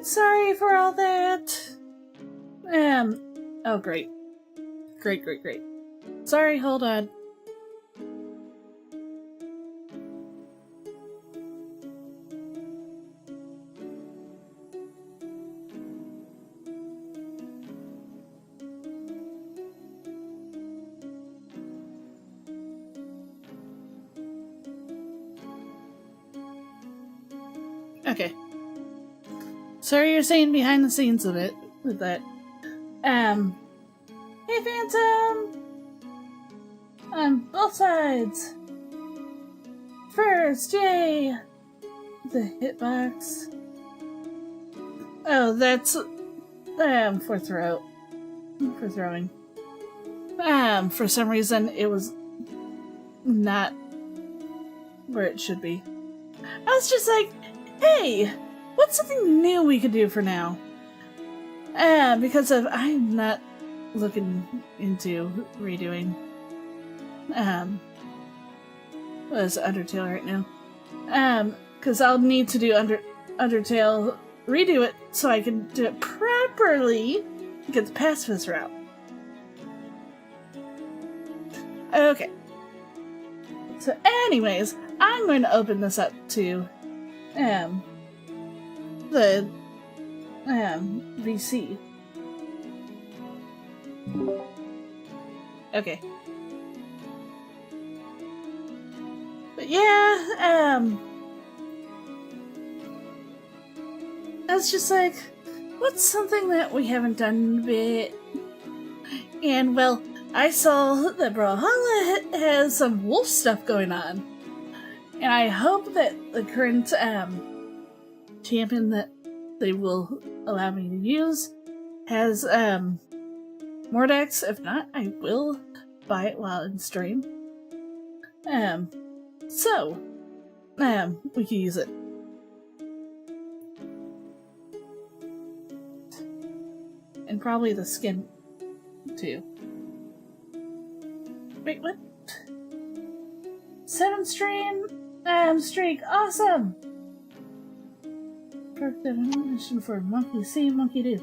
sorry for all that. Oh great. Great. Sorry, hold on. Okay. Sorry you're saying behind the scenes of it with that. Hey Phantom! On both sides. First, yay! The hitbox. Oh, that's for throw. For throwing. For some reason it was not where it should be. I was just like, hey, what's something new we could do for now? Because I'm not looking into redoing what's Undertale right now. Because I'll need to do Undertale, redo it so I can do it properly to get the pacifist route. Okay. So anyways, I'm going to open this up to the VC. Okay. But yeah, I was just like, what's something that we haven't done in a bit? And well, I saw that Brawlhalla has some wolf stuff going on. And I hope that the current champion that they will allow me to use has more decks. If not, I will buy it while in stream. So we can use it. And probably the skin too. Wait, what? 7 streak, awesome! Perfect animation for monkey see, monkey do.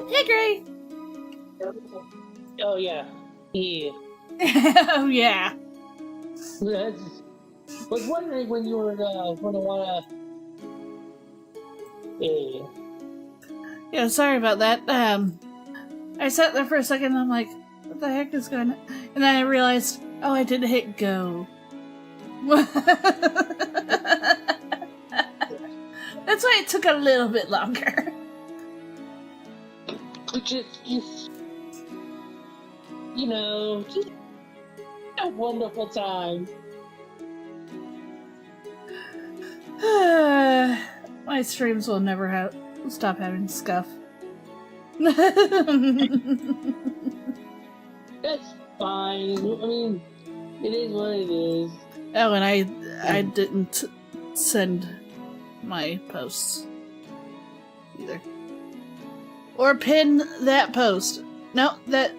Hey, Gray! Oh, yeah. Yeah. Oh, yeah. I was wondering when you were going to want to... Yeah. Yeah, sorry about that. I sat there for a second and I'm like, what the heck is going on? And then I realized, oh, I didn't hit go. That's why it took a little bit longer. Just you know, just a wonderful time. My streams will never stop having scuff. That's fine. I mean, it is what it is. Oh, and I didn't send my posts either. Or pin that post. No, that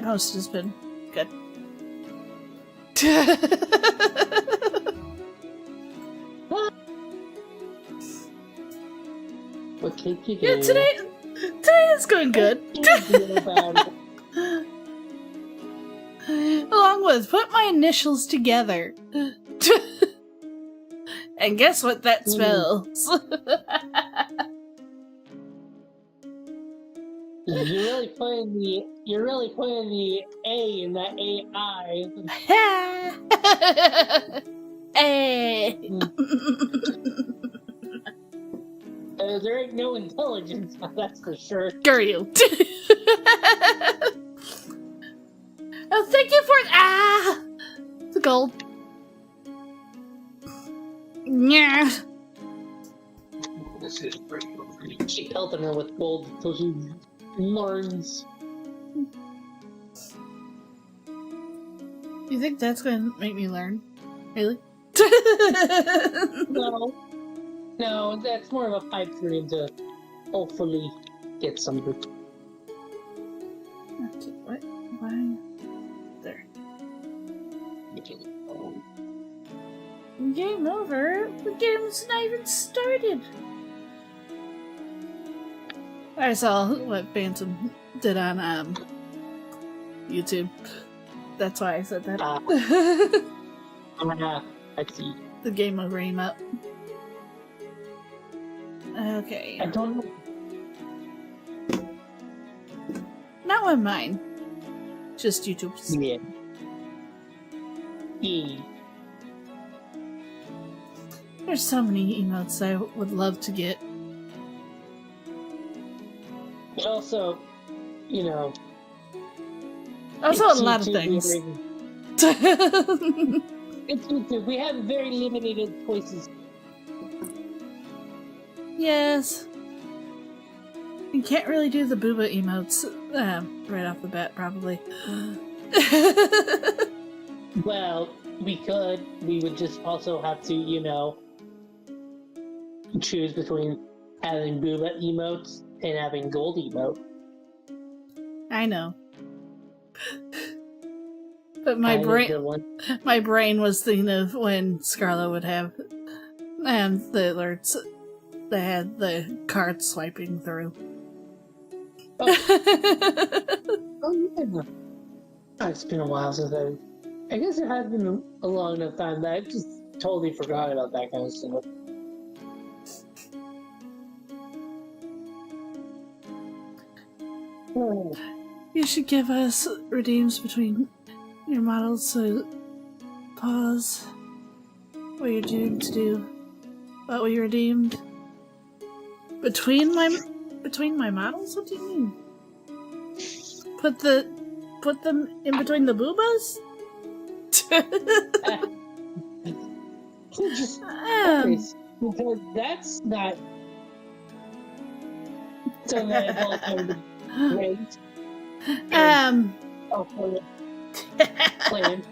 post has been good. What can you do? Yeah, today is going good. Along with put my initials together. And guess what that spells? You're really putting the A in that AI. Hey. There ain't no intelligence, that's for sure. Screw you. Oh, thank you for the gold. Yeah. Keep pelting her with gold until she learns. You think that's going to make me learn? Really? No, that's more of a pipe dream to hopefully get something. Okay, what? Why? Game over? The game's not even started. I saw what Phantom did on YouTube. That's why I said that. I see. The game over emote. Okay. I don't know. Not one mine. Just YouTube's. Yeah. Yeah. There's so many emotes I would love to get. But also, you know. Also, a it's lot of YouTube, things. It's YouTube. We have very limited choices. Yes. You can't really do the booba emotes right off the bat, probably. Well, we could. We would just also have to, you know, choose between having booba emotes and having gold emote. I know. But my Kind of brain, the one. my brain was thinking of when Scarlet would have the alerts that had the card swiping through. Oh, yeah. It's been a while since I guess it has been a long enough time that I just totally forgot about that kind of stuff. Oh. You should give us redeems between your models, so pause what you're doomed to do. What we redeemed between my models? What do you mean? Put them in between the boobas? Just because that's not so that it's all kind of great. Oh, for the plan.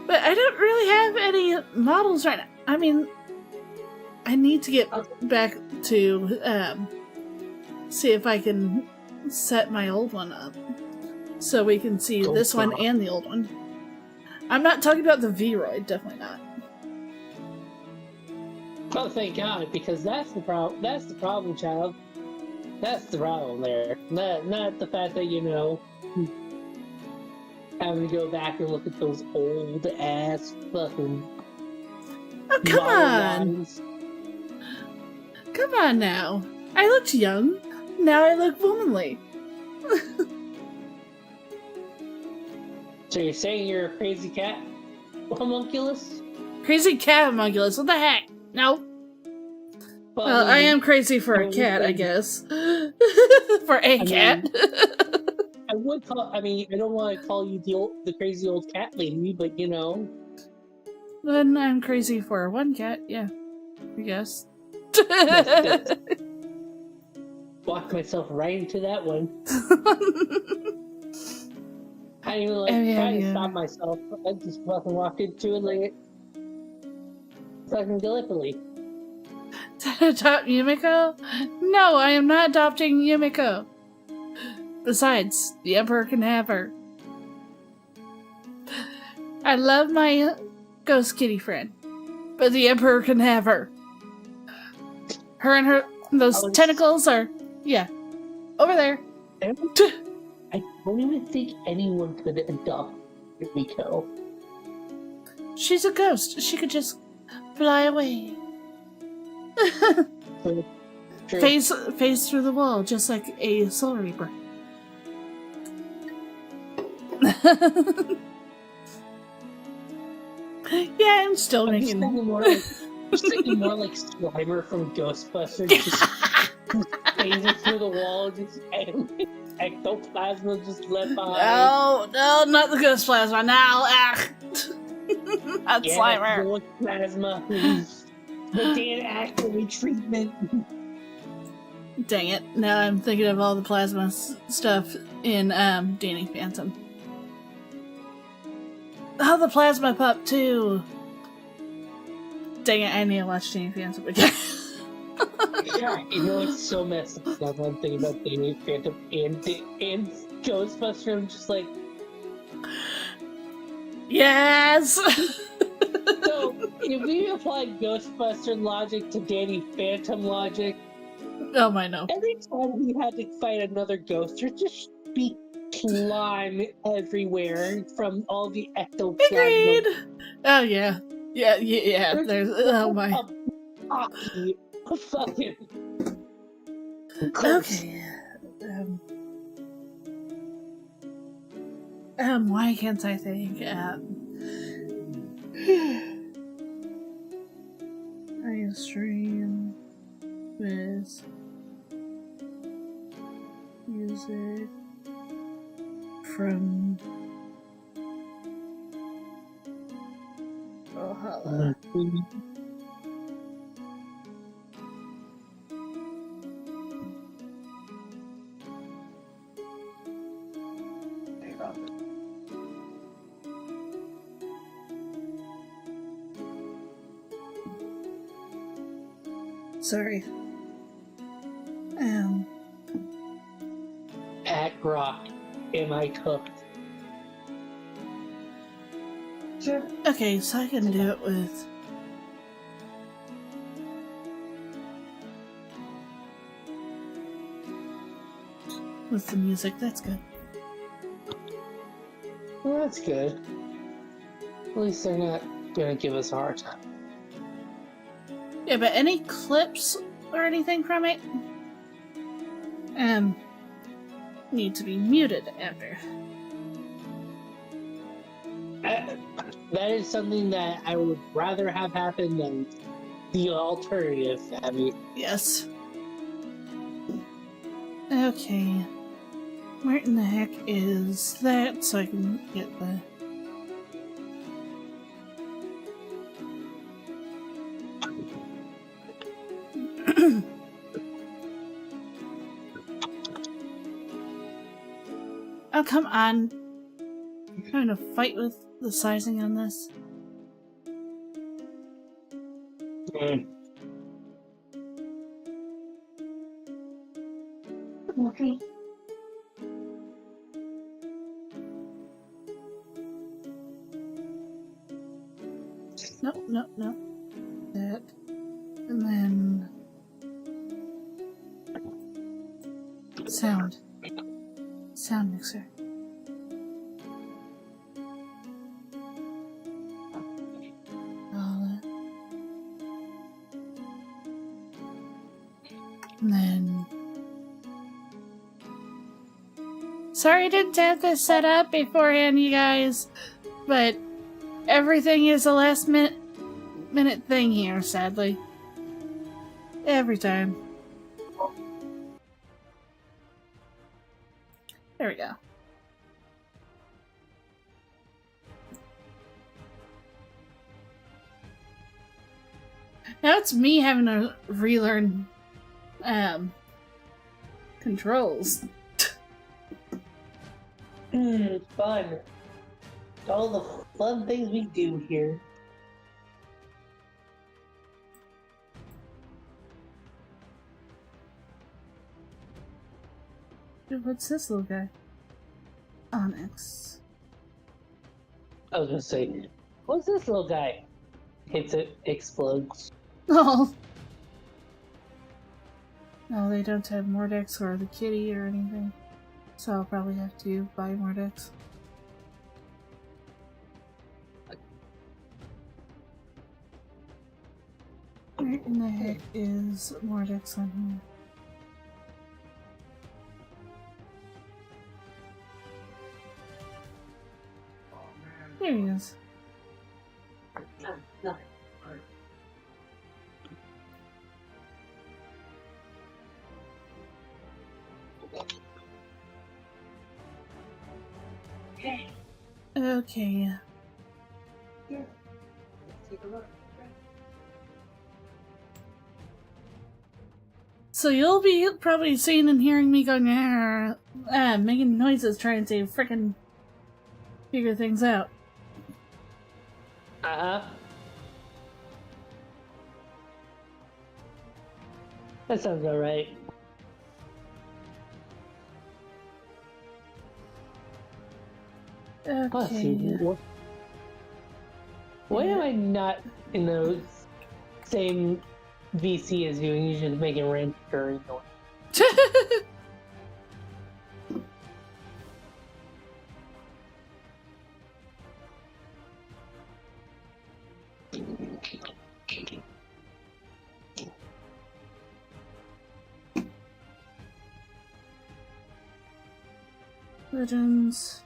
But I don't really have any models right now. I mean, I need to get back to see if I can set my old one up so we can see this one and the old one. I'm not talking about the V-Roid, definitely not. Oh, thank God, because that's the problem. That's the problem, child. That's the problem there. Not the fact that, you know, having to go back and look at those old ass fucking. Oh, come on! lines. Come on now. I looked young. Now I look womanly. So you're saying you're a crazy cat homunculus? Crazy cat homunculus, what the heck? No. Well, I am crazy for a cat, I guess. For a cat. I would call. I mean, I don't want to call you the crazy old cat lady, but you know. Then I'm crazy for one cat, yeah. I guess. Walked myself right into that one. I didn't even try to stop myself. I just fucking walked into it like fucking Gallipoli. Adopt Yumiko? No, I am not adopting Yumiko. Besides, the Emperor can have her. I love my ghost kitty friend, but the Emperor can have her. Her and those tentacles are, yeah, over there. I don't even think anyone could adopt Yumiko. She's a ghost. She could just fly away. True. Phase through the wall, just like a Soul Reaper. Yeah, I'm still making. I'm thinking more like Slimer from Ghostbusters, just phasing through the wall, just ectoplasma just left behind. No, not the ghost plasma. Now, not Slimer. Ghostplasma. The Dan Aykroyd treatment. Dang it! Now I'm thinking of all the plasma stuff in Danny Phantom. Oh, the plasma pup too. Dang it! I need to watch Danny Phantom again. Yeah, you know it's so messed up. I'm thinking about Danny Phantom and Ghostbuster, I'm just like, yes! so if we apply Ghostbuster logic to Danny Phantom logic, oh my no. every time we had to fight another ghost, there'd just be slime everywhere from all the ectoplasm. Agreed! Oh yeah. Yeah, there's, oh my. A hockey, a fucking ghost. Okay. Why can't I think? I stream with music from Brawlhalla. Sorry. At Rock, am I cooked? Sure. Okay, so I can do it with the music. That's good. Well, that's good. At least they're not gonna give us a hard time. Yeah, but any clips or anything from it need to be muted after. That is something that I would rather have happen than the alternative, Abby. Yes. Okay. Where in the heck is that so I can get the... Oh, come on. I'm trying to fight with the sizing on this. Okay. Nope. That. And then... Sound. Sound mixer. And then... Sorry I didn't have this set up beforehand, you guys, but everything is a last minute thing here, sadly. Every time. There we go. Now it's me having to relearn controls. Fun. All the fun things we do here. What's this little guy? Onyx. I was gonna say, what's this little guy? Hits it, explodes. Oh. No, they don't have Mordex or the kitty or anything. So I'll probably have to buy Mordex. Where in the heck is Mordex on here? There he is. No. Okay. So you'll be probably seeing and hearing me going, making noises trying to frickin' figure things out. That sounds alright. Okay. Why am I not in the same VC as you and you're just making random curry noise? Legends.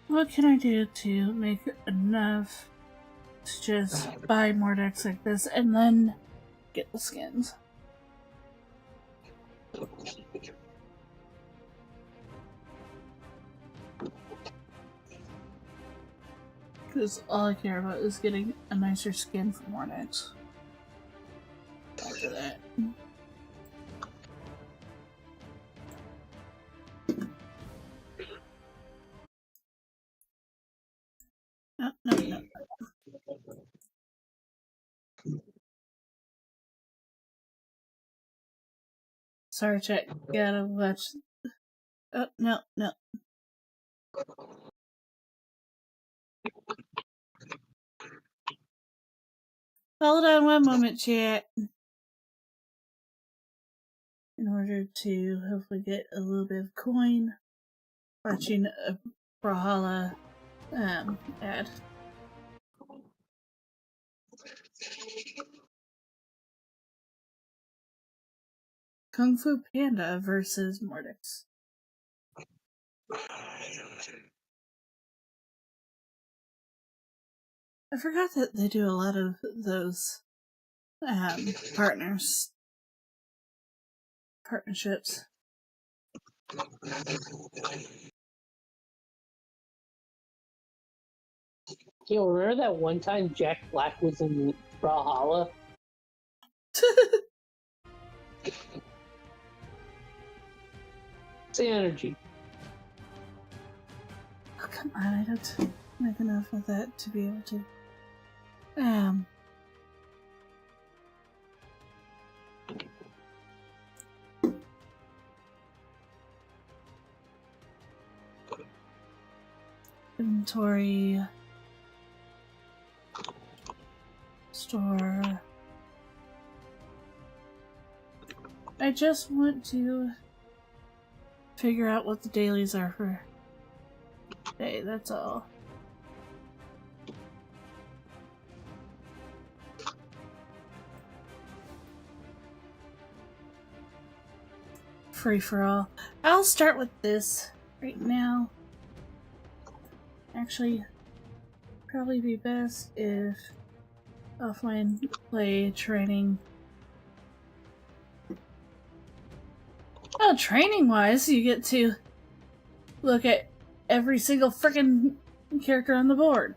What can I do to make enough to just buy more decks like this and then get the skins? Because all I care about is getting a nicer skin for more decks. After that. No. Sorry, chat. Gotta watch. Oh, no. Hold on one moment, chat. In order to hopefully get a little bit of coin, watching a Brawlhalla ad. Kung Fu Panda versus Mordex. I forgot that they do a lot of those partnerships. Yo, remember that one time Jack Black was in Brawlhalla? It's the energy. Oh, come on, I don't make enough of that to be able to. Inventory. Store. I just want to figure out what the dailies are for today, that's all. Free for all. I'll start with this right now. Actually, probably be best if offline play training. Oh, training wise, you get to look at every single freaking character on the board.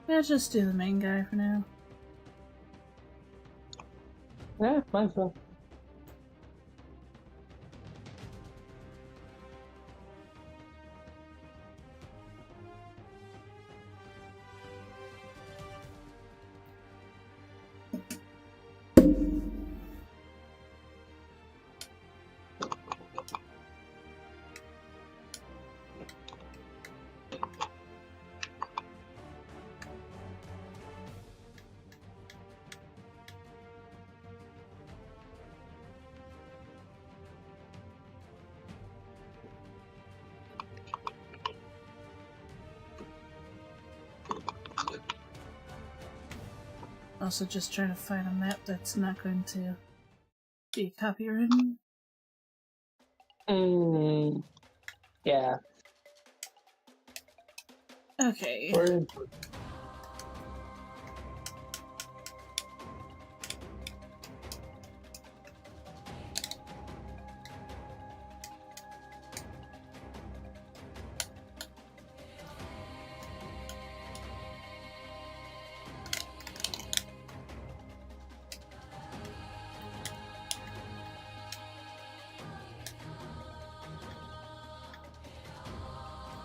Let's just do the main guy for now. Yeah, might as well. Also just trying to find a map that's not going to be copyrighted. Yeah. Okay.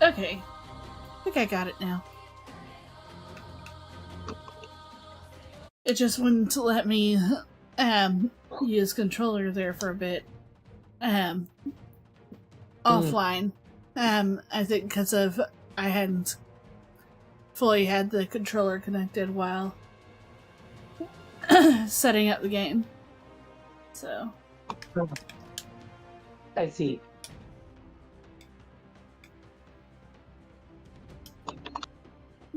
Okay. I think I got it now. It just wouldn't let me use controller there for a bit. Offline. I think because of I hadn't fully had the controller connected while setting up the game. So I see.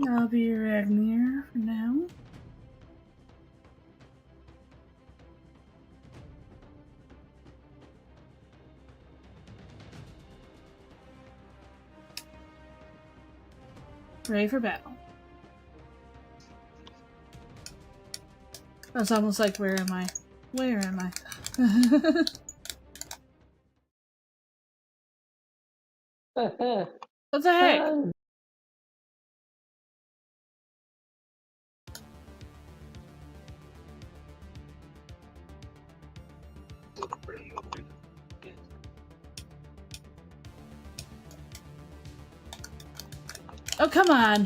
I'll be Ragnar for now. Ready for battle. That's almost like, where am I? Where am I? What the heck? Oh, come on!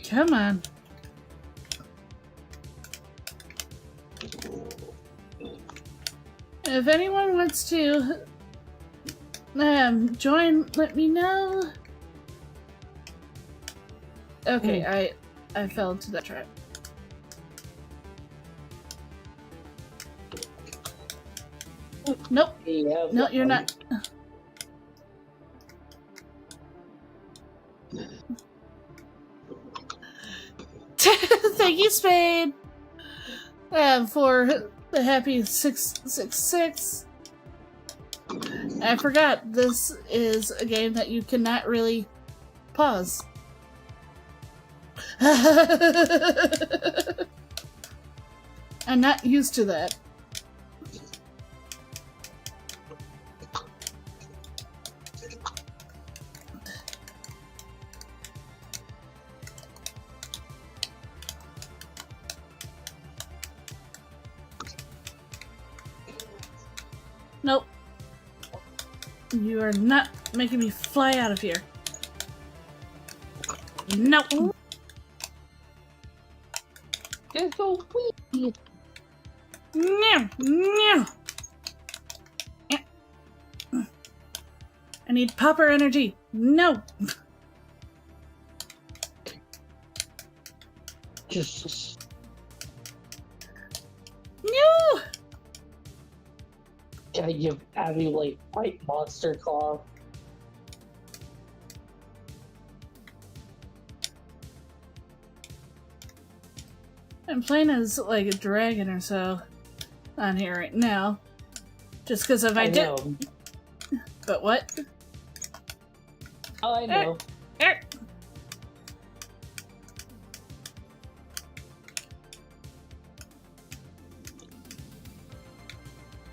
Come on. If anyone wants to join, let me know. Okay, I fell into that trap. Nope. Yeah, No, you're not. Thank you, Spade, for the happy 666. I forgot this is a game that you cannot really pause. I'm not used to that. Nope. You are not making me fly out of here. Nope. Just go wee. No, no. I need popper energy. No. Just No. gotta give Abby like white monster claw. I'm playing as like a dragon or so on here right now. Just because if I did. Know. But what? Oh, I know.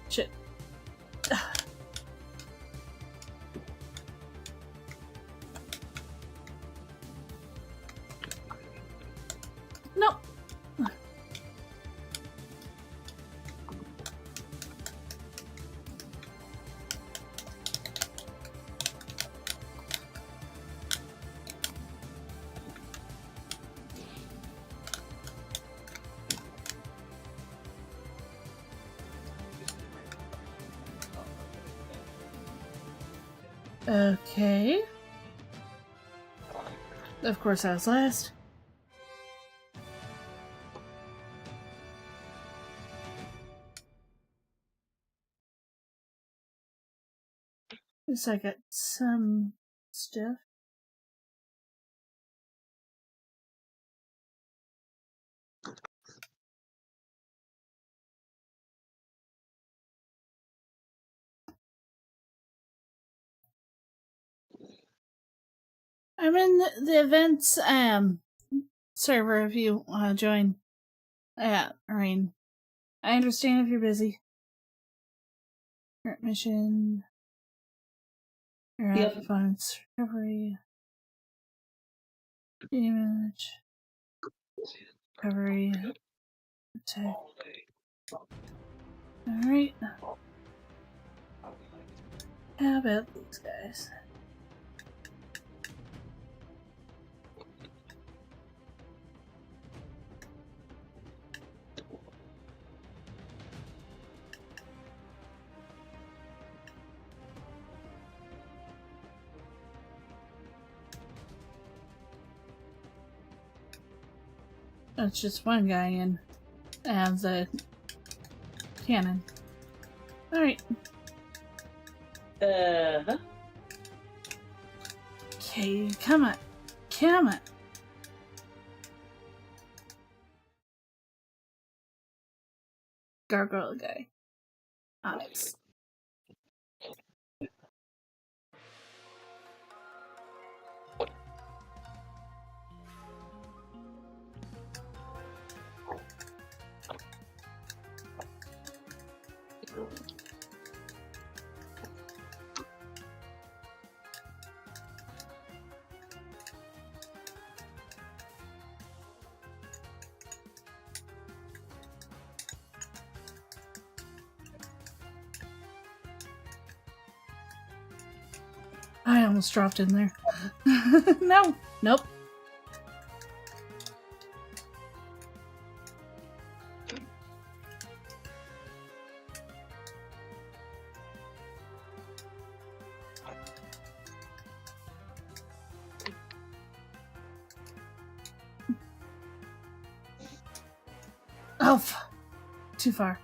Shit. Nope. Okay. Of course I was last. Guess I got some stuff. I'm in the events server if you want to join. Yeah, I mean, I understand if you're busy. Current mission. Yep. Opponent's recovery. Damage. Recovery. Attack. Alright. How about these guys? That's just one guy in. And the cannon. Alright. Uh-huh. Okay, come on. Come on. Gargoyle guy. Onyx. I almost dropped in there. No! Nope. Oh, too far.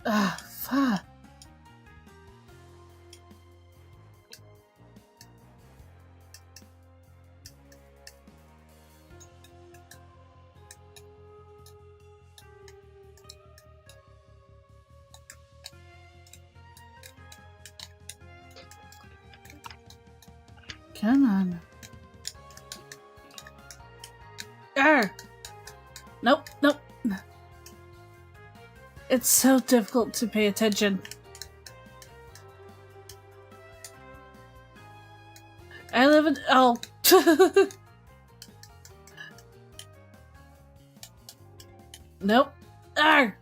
Ah, fuck. Come on. Arr! Nope, nope. It's so difficult to pay attention. I live in— oh. Nope. Arr!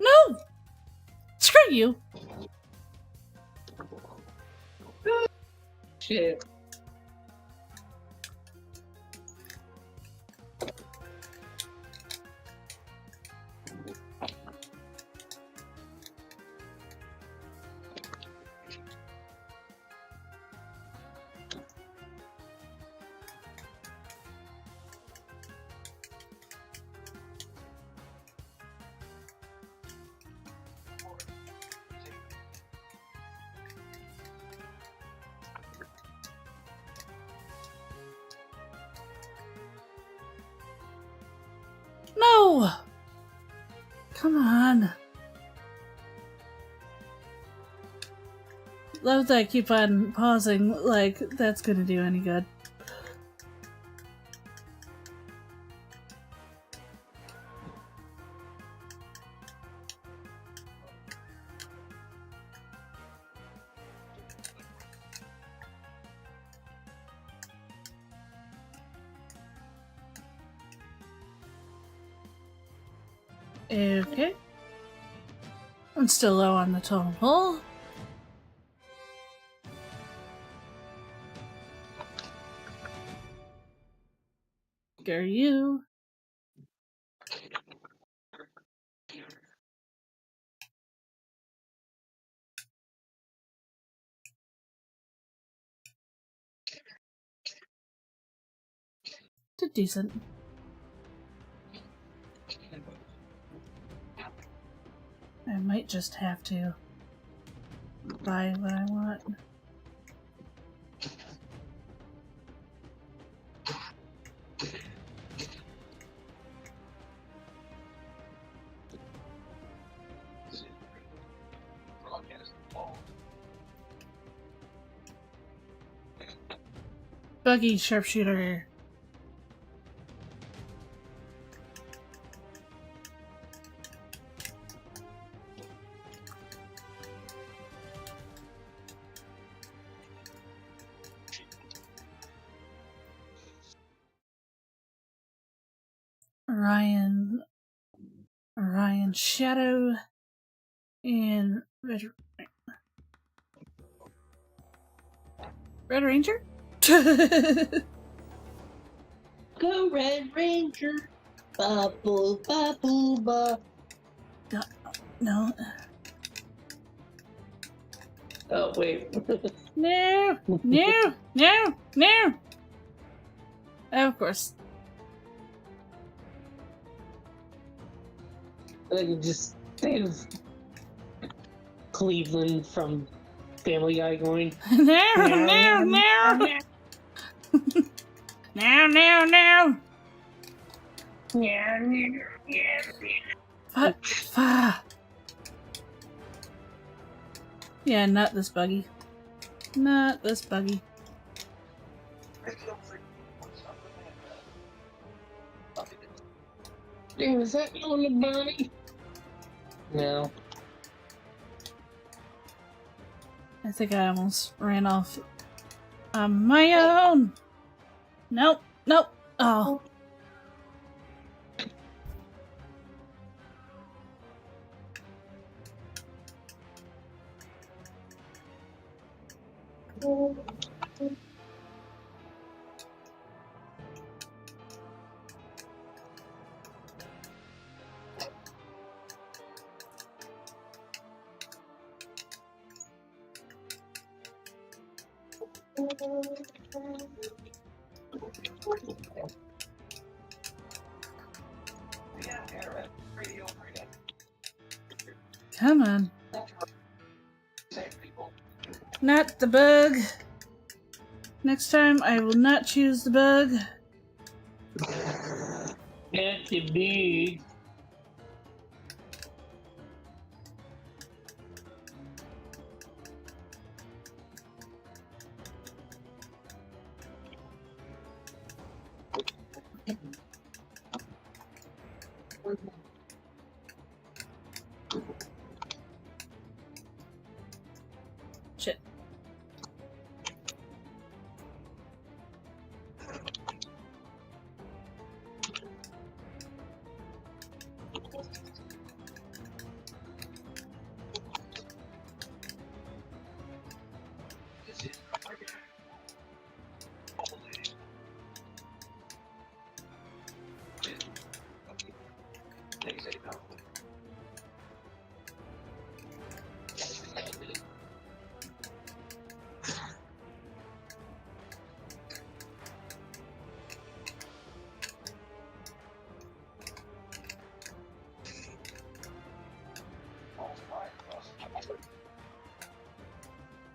No! Screw you! Shit. No! Come on. Love that I keep on pausing like that's gonna do any good. Okay. I'm still low on the totem pole. Scare you. Did decent. I might just have to buy what I want. buggy sharpshooter. Orion Shadow, and Red Ranger? Go Red Ranger! Ba-boo, ba-boo, ba. No. Oh, wait. No! No! No! No! Of course. I can just think of Cleveland from Family Guy going, No! No! No! No! No! No! Yeah, not this buggy. Not this buggy. Is that on the body? No. I think I almost ran off on my own. Nope. Nope. Oh. Come on. Not the bug. Next time I will not choose the bug. That's the big. Shit.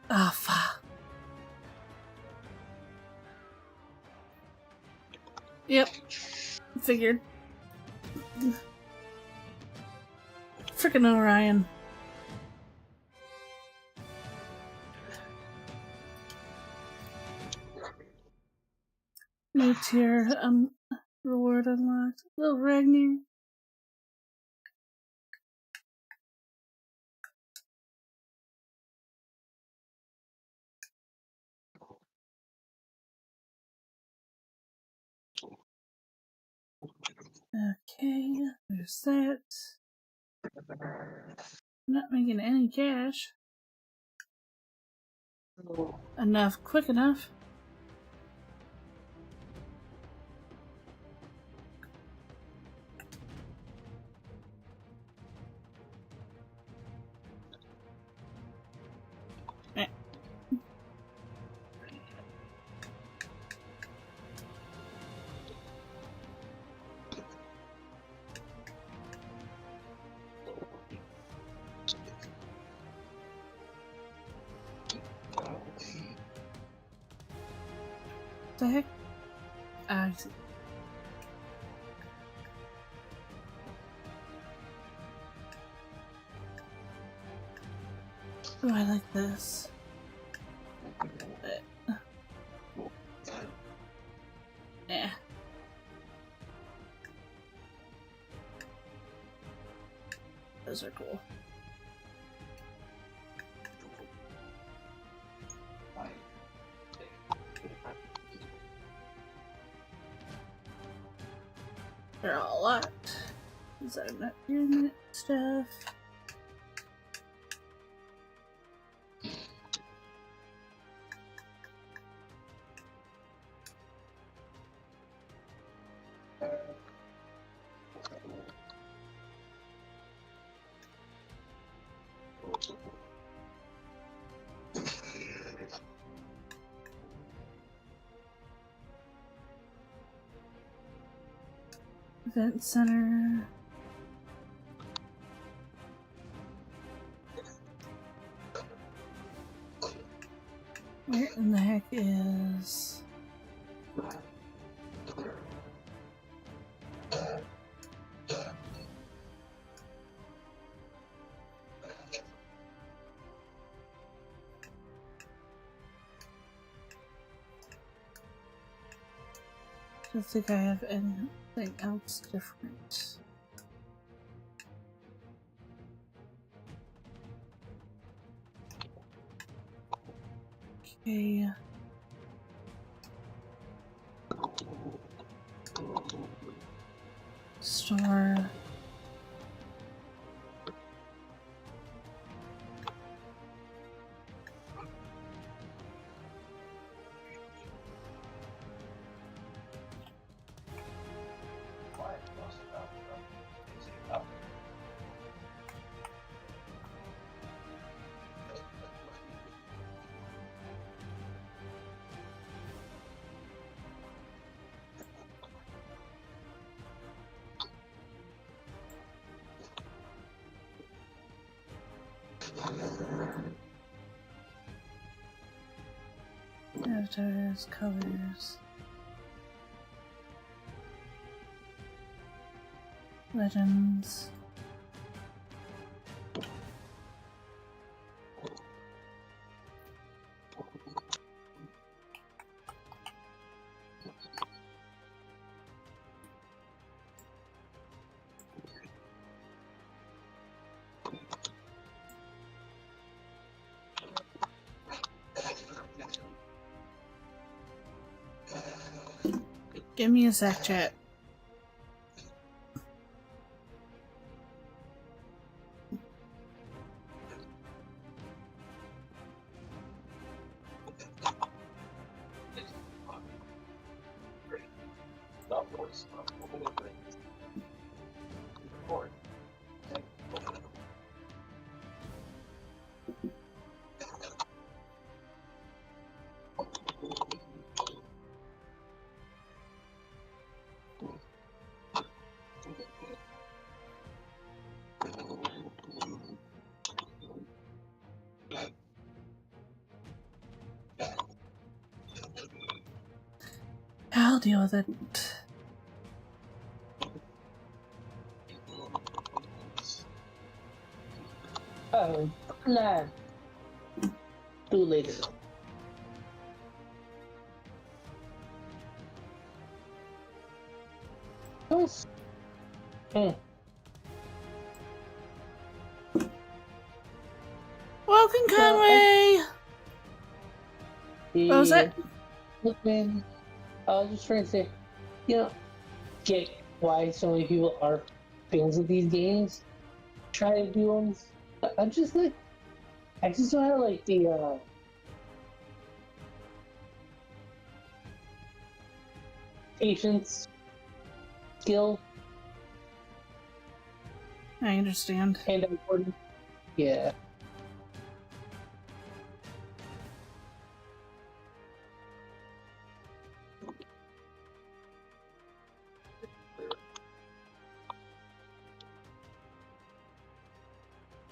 Ah, fuck. Yep. Figured. Frickin' Orion. New tier, reward unlocked. Little Ragnar. Okay, there's that. Not making any cash. Enough, quick enough. The heck? I see. Oh, I like this. those are cool. They're all locked. Because I'm not doing that stuff. Event center. Where in the heck is... I don't think I have anything else different. Okay. Store. Avatars, colors, legends. Give me a sec, chat. I'll deal with it. Oh, lad. Do later. Nice. Welcome, Conway! What was that? Look, man, I was just trying to say, you know, get why so many people are fans of these games. Try to do them. I'm just like, I just don't have like the patience, skill, I understand. and important. Yeah.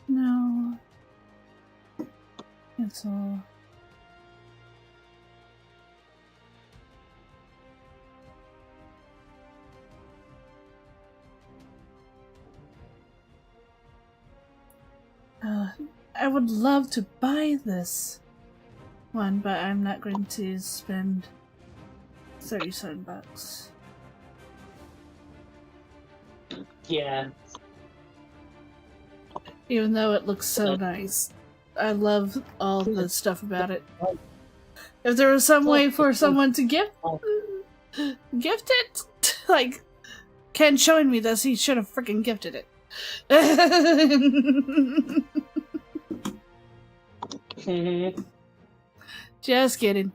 No. Cancel. I would love to buy this one, but I'm not going to spend $37. Yeah. Even though it looks so nice. I love all the stuff about it. If there was some way for someone to gift it, like Ken showing me this, he should have freaking gifted it. Just kidding.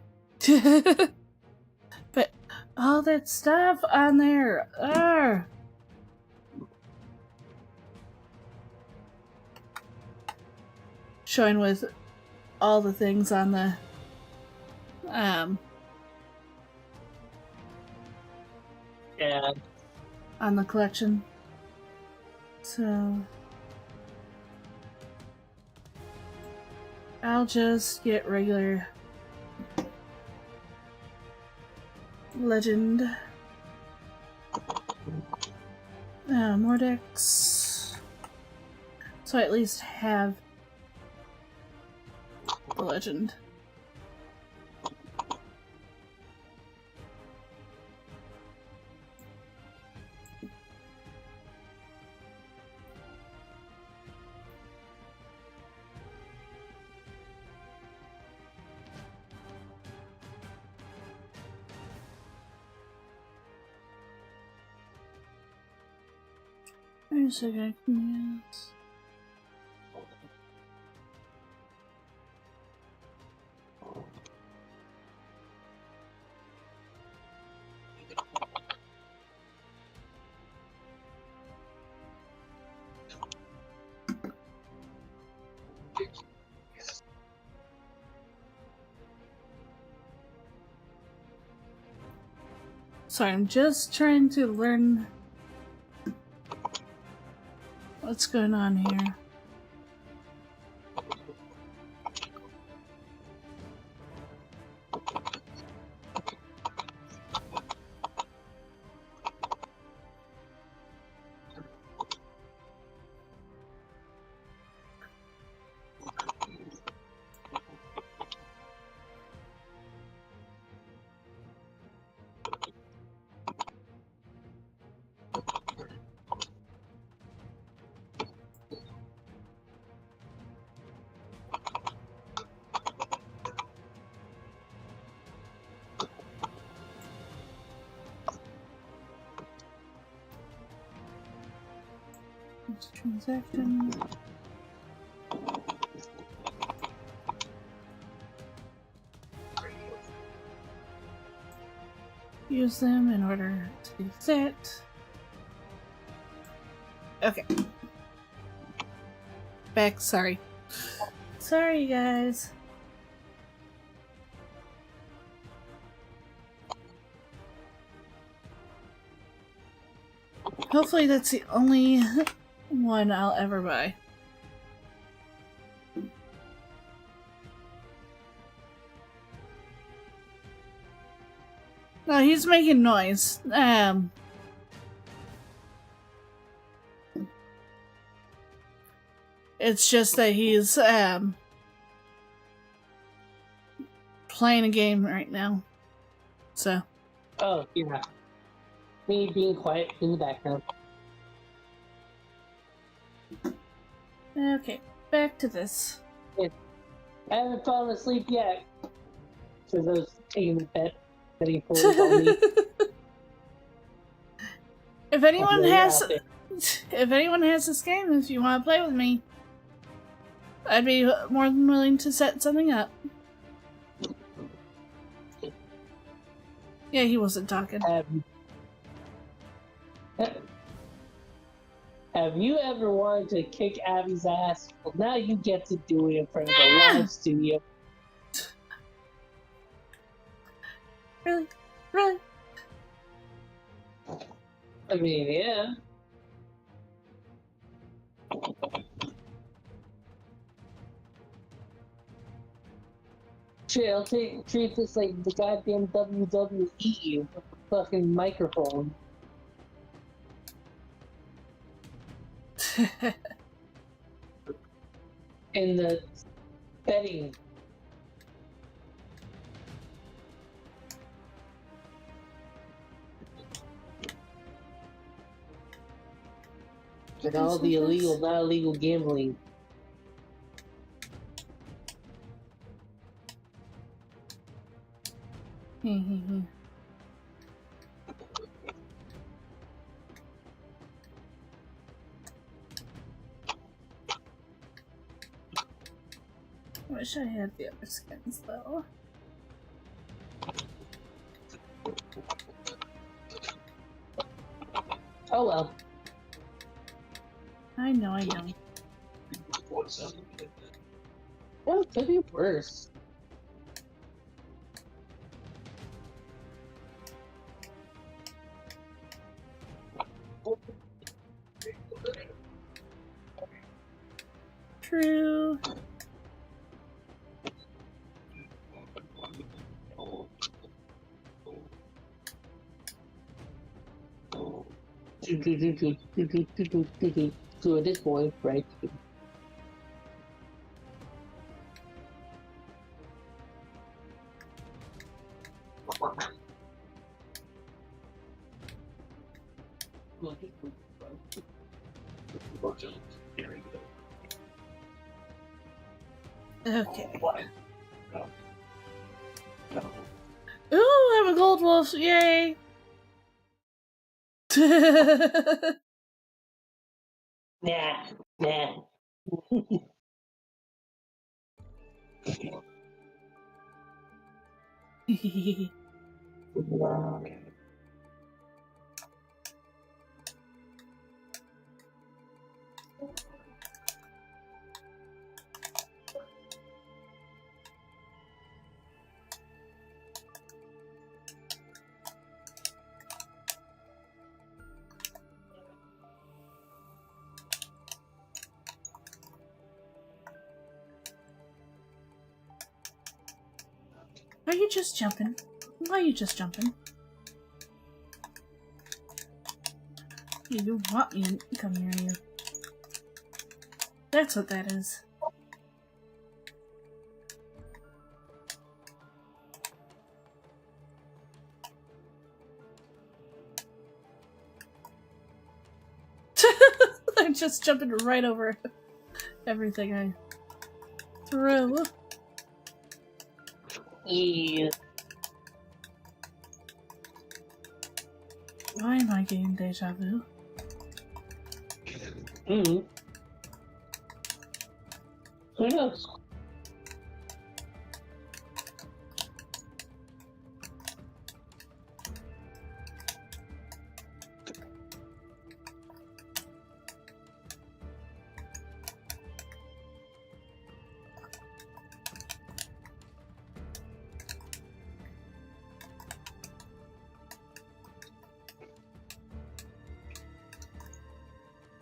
But all that stuff on there. Showing with all the things on the yeah, on the collection. So I'll just get regular legend. More decks. So I at least have the legend. Wait a second, I can use. Sorry, I'm just trying to learn what's going on here. Transaction. Use them in order to set. Okay. Back, sorry. Sorry, guys. Hopefully that's the only one I'll ever buy. No, he's making noise. It's just that he's playing a game right now. So. Oh, yeah. Me being quiet in the background. Okay, back to this. Yeah. I haven't fallen asleep yet. Because I was taking the bet that he pulled on me. If anyone has this game, if you want to play with me, I'd be more than willing to set something up. Yeah, he wasn't talking. Have you ever wanted to kick Abby's ass? Well, now you get to do it in front of a live studio. Really? Really? I mean, yeah. Shit, I'll treat this like the goddamn WWE with the fucking microphone. In the betting. And all the illegal, not illegal gambling. Wish I had the other skins though. Oh well. I know. Well, it could be worse. True. So at this point, right? Okay. Ooh, I'm a gold wolf! Yay! Nah. Are you just jumping? Why are you just jumping? You want me to come near you. That's what that is. I'm just jumping right over everything I throw. Yeah. Why am I getting deja vu? Mm-hmm. Who knows?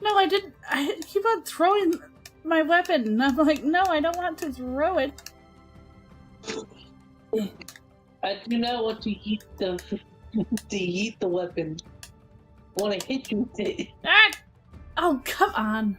No, I didn't. I keep on throwing my weapon, and I'm like, no, I don't want to throw it. I do not want to eat the weapon. I want to hit you with it. Ah! Oh, come on.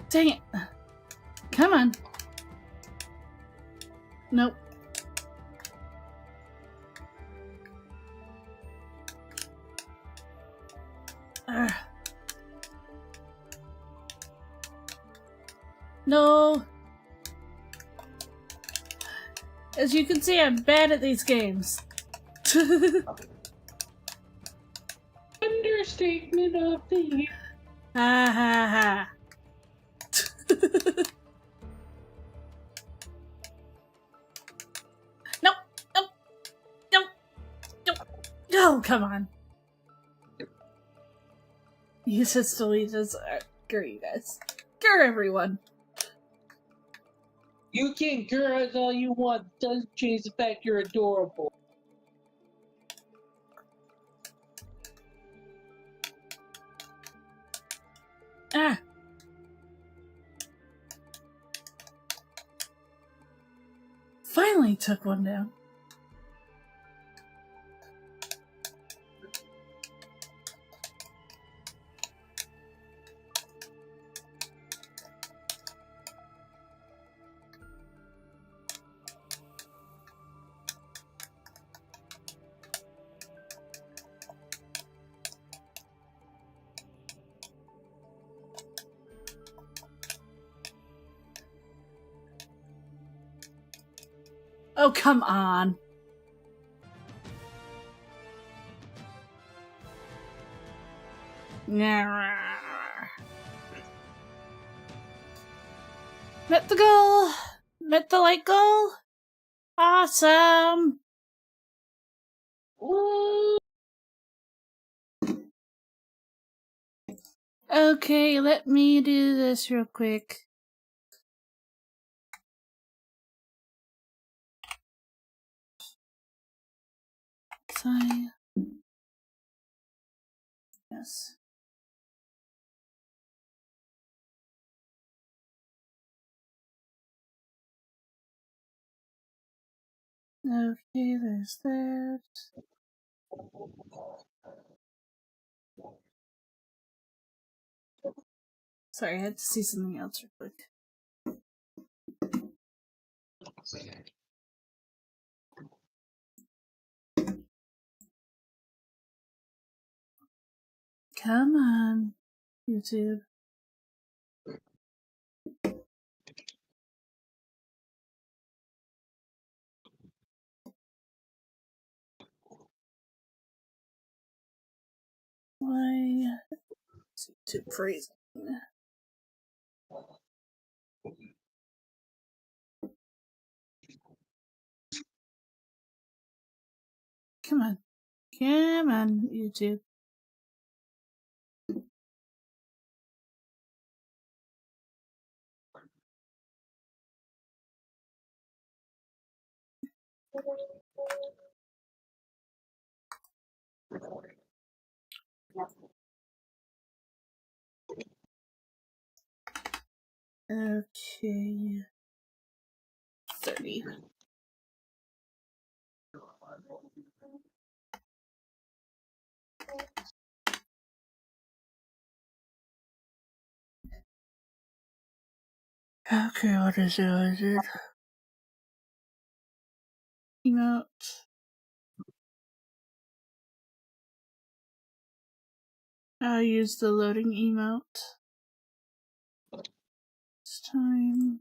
Dang it. Come on. Nope. Ugh. No. As you can see, I'm bad at these games. Understatement of the year. Ha ha ha. No, no, no, no. Oh, come on. You just deleted this. Screw you guys. Screw everyone. You can encourage all you want. Doesn't change the fact you're adorable. Ah! Finally took one down. Oh, come on. Met the goal! Met the light goal! Awesome! Woo! Okay, let me do this real quick. Sign. Yes. Okay, there's that. Sorry, I had to see something else real quick. Come on, YouTube. Why is YouTube freezing? Come on. Come on, YouTube. Okay. 30. Okay, what is it? Emote. I'll use the loading emote. It's time.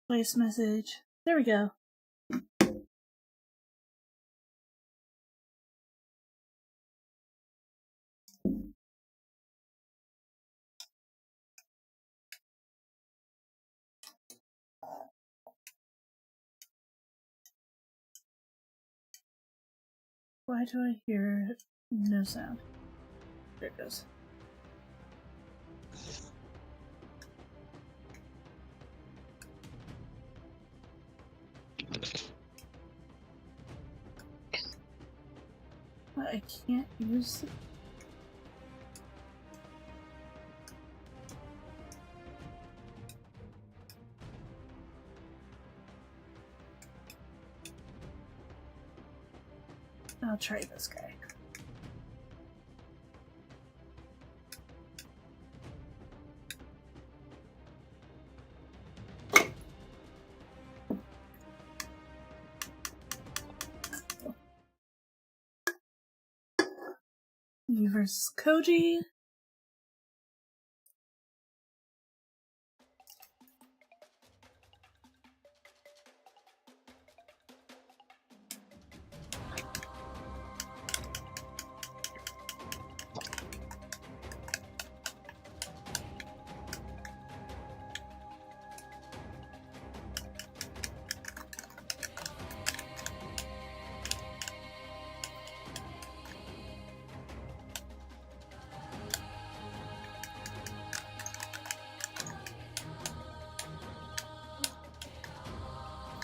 Voice message. There we go. Why do I hear no sound? There it goes. I can't use it. I'll try this guy. Me versus Koji.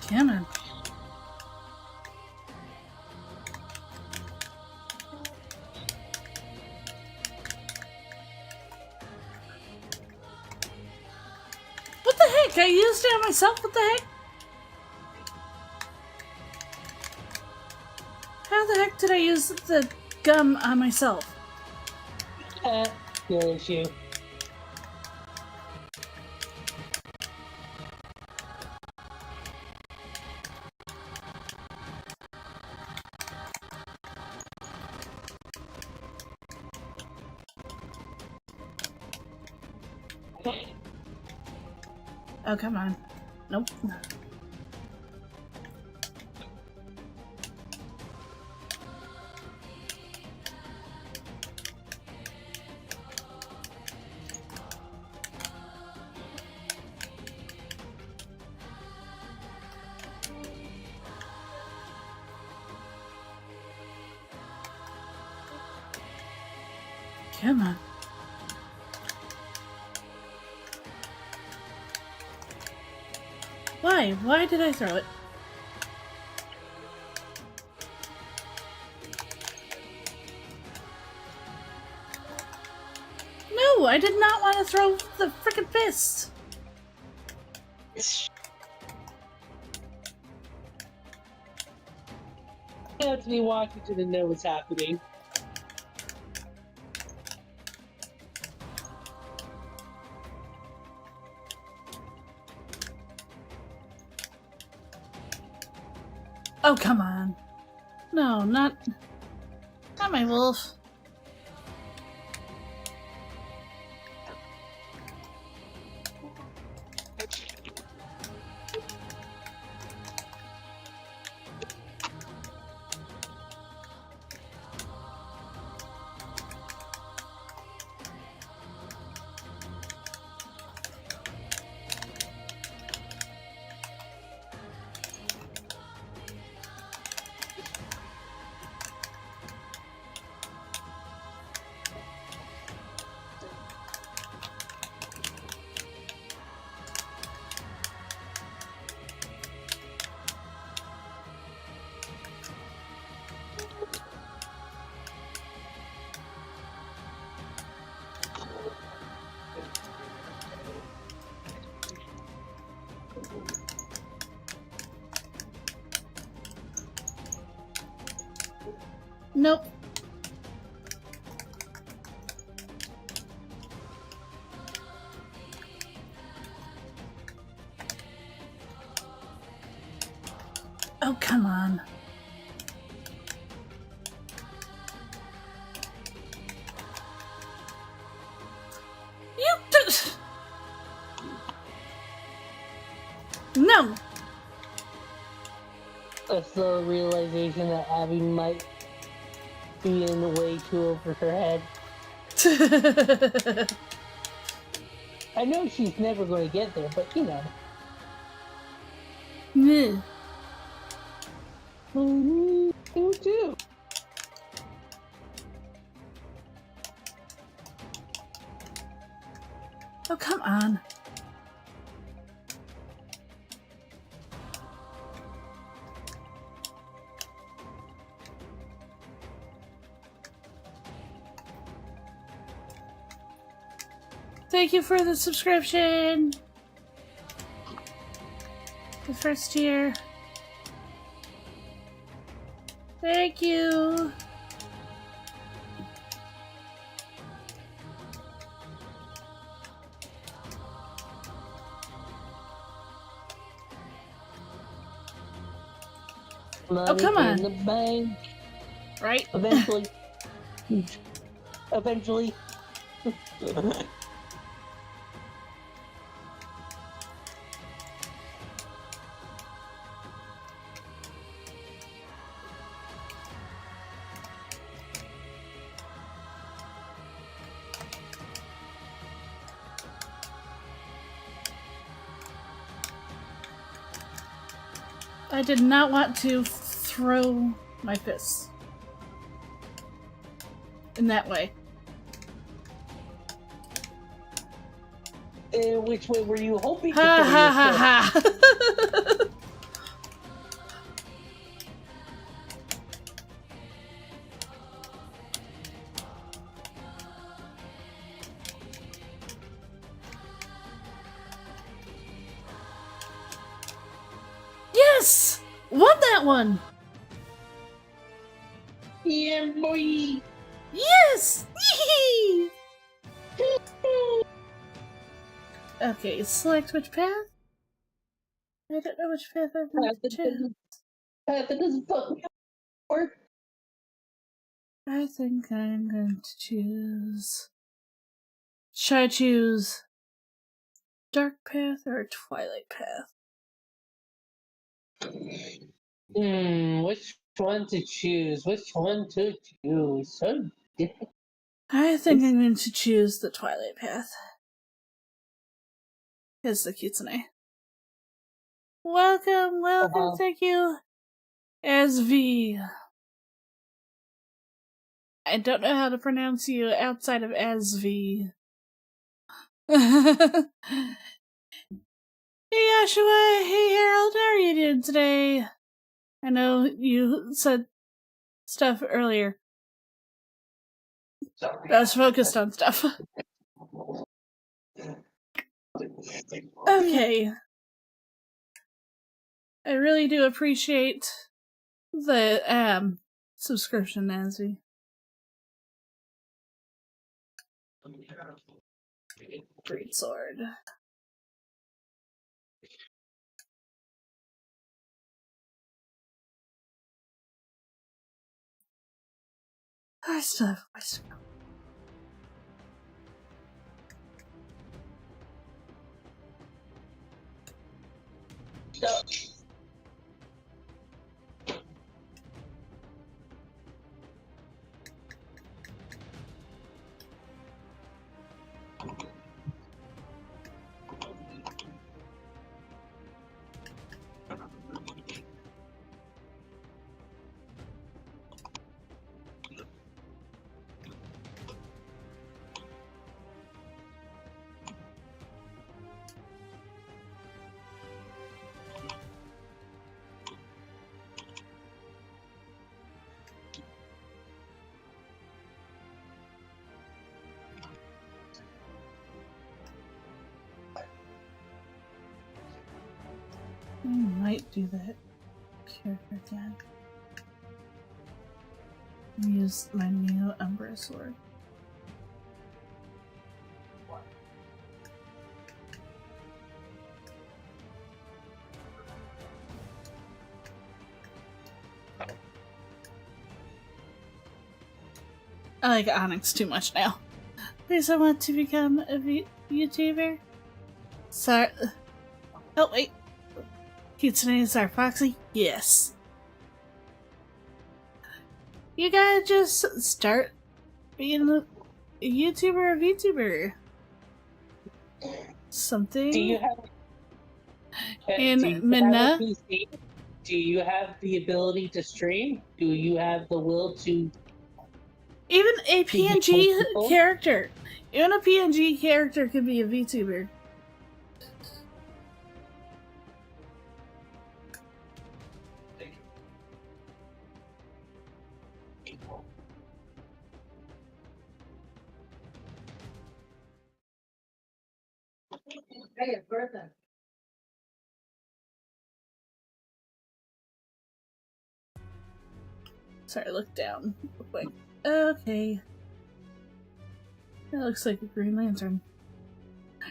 Come on. What the heck? I used it on myself? What the heck? How the heck did I use the gum on myself? No issue. Oh, come on. Nope. Come on. Why? Why did I throw it? No, I did not want to throw the frickin' fist. You have to be watching to know what's happening. Oh, come on. No, not my wolf. Nope. Oh, come on. No! A slow realization that Abby might be in the way too over her head. I know she's never going to get there, but you know. Yeah. You too. Oh, come on. Thank you for the subscription. The first tier. Thank you. Money come on. in the bank. Right? Eventually. Eventually. I did not want to throw my fists in that way. Which way were you hoping to Ha throw ha your fist? ha ha! Yes! Won that one! Yeah, boy! Yes! Yee! Okay, select which path? I don't know which path I'm going to choose. That doesn't fucking work. I think I'm going to choose... Should I choose dark path or twilight path? Which one to choose? Which one to choose? So difficult. I think I'm going to choose the twilight path. It's the kitsune. Welcome, thank you, SV. I don't know how to pronounce you outside of SV. Hey Joshua, hey Harold, how are you doing today? I know you said stuff earlier. I was focused on stuff. Okay. I really do appreciate the subscription, Nancy. Great sword. I still have ways to go. I might do that character again. Use my new Umbra sword. I like Onyx too much now. Please, I want to become a YouTuber. Sorry. Oh, wait. Kitsune is our Foxy? Yes. You gotta just start being a YouTuber or VTuber. Something. Do you have in Minna? Do you have the ability to stream? Do you have the will to? Even a PNG character. Even a PNG character could be a VTuber. Hey, it's Bertha. Sorry, look down real quick. Okay. That looks like a Green Lantern.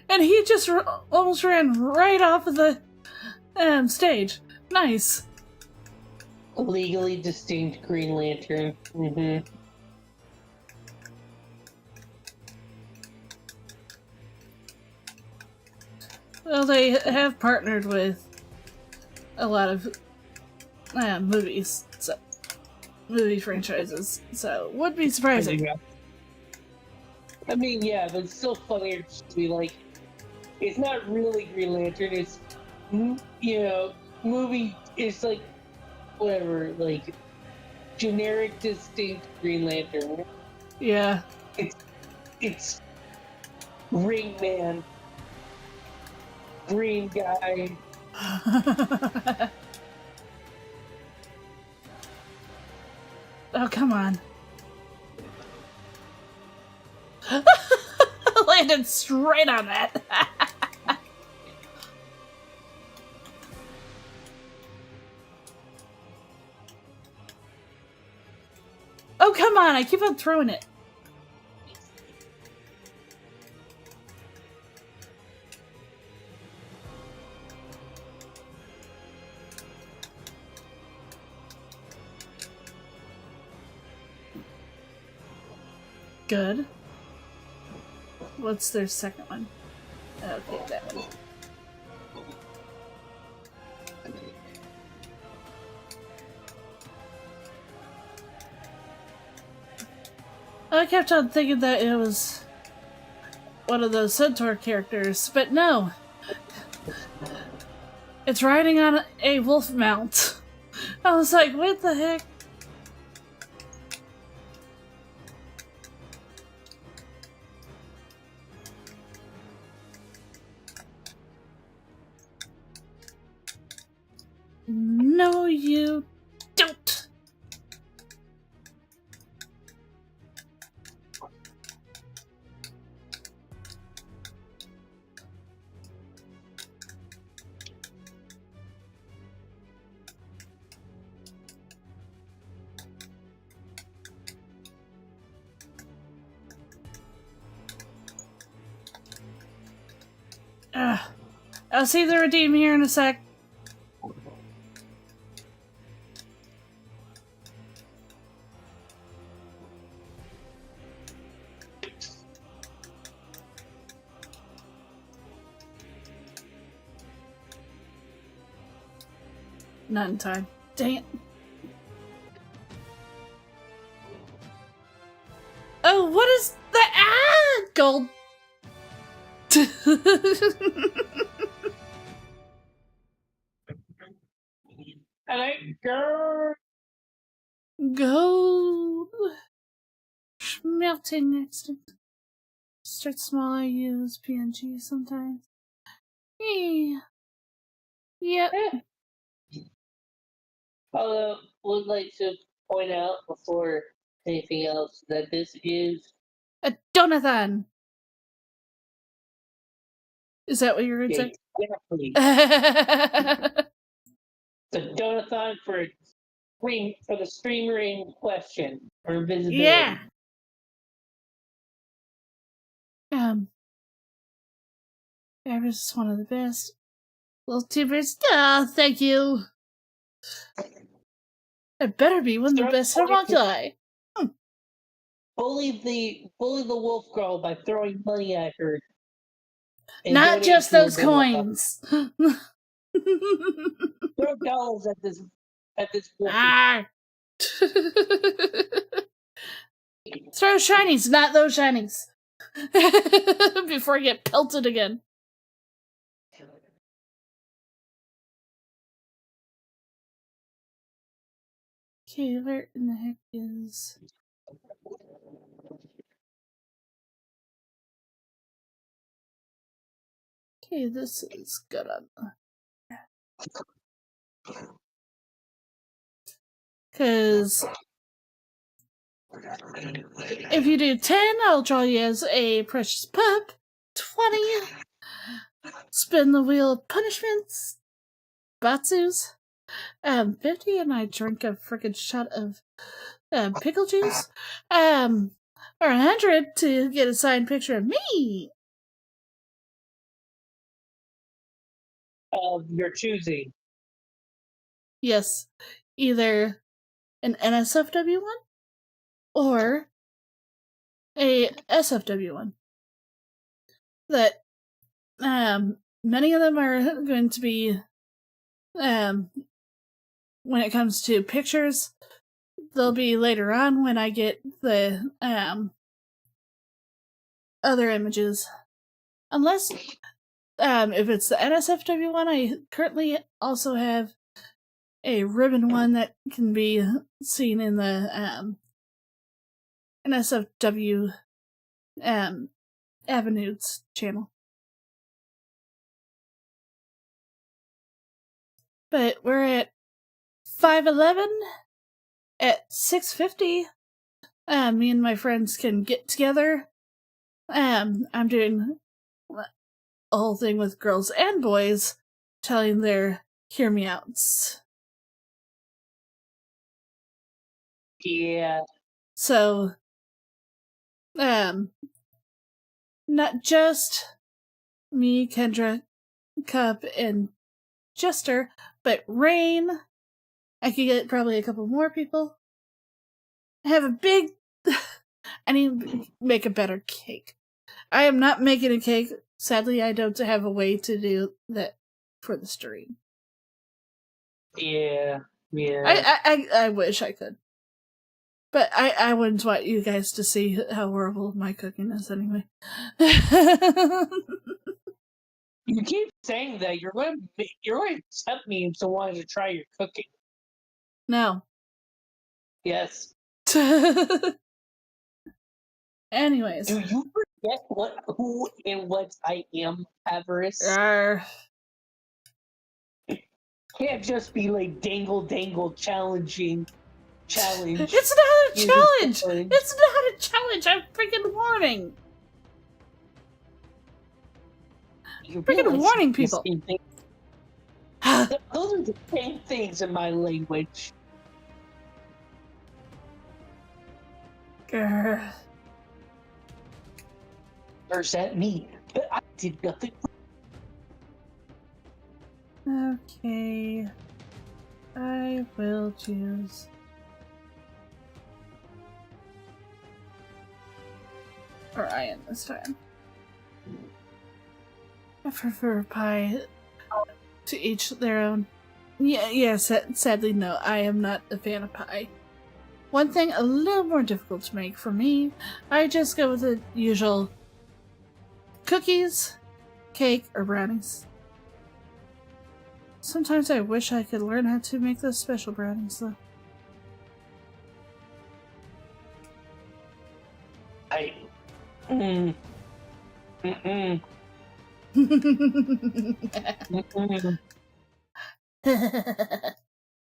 And he just almost ran right off of the stage. Nice. A legally distinct Green Lantern. Mm-hmm. Well, they have partnered with a lot of movies, so movie franchises, so would be surprising. I mean, yeah, but it's still funnier to be like, it's not really Green Lantern, it's, you know, movie, it's like, whatever, like, generic, distinct Green Lantern. Yeah. It's Ring Man. Green guy. Oh, come on. Landed straight on that. Oh, come on, I keep on throwing it. Good. What's their second one? Okay, that one. I kept on thinking that it was one of those centaur characters, but no. It's riding on a wolf mount. I was like, what the heck? No, you don't. I'll see the redeem here in a sec. Not in time. Dang it. Oh, what is that? Ah! Gold. I like girl. Gold. Melting instant. Start small, I use PNG sometimes. Yeah. Yep. Although, would like to point out before anything else that this is A Donothon. Is that what you're going to exactly say? the Donathon for the streamer in question or visibility. Yeah. Avarice is one of the best. Little Vtubers. Ah, thank you. It better be one of the best homunculi. Bully the wolf girl by throwing money at her. and Not donate just to her those Brawlhalla. coins. Throw dollars at this wolf. Ah. Throw shinies, not those shinies. Before I get pelted again. Okay, where in the heck is... Okay, this is good on the... Because... if you do 10, I'll draw you as a precious pup. 20... spin the wheel of punishments. Batsus. 50, and I drink a freaking shot of pickle juice. Or 100 to get a signed picture of me. Of your choosing. Yes, either an NSFW one or a SFW one. That many of them are going to be when it comes to pictures, they'll be later on when I get the other images. Unless if it's the NSFW one, I currently also have a ribbon one that can be seen in the NSFW Avenues channel. But we're at 511 at 650. Me and my friends can get together. I'm doing a whole thing with girls and boys telling their hear me outs. Yeah. So, not just me, Kendra, Cup, and Jester, but Rain. I could get probably a couple more people. I have a big... I need to make a better cake. I am not making a cake. Sadly, I don't have a way to do that for the stream. Yeah. I wish I could. But I wouldn't want you guys to see how horrible my cooking is anyway. You keep saying that you're going to tempt me into wanting to try your cooking. No. Yes. Anyways. Do you forget who and what I am, Avarice? Can't just be like dangle challenge. It's not a challenge! It's not a challenge! I'm freaking warning! You're freaking warning people! Those are the same things in my language. Or is that me? But I did nothing. Okay. I will choose... Orion this time. I prefer pie. To each their own. Sadly no, I am not a fan of pie. One thing a little more difficult to make for me, I just go with the usual cookies, cake, or brownies. Sometimes I wish I could learn how to make those special brownies though.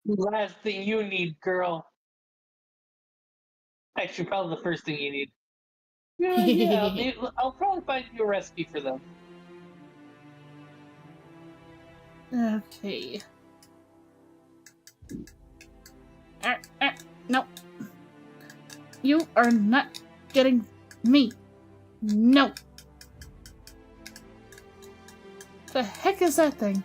Last thing you need, girl. Actually, probably the first thing you need. Yeah, I'll probably find you a recipe for them. Okay. No. You are not getting me. No. The heck is that thing?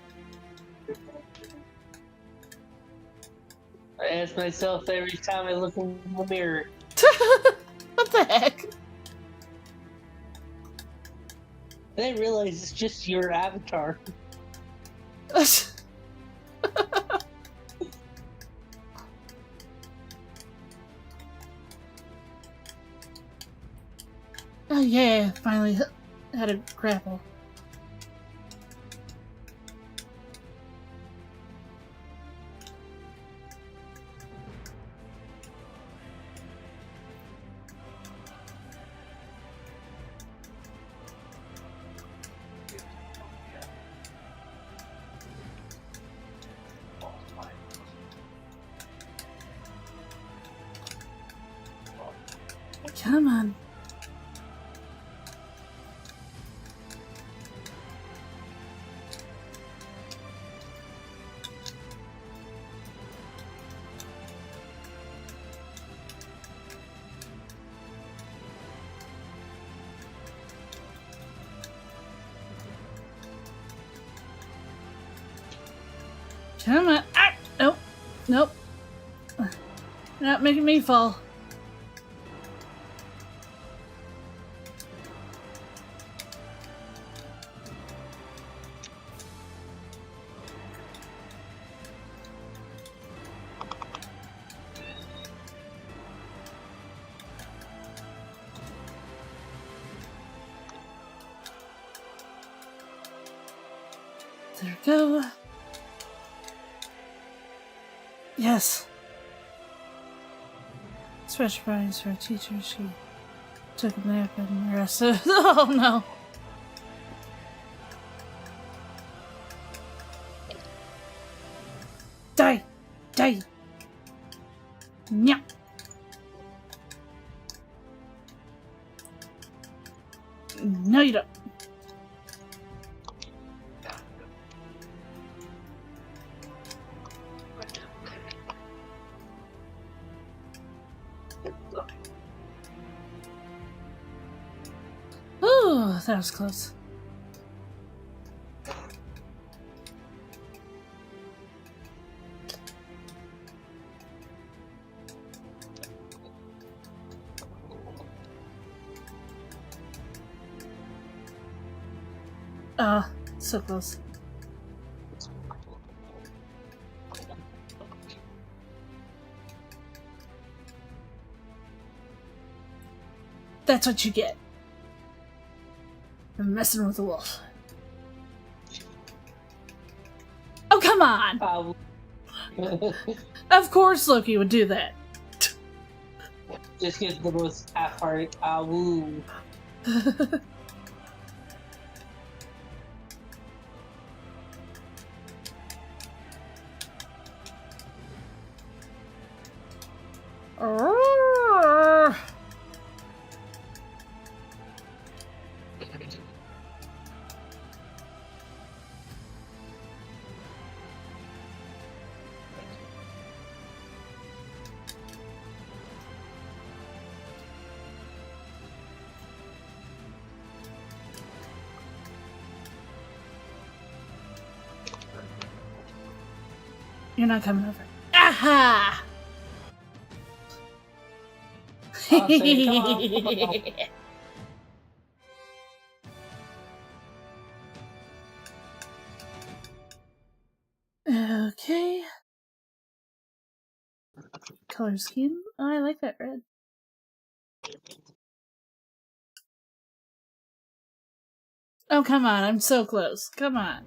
I ask myself every time I look in the mirror. What the heck? Then I realize it's just your avatar. Oh yeah, finally had a grapple. Come on. Come on. Ah! Nope. Nope. You're not making me fall. There we go. Yes. Special brownies for a teacher. She took a nap and the rest of... Oh no. Die! Die! Nya! No, you don't. that was close. Oh, so close. That's what you get for messing with a wolf. Oh, come on! Of course Loki would do that. Just get the most half-hearted woo. You're not coming over. Aha! I'll say, come on. Okay. Color scheme. Oh, I like that red. Oh, come on. I'm so close. Come on.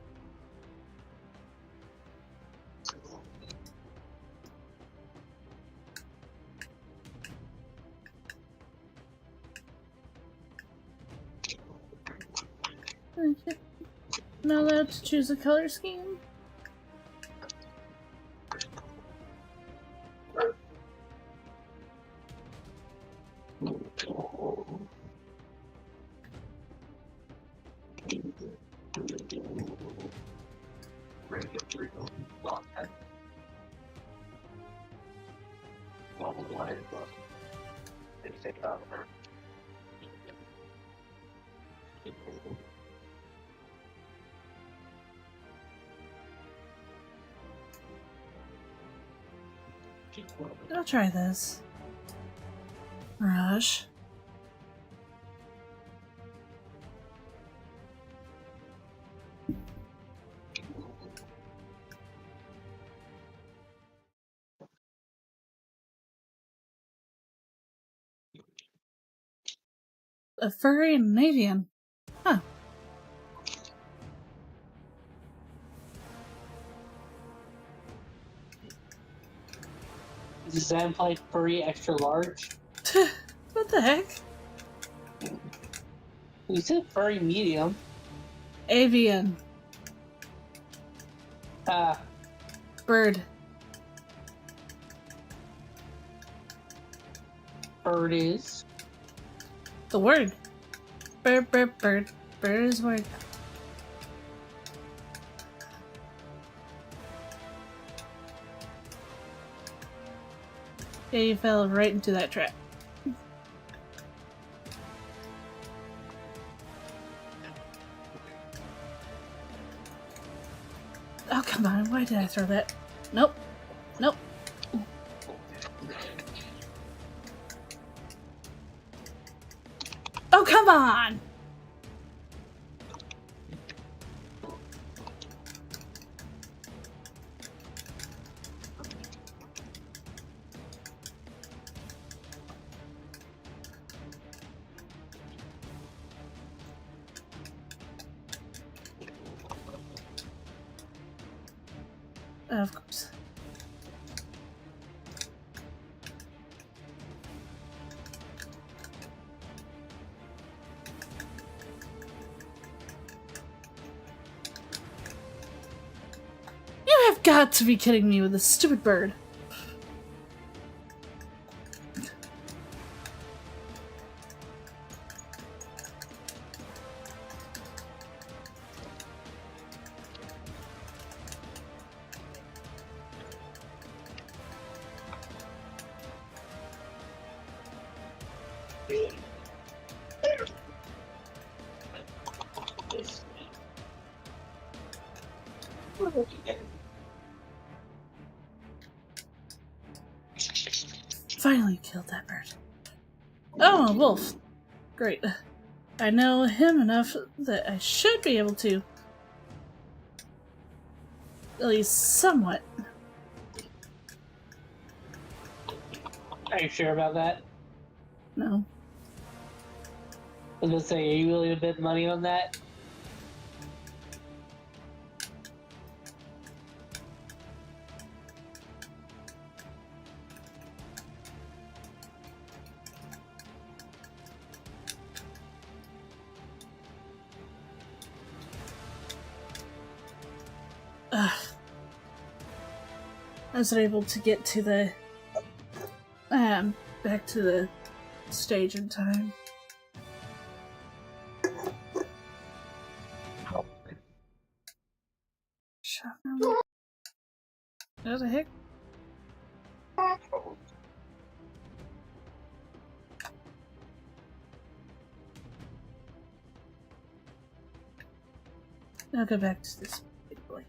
Okay. Not allowed to choose a color scheme. I'll try this. Rush. A furry and an avian. Huh. Does that imply furry extra large? What the heck? You said furry medium. Avian. Bird. Bird is. The word. Bird, bird, bird. Bird is word. Yeah, you fell right into that trap. Oh, come on. Why did I throw that? Nope. Nope. Oh, come on! Of course. You have got to be kidding me with this stupid bird. Finally killed that bird. Oh, a wolf. Great. I know him enough that I should be able to. At least somewhat. Are you sure about that? No. I was gonna say, are you willing to bet money on that? Ugh. I wasn't able to get to the back to the stage in time. Shut up. What the heck? I'll go back to this big boy.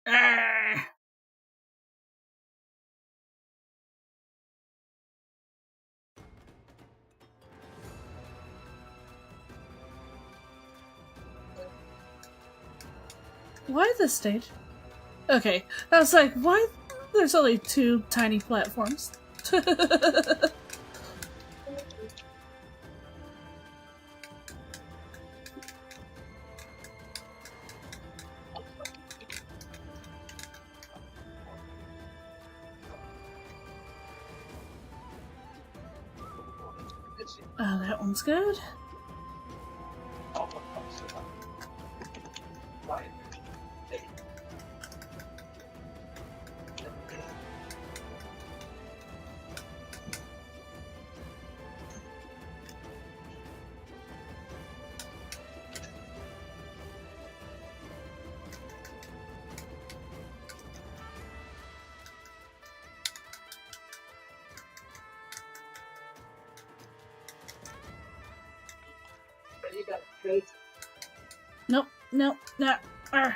Arrgh. Why this stage? Okay, I was like, why? There's only 2 tiny platforms. Oh, that one's good. You got straight. Nope, nope, no. Arrgh.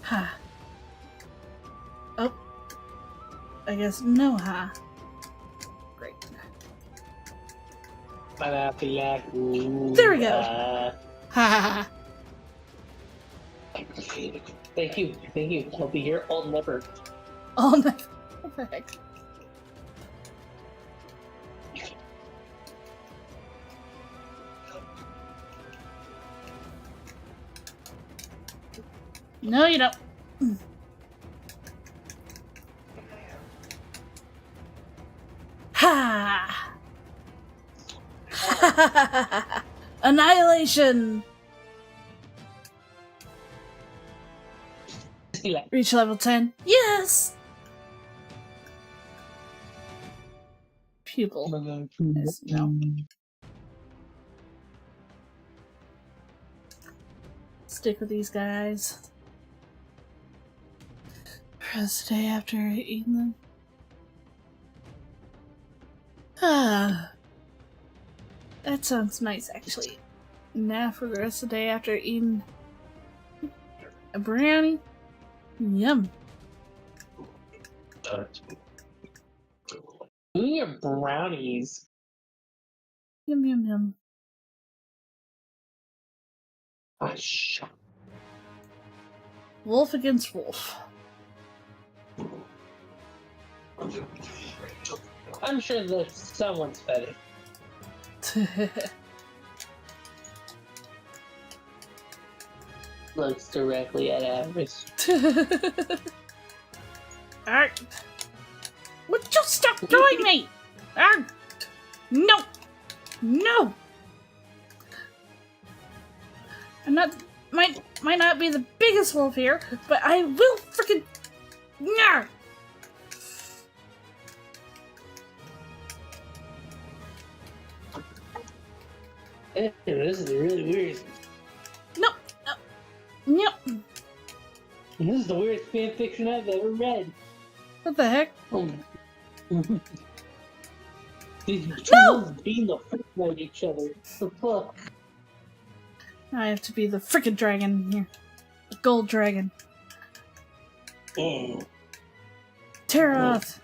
Ha. Oh. I guess no ha. Great. There we go. Ha ha ha. Thank you. I'll be here all never. Oh no. What the heck? No, you don't. Ha! Annihilation! Reach level 10. Yes! Pupil. Yes, no. Stick with these guys. Rest the day after eating them. Ah. That sounds nice, actually. Now for the rest of the day after eating a brownie. Yum. Ooh, your brownies. Yum, yum, yum. Gosh. Wolf against wolf. I'm sure there's someone's better. looks directly at Avarice. Alright. Would you stop doing me? No! No! I'm not. Might not be the biggest wolf here, but I will freaking. Nah! Hey, this is really weird. No! No! This is the weirdest fanfiction I've ever read. What the heck? Oh. These No! trolls beating the frick out of each other. The fuck? I have to be the freaking dragon here. The gold dragon. Oh. Teroth!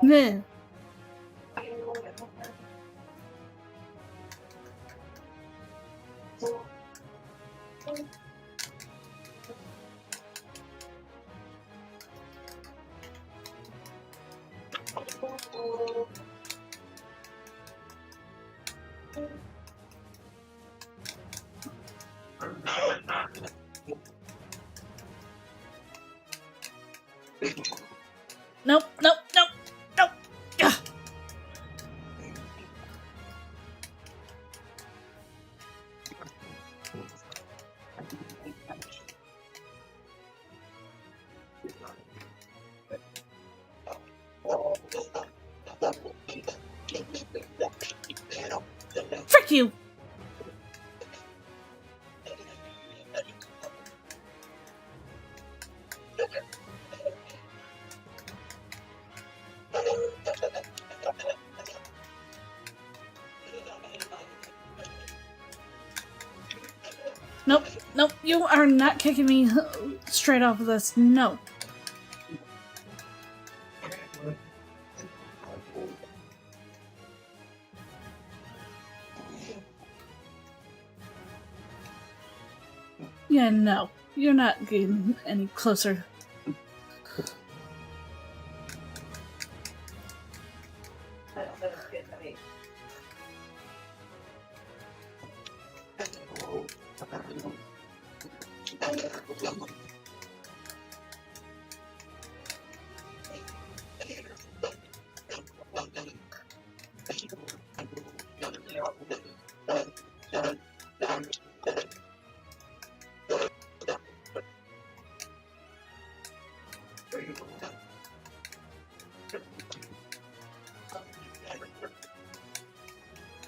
No. Nope, nope, nope, nope. Ugh. Frick you! Nope, nope, you are not kicking me straight off of this. No. Yeah, no. You're not getting any closer.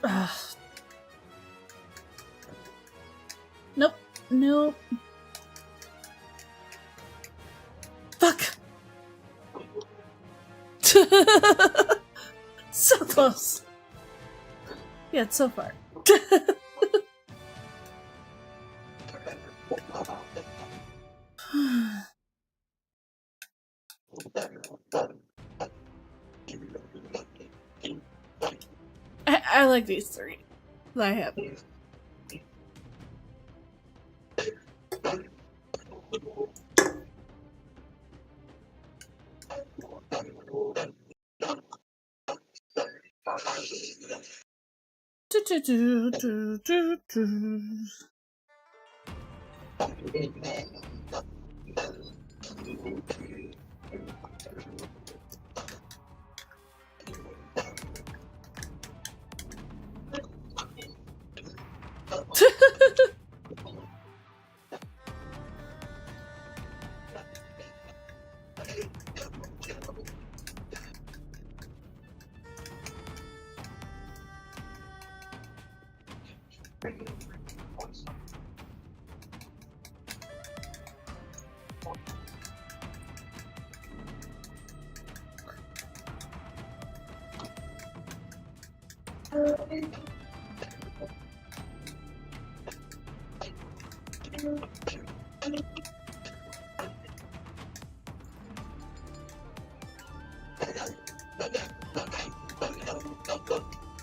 Ugh. Nope, nope. Fuck! So close. Yeah, it's so far. I like these three that I have. Do, do, do, do, do, do.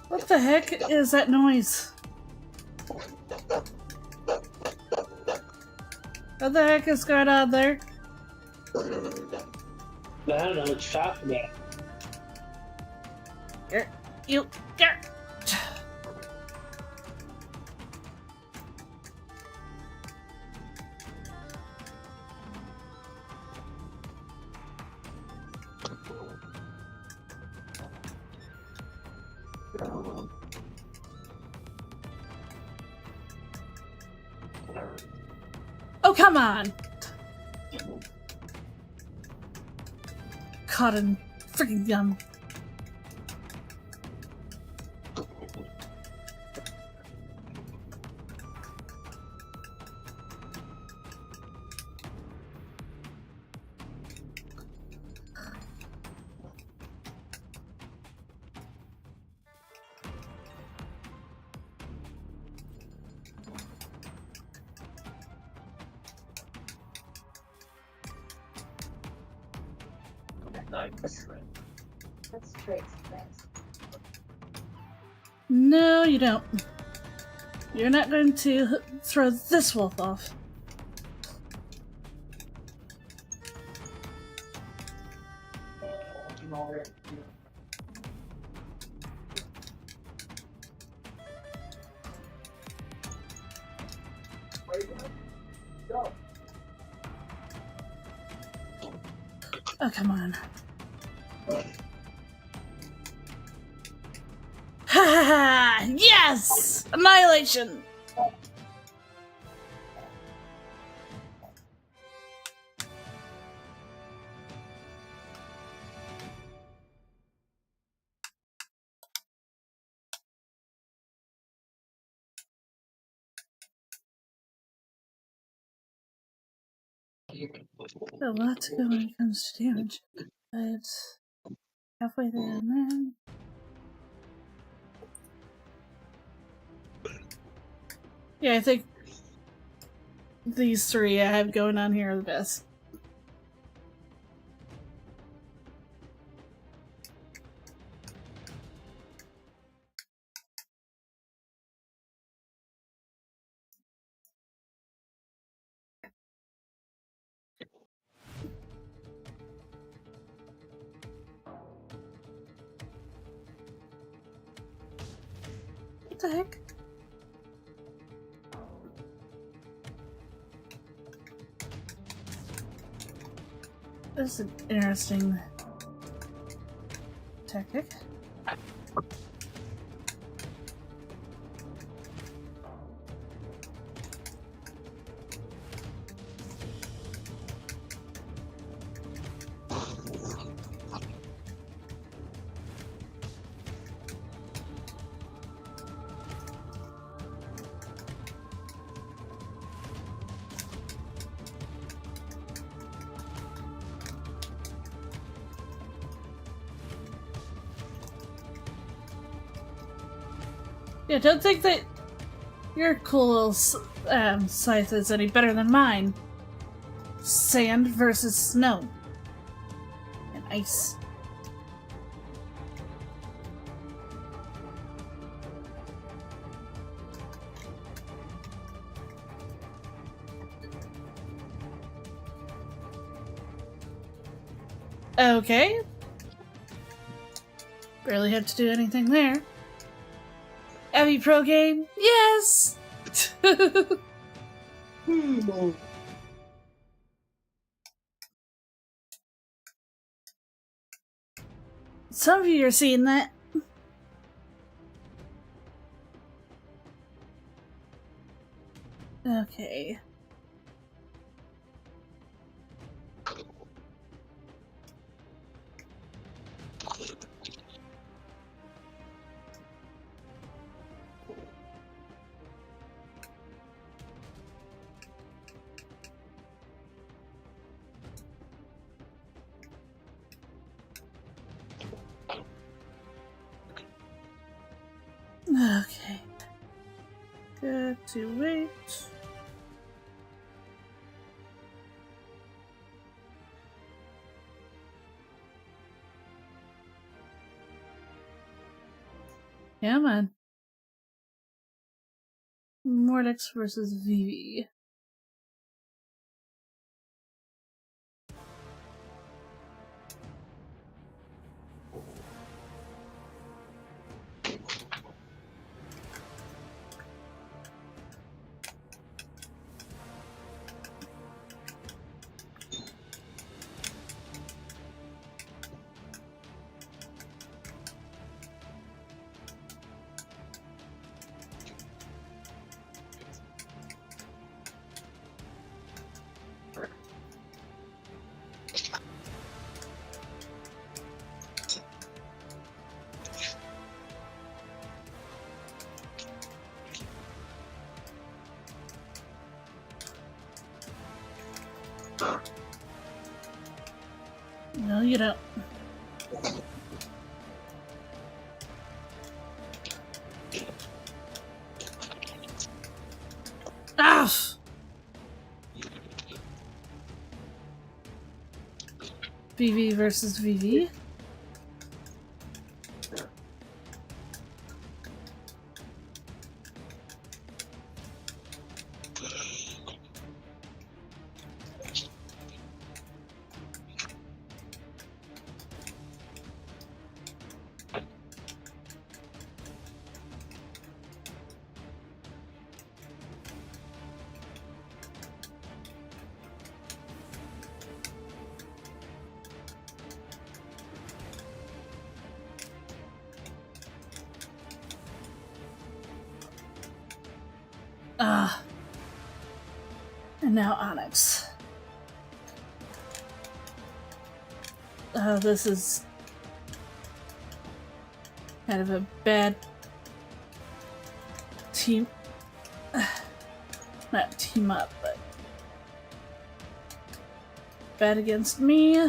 What the heck is that noise? What the heck is going on there? I don't know what you're talking about. Here, you, here. Oh, come on! Caught in freaking gum. That's traits, thanks. No, you don't. You're not going to throw this wolf off. Oh, come on. Ha ha ha! Yes! Annihilation! A lot to go when it comes to damage, but halfway there, man. Yeah, I think these three I have going on here are the best. What the heck? This is an interesting tactic. Yeah, don't think that your cool little scythe is any better than mine. Sand versus snow. And ice. Okay. Barely had to do anything there. Abby Pro game? Yes! Some of you are seeing that. Okay. Okay. Good to wait. Yeah, man. Mordex versus Vivi. No, you don't. Ah! VV versus VV. Ah. And now Onyx. This is kind of a bad team. Not team up, but bad against me.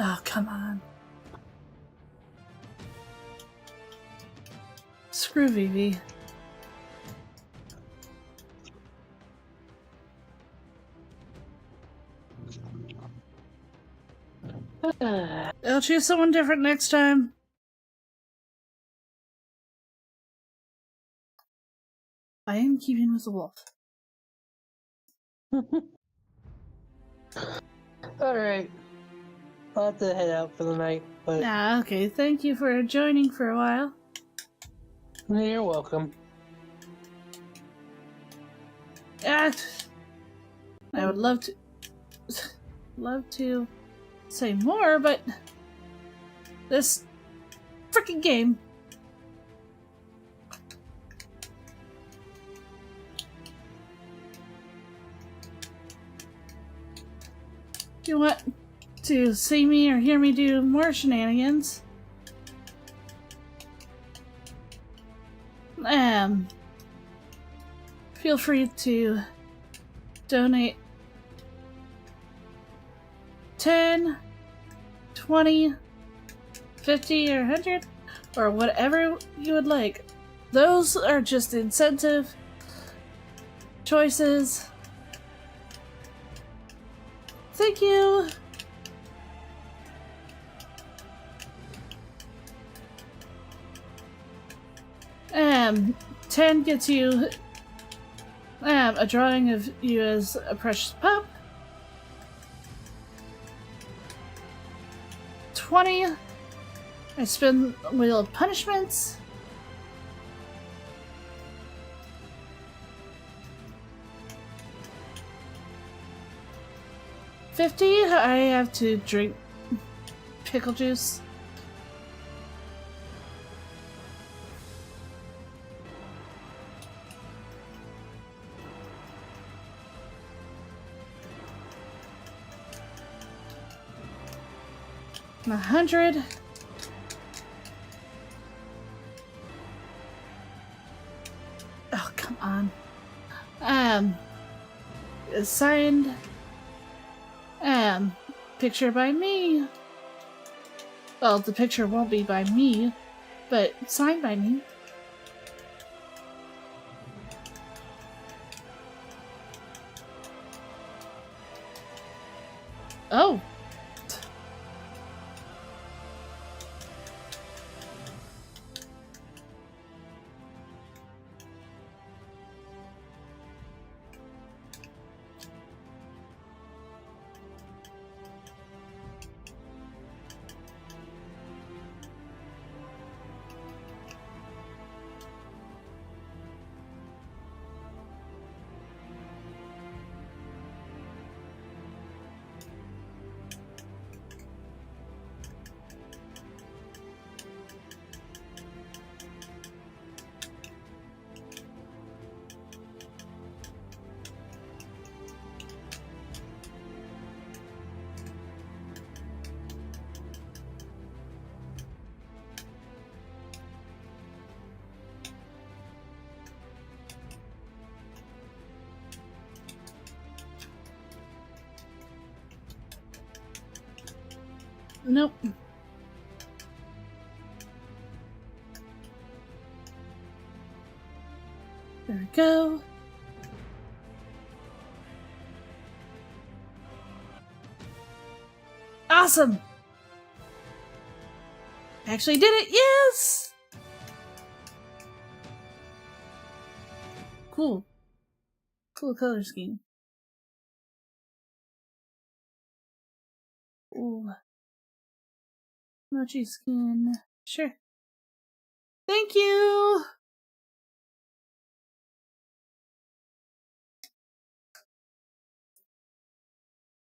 Oh, come on. Screw Vivi. I'll choose someone different next time. I am keeping with the wolf. Alright. I'll have to head out for the night, but Okay. Thank you for joining for a while. you're welcome. I would love to say more, but this freaking game. If you want to see me or hear me do more shenanigans, feel free to donate 10, 20, 50, or 100, or whatever you would like. Those are just incentive choices. Thank you! 10 gets you a drawing of you as a precious pup. 20, I spin Wheel of Punishments. 50, I have to drink pickle juice. And 100. Oh, come on. Signed. Picture by me. Well, the picture won't be by me, but signed by me. Oh. Nope. There we go. Awesome! Actually did it! Yes! Cool. Cool color scheme. Ooh. Mochi skin. Sure. Thank you!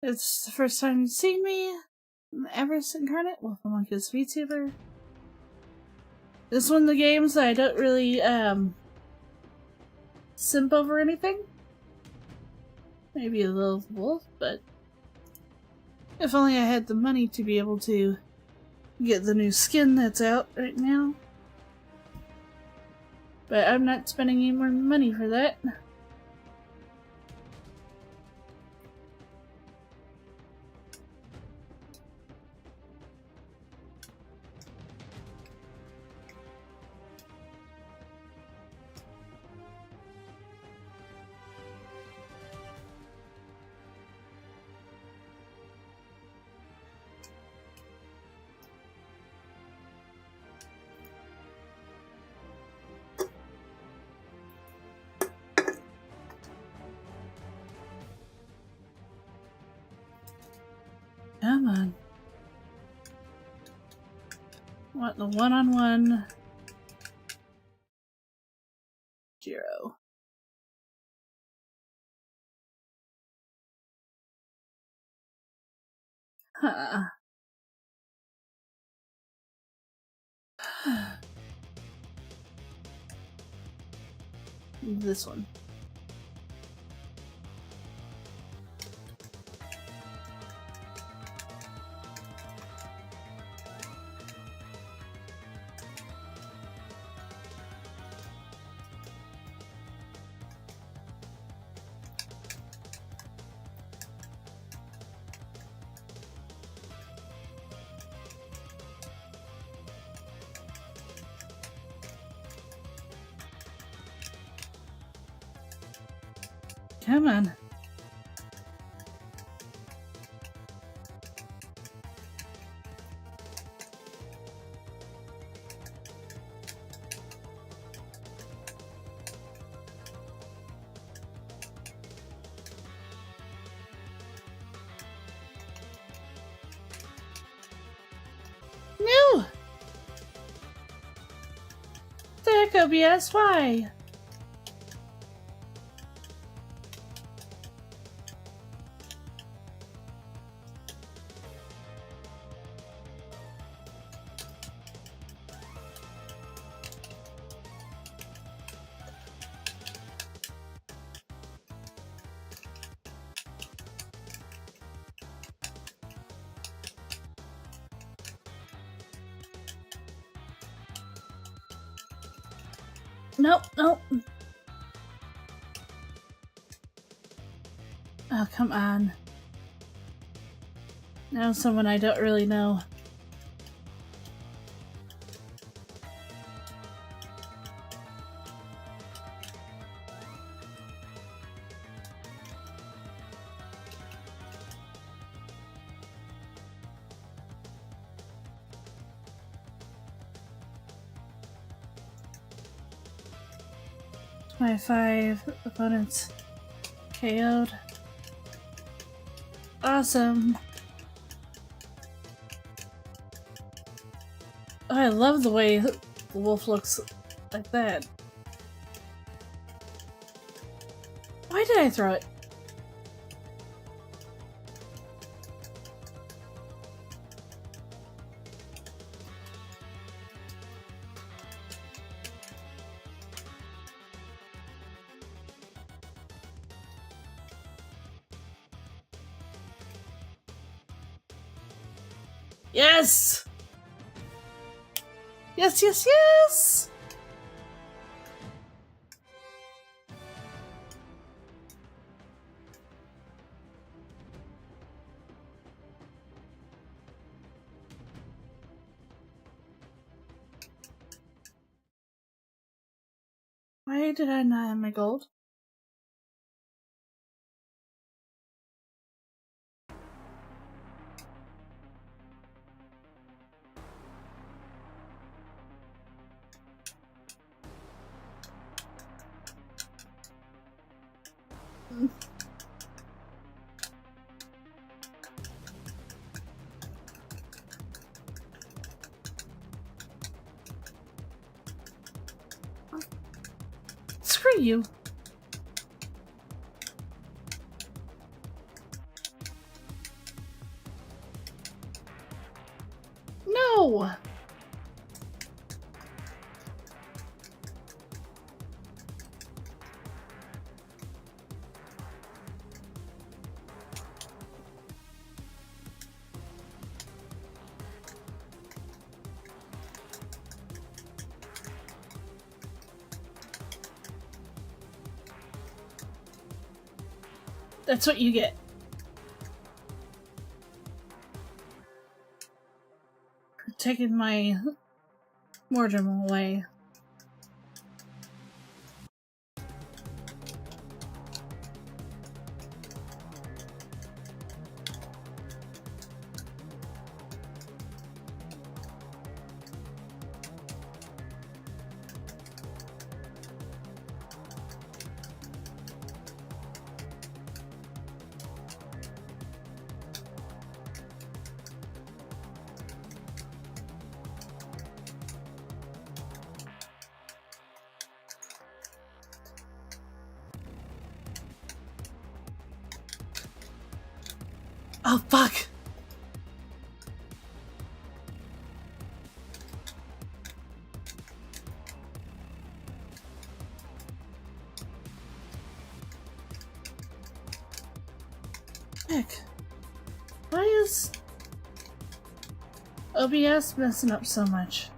It's the first time you've seen me. I'm Avarice incarnate with homunculus Vtuber. This is one of the games that I don't really simp over anything. Maybe a little wolf, but if only I had the money to be able to get the new skin that's out right now. But I'm not spending any more money for that. Come on. What, the one-on-one? Zero. Huh. This one. Come on. No! The heck, OBS? Why? Nope, nope. Oh, come on. Now someone I don't really know. My 5 opponents KO'd. Awesome. Oh, I love the way the wolf looks like that. Why did I throw it? Yes! Yes, yes, yes! Why did I not have my gold? Screw you. No! That's what you get. For taking my mortem away. Oh, fuck! Heck. Why is OBS messing up so much?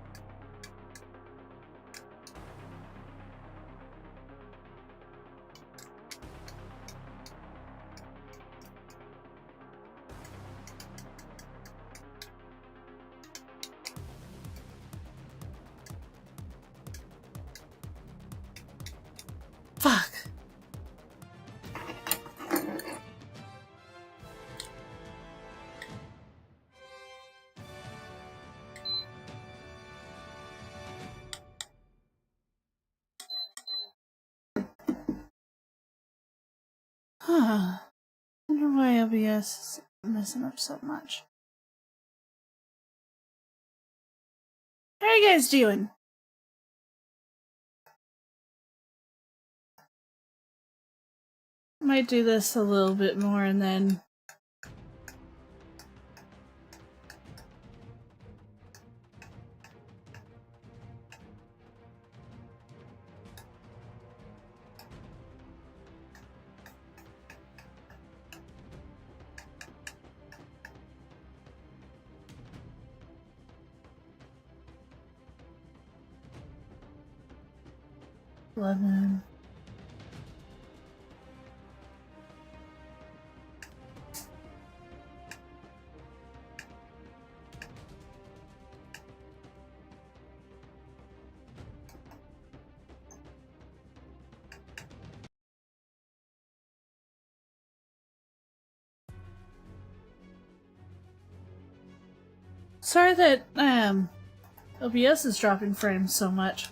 Fuck. Huh. Wonder why OBS is messing up so much. How are you guys doing? Might do this a little bit more and then... Lemon. Sorry that OBS is dropping frames so much.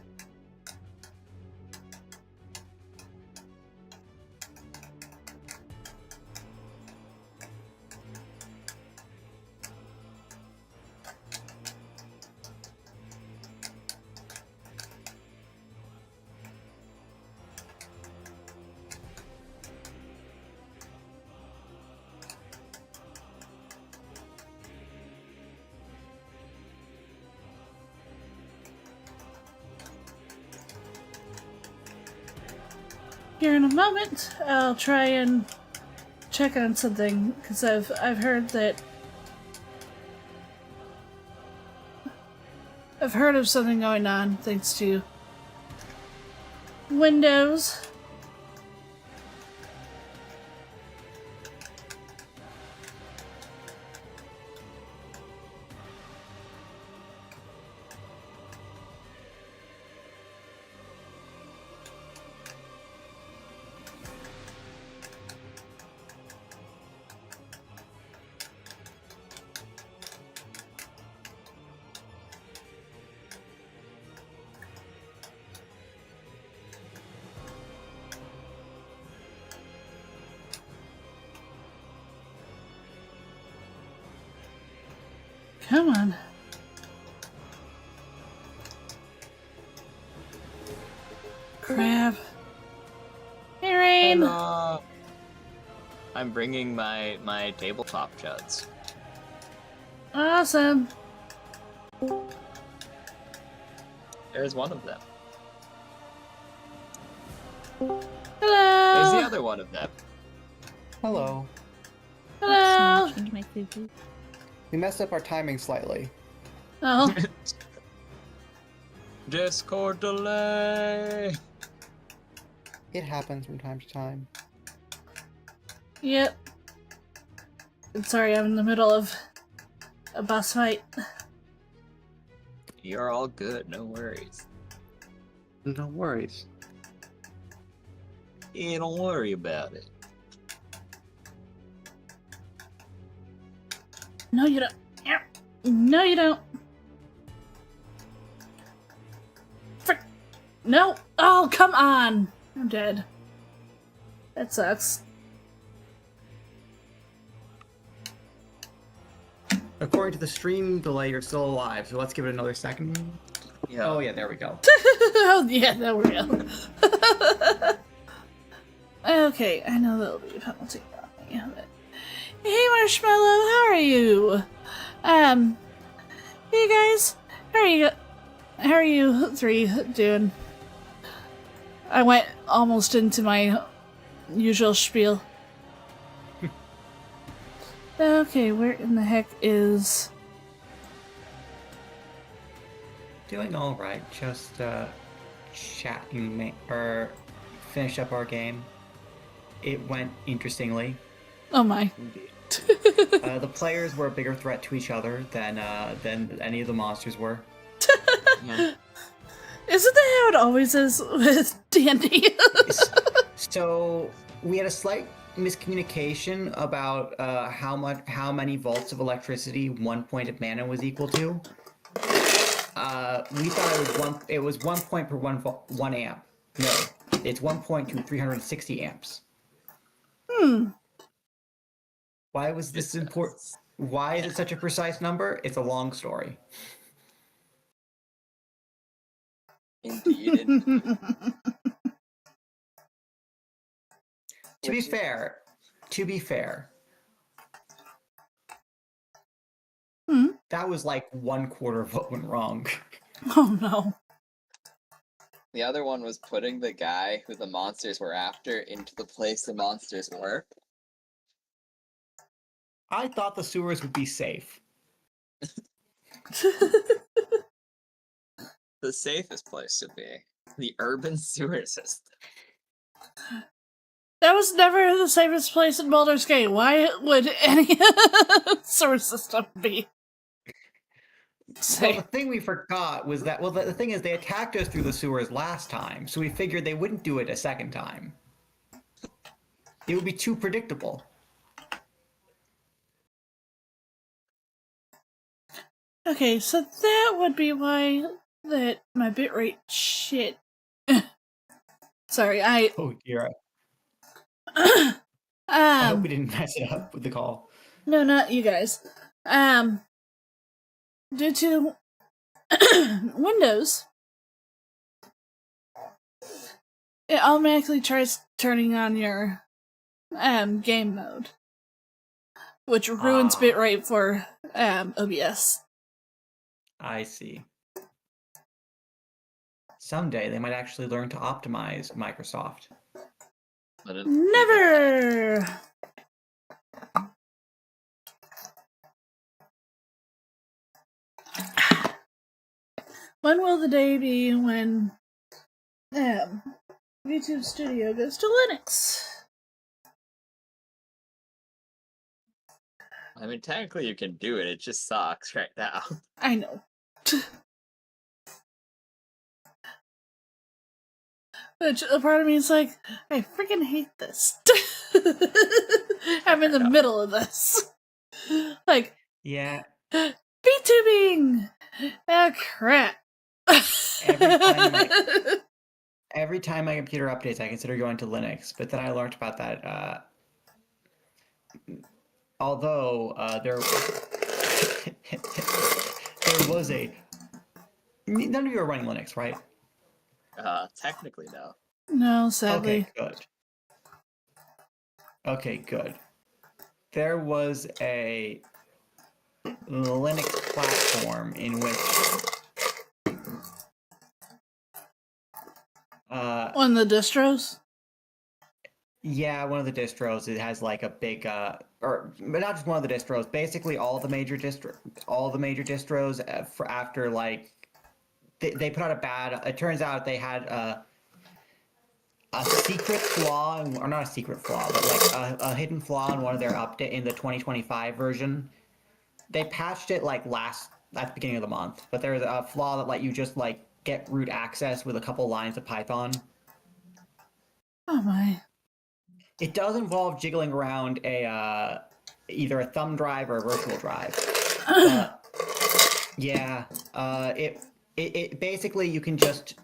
Here in a moment, I'll try and check on something because I've heard that I've heard of something going on thanks to Windows. Come on. Crap. Hey, Rain! Hello. I'm bringing my tabletop chuds. Awesome. There's one of them. Hello! There's the other one of them. Hello. Hello! Change my food. We messed up our timing slightly. Oh, Discord delay. It happens from time to time. yep. I'm sorry, I'm in the middle of a boss fight. You're all good, no worries. No worries. Yeah, don't worry about it. No, you don't. No, you don't. Frick. No. Oh, come on. I'm dead. That sucks. According to the stream delay, you're still alive, so let's give it another second. Yeah. Oh yeah, there we go. Oh, yeah, there we go. Okay, I know that'll be a penalty on me, but... Hey, Marshmallow, how are you? Hey guys, how are you three doing? I went almost into my usual spiel. Okay, where in the heck is... Doing all right. Just chatting or finish up our game. It went interestingly. Oh my. The players were a bigger threat to each other than any of the monsters were. Yeah. Isn't that how it always is with D&D? So we had a slight miscommunication about how many volts of electricity 1 point of mana was equal to. We thought it was 1 point per 1 amp. No, it's 1 point to 360 amps. Why was this important? Why is it such a precise number? It's a long story. Indeed. To be fair, that was like 1/4 of what went wrong. Oh no. The other one was putting the guy who the monsters were after into the place the monsters were. I thought the sewers would be safe. The safest place to be. The urban sewer system. That was never the safest place in Baldur's Gate. Why would any sewer system be Well, safe? the thing we forgot was that, the thing is, they attacked us through the sewers last time, so we figured they wouldn't do it a second time. It would be too predictable. Okay, so that would be why that my bitrate shit. Sorry, Oh dear. I hope we um, didn't mess it up with the call. no, not you guys. Due to Windows, it automatically tries turning on your game mode, which ruins bitrate for OBS. I see. Someday they might actually learn to optimize Microsoft. But it- Never. When will the day be when YouTube Studio goes to Linux? I mean, technically you can do it. It just sucks right now. I know. Which a part of me is like, I freaking hate this. I'm in the middle of this. Like, Yeah. VTubing! Oh, crap. Every time my computer updates, I consider going to Linux, but then I learned about that. Although there was a. None of you are running Linux, right? Technically, no. No, sadly. Okay, good. Okay, good. There was a Linux platform in which On the distros? yeah, one of the distros. It has like a big, but not just one of the distros. Basically, all the major distros for after like they put out a bad. It turns out they had a secret flaw, or not a secret flaw, but like a hidden flaw in one of their update in the 2025 version. They patched it like at the beginning of the month, but there was a flaw that let you just like get root access with a couple lines of Python. Oh my. It does involve jiggling around either a thumb drive or a virtual drive. Yeah, it basically you can just.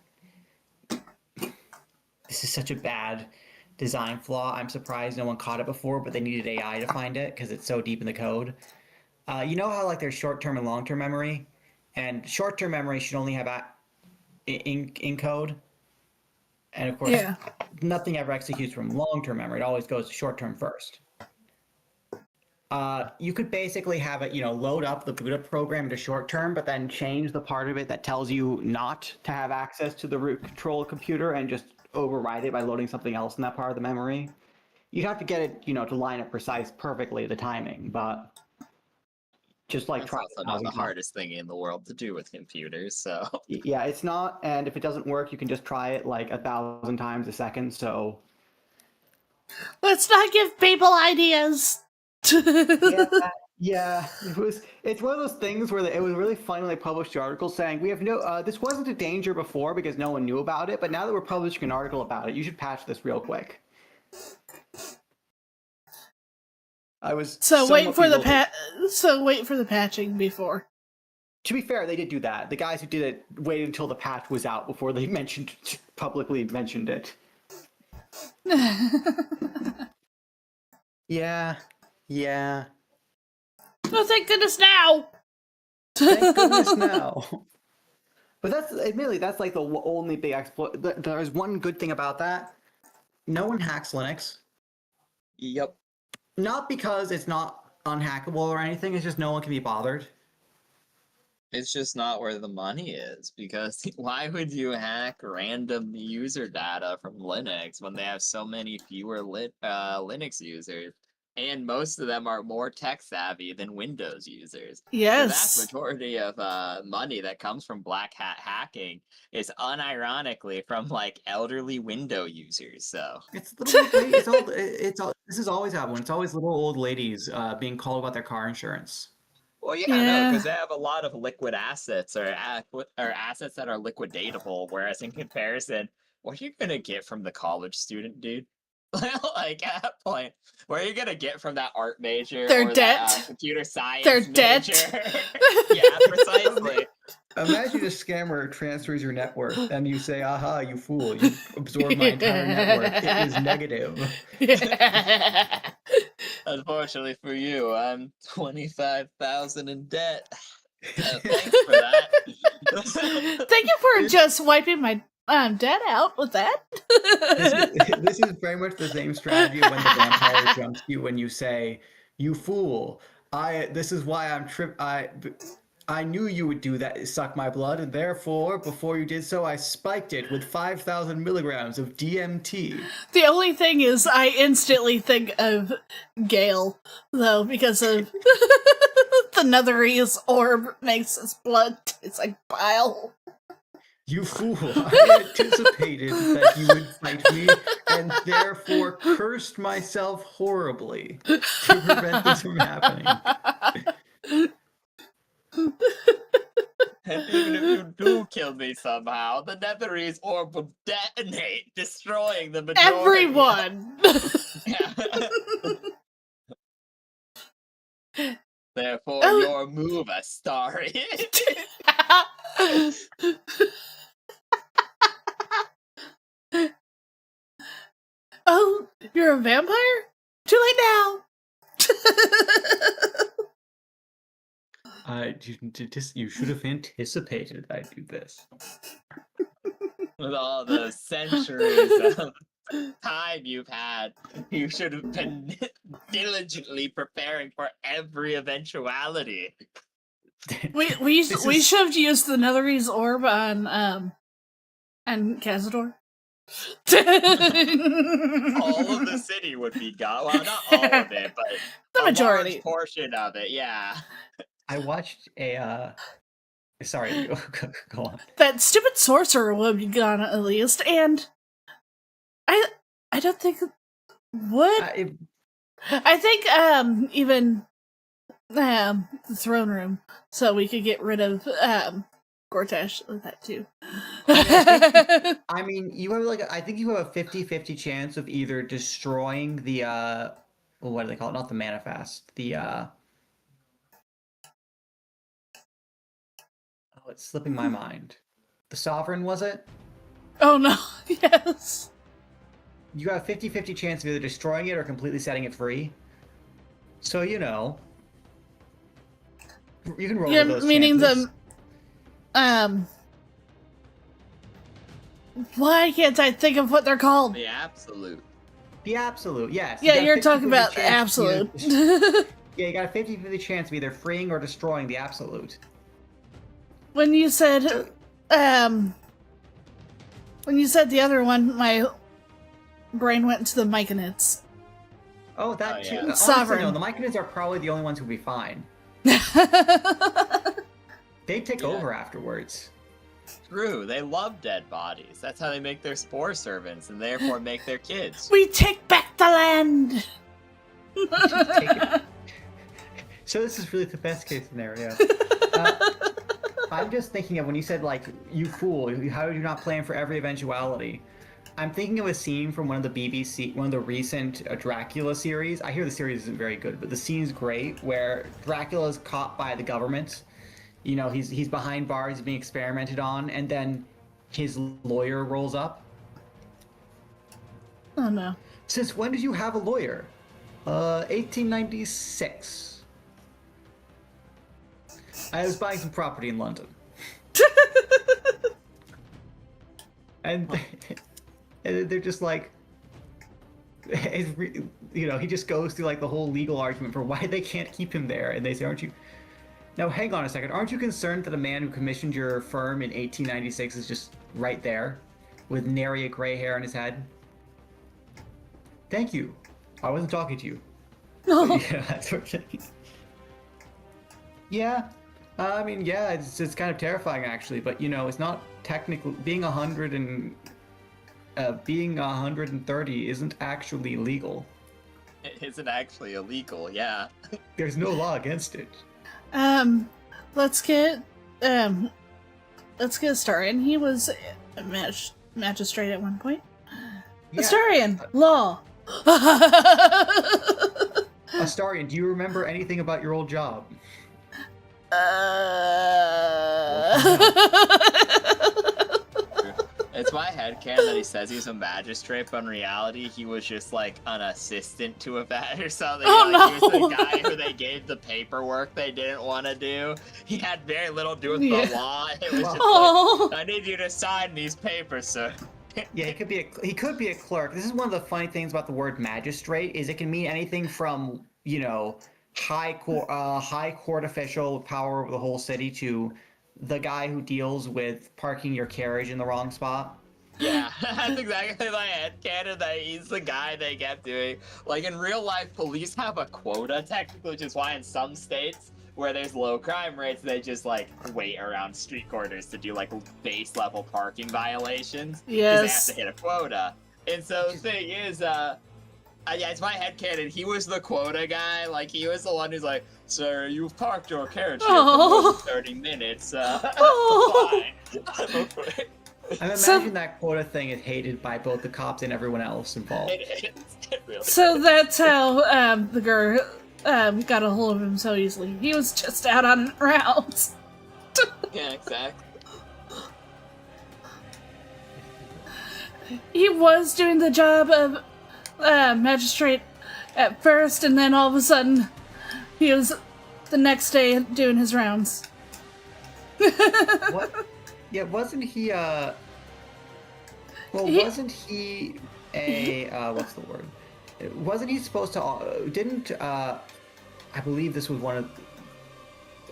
This is such a bad design flaw. I'm surprised no one caught it before, but they needed AI to find it because it's so deep in the code. You know how like there's short-term and long-term memory, and short-term memory should only have in code, and of course, nothing ever executes from long-term memory. It always goes to short-term first. You could basically have it, load up the boot up program into short-term, but then change the part of it that tells you not to have access to the root control computer and just override it by loading something else in that part of the memory. You'd have to get it, to line up perfectly the timing, but just like That's try also not the hardest thing in the world to do with computers, so. Yeah, it's not, and if it doesn't work, you can just try it like 1,000 times a second, so. Let's not give people ideas! Yeah, it's one of those things where it was really fun when they published the article saying, we have this wasn't a danger before because no one knew about it, but now that we're publishing an article about it, you should patch this real quick. I was wait for the patching before. To be fair, they did do that. The guys who did it waited until the patch was out before they publicly mentioned it. Yeah. Oh, thank goodness now! Thank goodness now. But that's like the only big exploit. There's one good thing about that. No one hacks Linux. Yep. Not because it's not unhackable or anything, it's just no one can be bothered. It's just not where the money is, because why would you hack random user data from Linux when they have so many fewer Linux users? And most of them are more tech savvy than Windows users. Yes. The vast majority of money that comes from black hat hacking is unironically from like elderly Windows users. So this is always happening. It's always little old ladies being called about their car insurance. Well, no, because they have a lot of liquid assets or assets that are liquidatable. Whereas in comparison, what are you gonna get from the college student, dude? Like at that point, what are you gonna get from that art major Their or debt. that computer science Their major? debt. Yeah, precisely. Imagine a scammer transfers your net worth and you say, aha, you fool, you absorbed my entire net worth. It is negative. Unfortunately for you, I'm 25,000 in debt. Thanks for that. Thank you for just wiping my debt out with that. This is very much the same strategy when the vampire jumps you when you say, you fool, this is why I knew you would do that, suck my blood, and therefore, before you did so, I spiked it with 5,000 milligrams of DMT. The only thing is, I instantly think of Gale, though, because of the Netherese orb makes his blood taste like bile. You fool, I anticipated that you would fight me, and therefore cursed myself horribly to prevent this from happening. And even if you do kill me somehow, the Netherese orb will detonate, destroying the majority. Everyone! Therefore, your move, Astari. Oh, you're a vampire? Too late now! You should have anticipated I'd do this. With all the centuries of time you've had, you should have been diligently preparing for every eventuality. We should have used the Netherese orb on Cazador. All of the city would be gone. Well, not all of it, but The a majority. large portion of it. Yeah. I watched a. Sorry, go on. That stupid sorcerer would be gone at least, and I don't think would. I think even the throne room, so we could get rid of Gortash with that too. I mean, you have I think you have a 50-50 chance of either destroying the what do they call it? Not the manifest. The oh, it's slipping my mind. The sovereign, was it? Oh no! Yes. You have a 50-50 chance of either destroying it or completely setting it free. So you know, you can roll with those meaning chances. Why can't I think of what they're called? The absolute. The absolute, yes. Yeah, You got a you're talking 50-50 about chance to either absolute. Yeah, you got a 50-50 chance of either freeing or destroying the absolute. When you said the other one, my brain went to the Myconids. Oh, that Oh, too. yeah. Honestly, Sovereign. no, the Myconids are probably the only ones who'll be fine. They take Yeah. over afterwards. True, they love dead bodies. That's how they make their spore servants and therefore make their kids. We take back the land. Take it. So this is really the best case scenario. I'm just thinking of when you said, like, you fool, how did you not plan for every eventuality? I'm thinking of a scene from one of the BBC, one of the recent Dracula series. I hear the series isn't very good, but the scene's great, where Dracula is caught by the government. You know, he's behind bars, he's being experimented on, and then his lawyer rolls up. Oh no. Since when did you have a lawyer? 1896. I was buying some property in London. And they're just like, you know, he just goes through like the whole legal argument for why they can't keep him there. And they say, aren't you... Now, hang on a second. Aren't you concerned that a man who commissioned your firm in 1896 is just right there with nary a gray hair on his head? Thank you. I wasn't talking to you. No. Yeah, that sort of thing. Yeah. I mean, yeah, it's kind of terrifying actually, but you know, it's not technically being 100 and being 130 isn't actually legal. It isn't actually illegal, yeah. There's no law against it. Let's get Astarion. He was a magistrate at one point. Yeah. Astarion, law. Astarion, do you remember anything about your old job? It's my headcanon that he says he's a magistrate, but in reality, he was just like an assistant to a vet or something. Oh, Like, he was no. the guy who they gave the paperwork they didn't want to do. He had very little to do with Yeah. the law. It was just Oh. like, I need you to sign these papers, sir. Yeah, he could be a clerk. This is one of the funny things about the word magistrate is it can mean anything from, you know, high court official with power over the whole city to the guy who deals with parking your carriage in the wrong spot. Yeah, that's exactly my headcanon, that he's the guy they kept doing. Like, in real life, police have a quota, technically, which is why in some states where there's low crime rates, they just, like, wait around street corners to do, like, base-level parking violations. Because Yes. they have to hit a quota. And so the thing is, yeah, it's my headcanon. He was the quota guy. Like, he was the one who's like, sir, you've parked your carriage here for more than 30 minutes. Oh. Fine. I So- imagine that quota thing is hated by both the cops and everyone else involved. It really So that's how the girl got a hold of him so easily. He was just out on rounds. Yeah, exactly. He was doing the job of magistrate at first, and then all of a sudden he was the next day doing his rounds. What? Yeah, wasn't he? Well, wasn't he a? What's the word? Wasn't he supposed to? Didn't? I believe this was one of.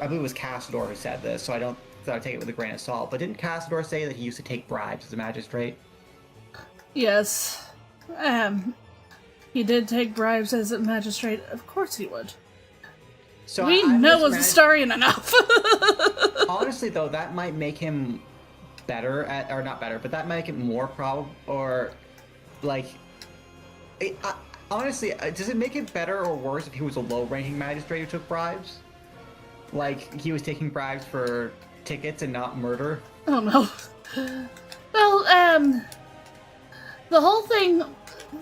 I believe it was Cassador who said this, so I don't. So I take it with a grain of salt. But didn't Cassador say that he used to take bribes as a magistrate? Yes. He did take bribes as a magistrate. Of course he would. So we know was Astarian enough. Honestly, though, that might make him better at, or not better, but that might make it more probable, or like. Honestly, does it make it better or worse if he was a low-ranking magistrate who took bribes? Like he was taking bribes for tickets and not murder? Oh no. Well, the whole thing,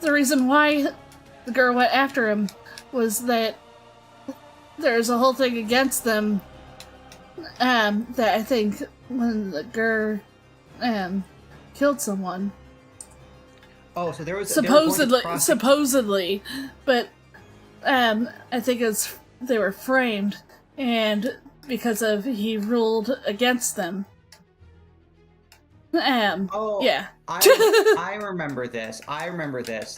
the reason why the girl went after him was that there's a whole thing against them, that I think when the girl, killed someone. Oh, so there was supposedly, but, I think they were framed, and because of he ruled against them. Yeah. I remember this.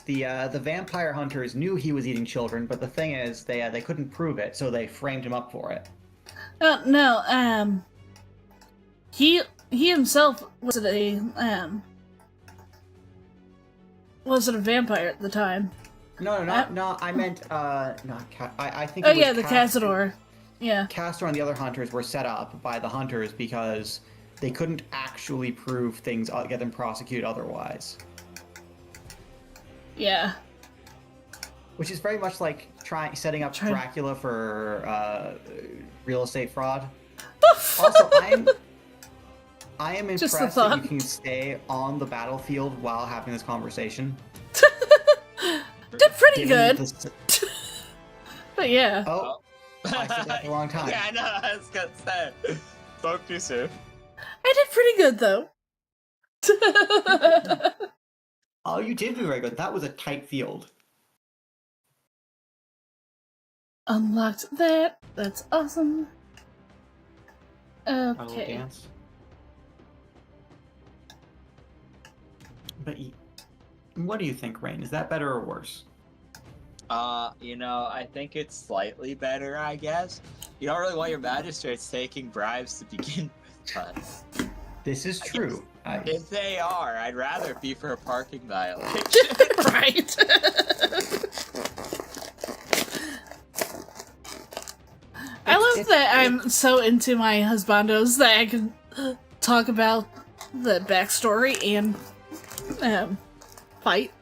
The vampire hunters knew he was eating children, but the thing is, they couldn't prove it, so they framed him up for it. No, he himself wasn't a vampire at the time. No, I meant, not I think Oh it was yeah, the Cassador. Yeah. Castor and the other hunters were set up by the hunters because they couldn't actually prove things, get them prosecuted otherwise. Yeah. Which is very much like setting up Dracula for real estate fraud. Also, I am impressed that you can stay on the battlefield while having this conversation. Did pretty good. But yeah. Oh, I said that the wrong time. Yeah, I know. I was gonna say. Spoke too soon. I did pretty good though. Oh, you did do very good. That was a tight field. Unlocked that. That's awesome. My little Okay. dance. But what do you think, Rain? Is that better or worse? I think it's slightly better, I guess. You don't really want your magistrates taking bribes to begin with, but... This is true. If they are, I'd rather it be for a parking violation. Right. I love that I'm so into my husbandos that I can talk about the backstory and fight.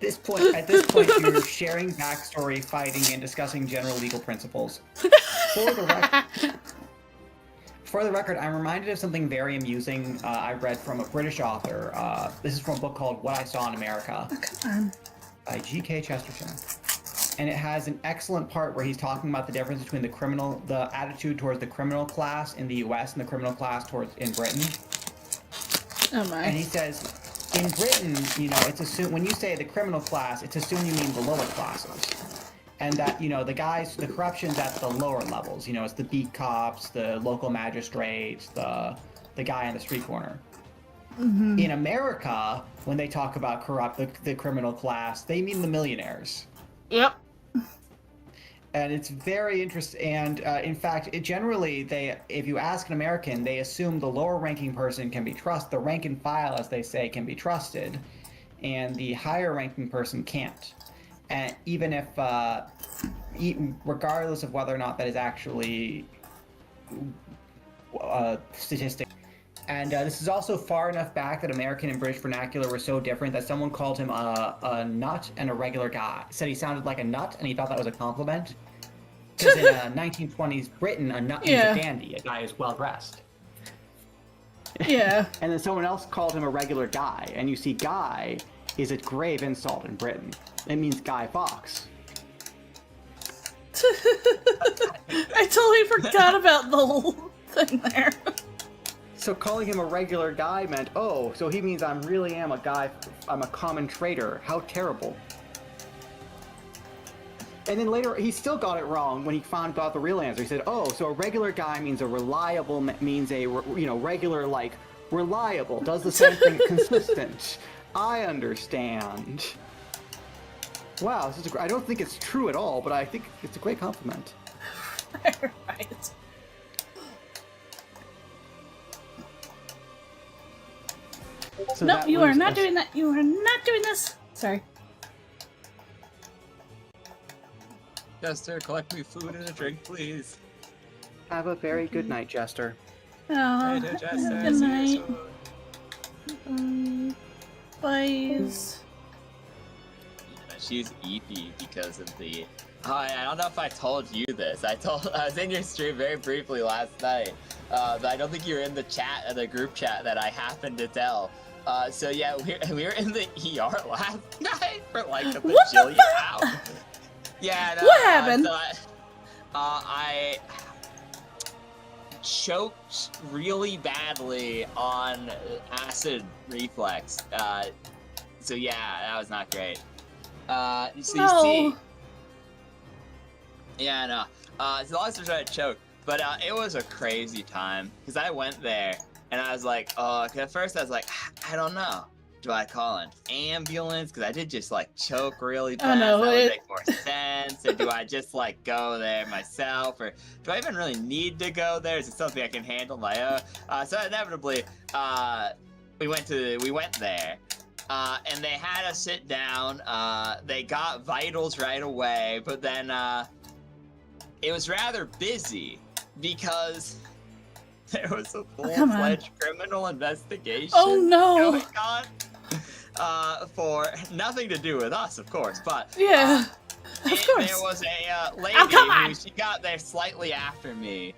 At this point, you're sharing backstory, fighting, and discussing general legal principles. For the record, I'm reminded of something very amusing I read from a British author. This is from a book called What I Saw in America by G.K. Chesterton. And it has an excellent part where he's talking about the difference between the attitude towards the criminal class in the U.S. and the criminal class in Britain. Oh my. And he says, in Britain, it's assumed when you say the criminal class, it's assumed you mean the lower classes. And that, the corruption's at the lower levels. It's the beat cops, the local magistrates, the guy on the street corner. Mm-hmm. In America, when they talk about the criminal class, they mean the millionaires. Yep. And it's very interesting. And in fact, if you ask an American, they assume the lower ranking person can be trusted. The rank and file, as they say, can be trusted, and the higher ranking person can't. And even if, regardless of whether or not that is actually statistic. And this is also far enough back that American and British vernacular were so different that someone called him a nut and a regular guy. Said he sounded like a nut, and he thought that was a compliment. Because in 1920s Britain, a nut means a dandy, a guy who's well dressed. Yeah. And then someone else called him a regular guy, and you see, guy is a grave insult in Britain. It means Guy Fawkes. I totally forgot about the whole thing there. So calling him a regular guy meant, oh, so he means I really am a guy, I'm a common trader. How terrible. And then later, he still got it wrong when he found out the real answer. He said, "Oh, so a regular guy means a reliable means a regular like reliable does the same thing consistent. I understand." Wow, this is I don't think it's true at all, but I think it's a great compliment. Right. So Nope, that you are was not a- doing that. You are not doing this. Sorry. Jester, collect me food and a drink, please. Have a very good night, Jester. Oh, Later, Jester. good See you night. soon. Boys. She's eepy because of the. Oh, I don't know if I told you this. I was in your stream very briefly last night, but I don't think you were in the chat, the group chat that I happened to tell. So yeah, we were in the ER last night for like a What the bajillion fuck? hours. Yeah. No, What happened? So I choked really badly on acid reflex. So yeah, that was not great. So you see. No. Yeah, no. So long story short, I choked. But it was a crazy time. Because I went there, and I was like, oh, at first I was like, I don't know. Do I call an ambulance? Because I did just, like, choke really fast. no, that would it- make more sense. Or do I just, like, go there myself? Or do I even really need to go there? Is it something I can handle my own? So inevitably, we went there. And they had us sit down. They got vitals right away, but then it was rather busy because there was a full-fledged criminal investigation Oh no. going on for nothing to do with us, of course, but Yeah. Of there course. was a lady Oh, come on. who she got there slightly after me.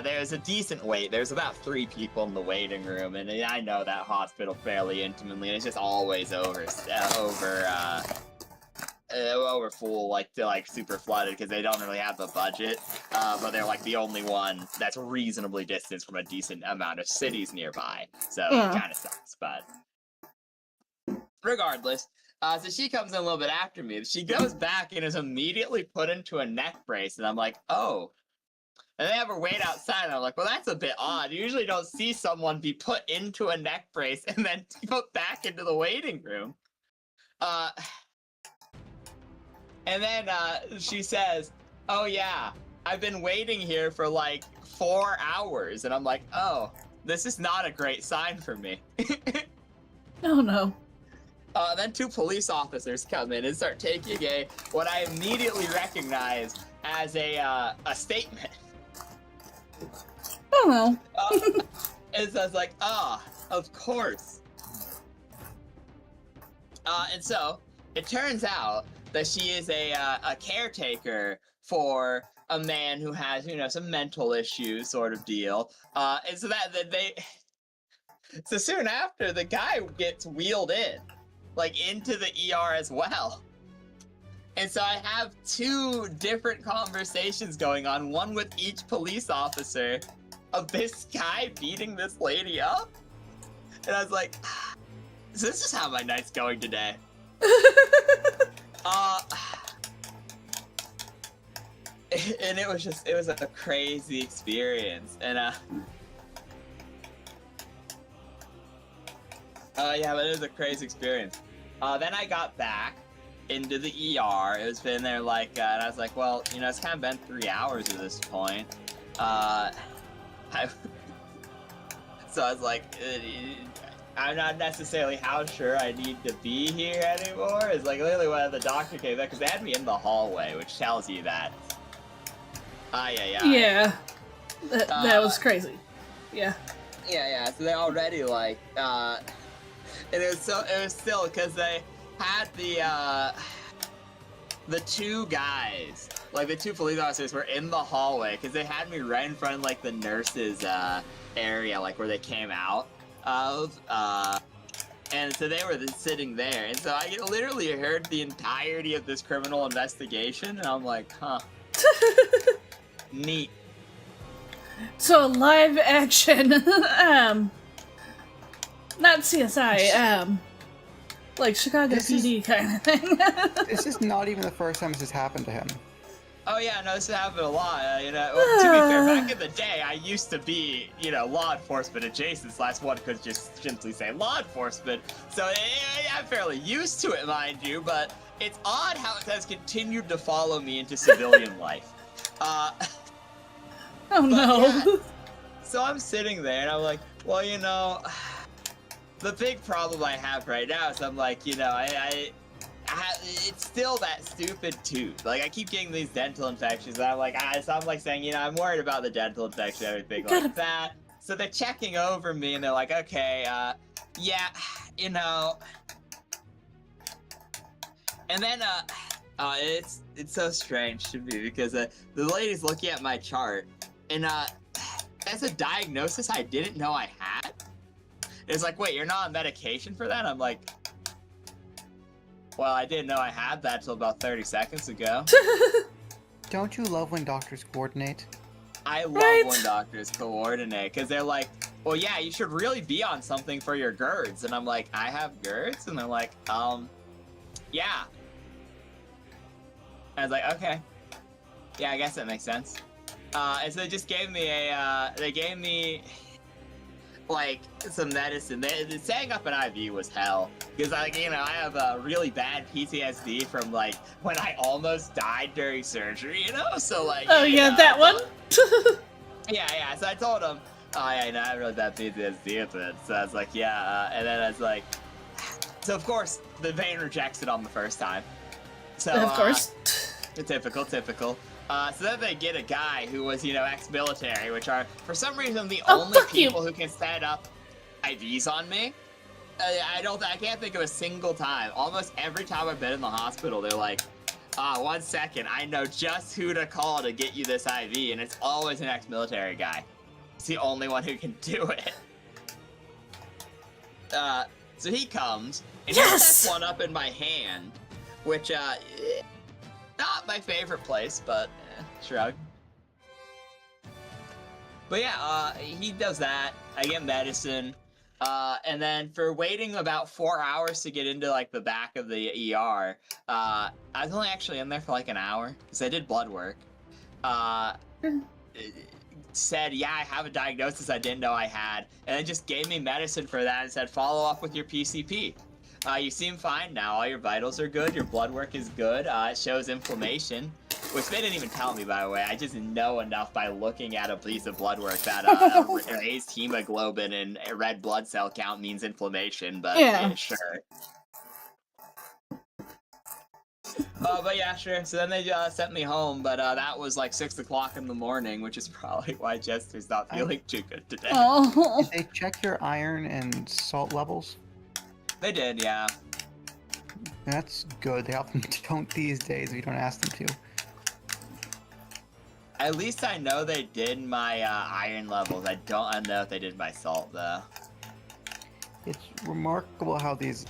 There's a decent wait. There's about 3 people in the waiting room, and I know that hospital fairly intimately. And it's just always over full, like they're like super flooded because they don't really have the budget. But they're like the only one that's reasonably distanced from a decent amount of cities nearby. So Yeah. it kind of sucks, but regardless. So she comes in a little bit after me. She goes back and is immediately put into a neck brace, and I'm like, oh. And they have her wait outside, and I'm like, well, that's a bit odd. You usually don't see someone be put into a neck brace and then put back into the waiting room. And then she says, oh yeah, I've been waiting here for like 4 hours. And I'm like, oh, this is not a great sign for me. Oh no. Then 2 police officers come in and start taking what I immediately recognize as a statement. Oh no. And so I was like, of course. And so it turns out that she is a caretaker for a man who has, some mental issues, sort of deal. And so that they, so soon after, the guy gets wheeled in, like into the ER as well. And so I have 2 different conversations going on, one with each police officer, of this guy beating this lady up. And I was like, so this is how my night's going today. And it was a crazy experience. And yeah, but it was a crazy experience. Then I got back into the ER. It was been there like, and I was like, well, it's kind of been 3 hours at this point. So I was like, I'm not necessarily how sure I need to be here anymore. It's like literally when the doctor came back, because they had me in the hallway, which tells you that. Yeah. That was crazy. Yeah. Yeah. So they're already like, and it was still because they had the 2 guys, like the 2 police officers, were in the hallway because they had me right in front of like the nurses' area, like where they came out of, and so they were sitting there, and so I literally heard the entirety of this criminal investigation, and I'm like, huh, neat. So live action, not CSI, Like Chicago This is- PD kind of thing. This is not even the first time this has happened to him. Oh yeah, no, this happened a lot. Well, to be fair, back in the day, I used to be, law enforcement adjacent. Last one could just simply say law enforcement. So I'm fairly used to it, mind you. But it's odd how it has continued to follow me into civilian life. Oh no. Yeah, so I'm sitting there and I'm like, well, the big problem I have right now is I'm like, it's still that stupid tooth. Like, I keep getting these dental infections, and I'm like, so I'm like saying, I'm worried about the dental infection and everything like that. So they're checking over me, and they're like, okay, yeah, and then, it's so strange to me because the lady's looking at my chart, and that's a diagnosis I didn't know I had. It's like, wait, you're not on medication for that? I'm like, well, I didn't know I had that till about 30 seconds ago. Don't you love when doctors coordinate? I love when doctors coordinate, because they're like, well, yeah, you should really be on something for your GERDs. And I'm like, I have GERDs? And they're like, yeah. I was like, okay. Yeah, I guess that makes sense. And so they just gave me like some medicine. Setting up an IV was hell, because I have a really bad PTSD from like when I almost died during surgery, so like, Oh yeah, that one. yeah, so I told him, oh yeah, I have really bad PTSD with it. So I was like, yeah, and then I was like, so of course the vein rejects it on the first time, so Of course. typical. So then they get a guy who was, ex-military, which are, for some reason, the Oh, only fuck you. people who can set up IVs on me. I can't think of a single time. Almost every time I've been in the hospital, they're like, 1 second, I know just who to call to get you this IV, and it's always an ex-military guy. It's the only one who can do it. So he comes, and he sets one up in my hand, which, not my favorite place, but shrug. But yeah, he does that. I get medicine. And then for waiting about 4 hours to get into like the back of the ER, I was only actually in there for like an hour because I did blood work. Said, yeah, I have a diagnosis I didn't know I had, and then just gave me medicine for that and said, follow up with your PCP. You seem fine now. All your vitals are good. Your blood work is good. It shows inflammation, which they didn't even tell me, by the way. I just know enough by looking at a piece of blood work that raised hemoglobin and a red blood cell count means inflammation, but yeah, sure. But yeah, sure. So then they sent me home, but that was like 6 o'clock in the morning, which is probably why Jester's not feeling too good today. Oh. Did they check your iron and salt levels? They did, yeah. That's good. They often don't these days if you don't ask them to. At least I know they did my iron levels. I don't know if they did my salt, though. It's remarkable how these...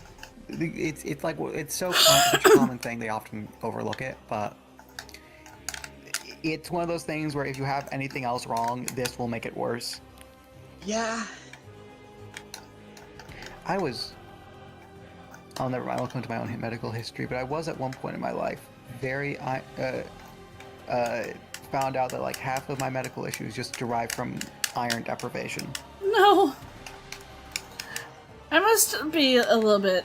It's like, it's so such a common thing, they often overlook it, but... It's one of those things where if you have anything else wrong, this will make it worse. Yeah. Oh, never mind, I won't go into my own medical history, but I was at one point in my life found out that like half of my medical issues just derive from iron deprivation. No. I must be a little bit...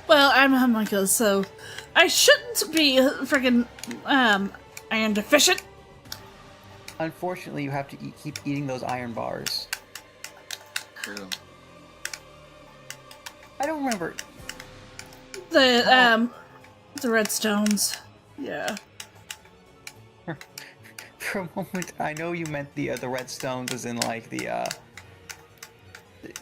Well, I'm a homunculus, so I shouldn't be freaking iron deficient. Unfortunately, you have to keep eating those iron bars. True. I don't remember... The red stones. Yeah. For a moment, I know you meant the red stones as in like the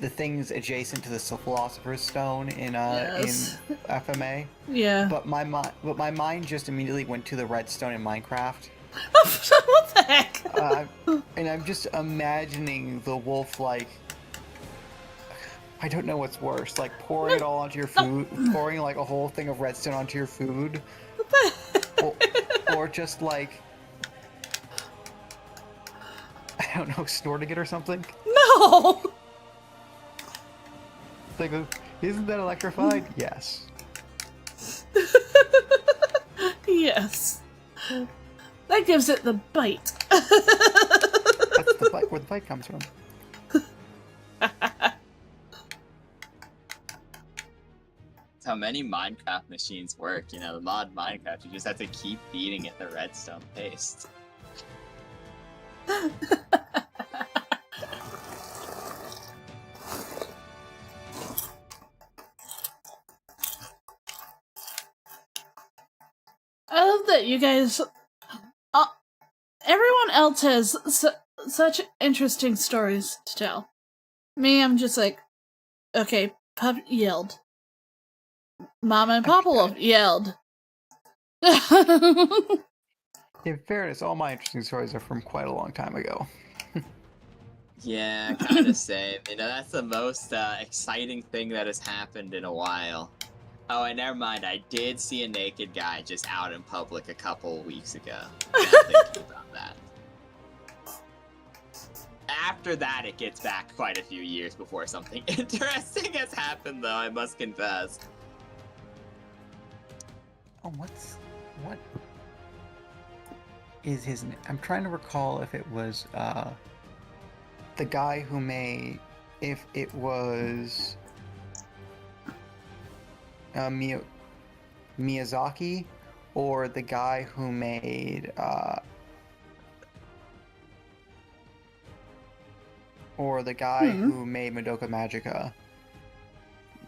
things adjacent to the Philosopher's Stone in Yes. in FMA. Yeah. But my mind just immediately went to the redstone in Minecraft. What the heck? And I'm just imagining the wolf like, I don't know what's worse, like pouring it all onto your food, pouring like a whole thing of redstone onto your food, or just like, I don't know, snorting it or something. No. Like, isn't that electrified? Yes. Yes. That gives it the bite. That's the bite, where the bite comes from. That's how many Minecraft machines work. You know, the mod Minecraft, you just have to keep feeding it the redstone paste. I love that you guys. Everyone else has such interesting stories to tell. Me, I'm just like, okay, Pup yelled. Mama and Papa Wolf yelled. In fairness, all my interesting stories are from quite a long time ago. Yeah, kind of same. You know, that's the most exciting thing that has happened in a while. Oh, and never mind, I did see a naked guy just out in public a couple weeks ago. Now thinking about that. After that, it gets back quite a few years before something interesting has happened, though, I must confess. Oh, what is his name? I'm trying to recall if it was the guy who made, if it was Miyazaki, or the guy who made who made Madoka Magica.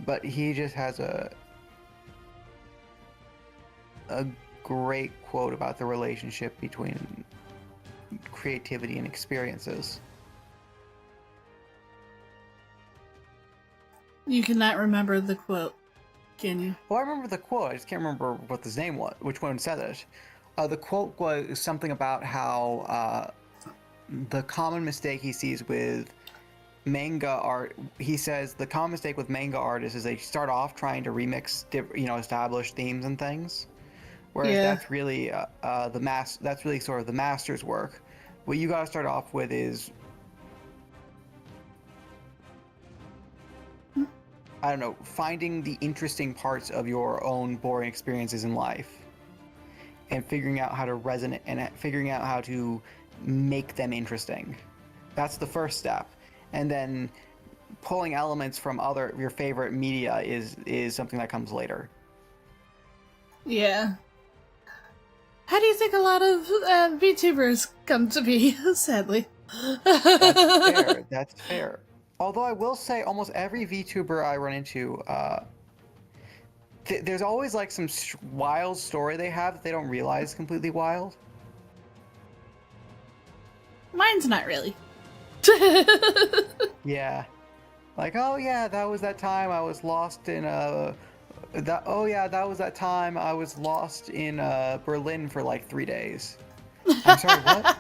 But he just has a great quote about the relationship between creativity and experiences. You cannot remember the quote, can you? Well, I remember the quote. I just can't remember what his name was. Which one said it? The quote was something about how the common mistake he sees with manga art. He says the common mistake with manga artists is they start off trying to remix, established themes and things, whereas that's really that's really sort of the master's work. What you got to start off with is, I don't know, finding the interesting parts of your own boring experiences in life and figuring out how to resonate and figuring out how to make them interesting. That's the first step. And then pulling elements from your favorite media is something that comes later. Yeah. How do you think a lot of VTubers come to be, sadly? That's fair. Although I will say almost every VTuber I run into, there's always like some wild story they have that they don't realize is completely wild. Mine's not really. Yeah. Like, oh yeah, that was that time I was lost in that was that time I was lost in Berlin for like 3 days. I'm sorry, what?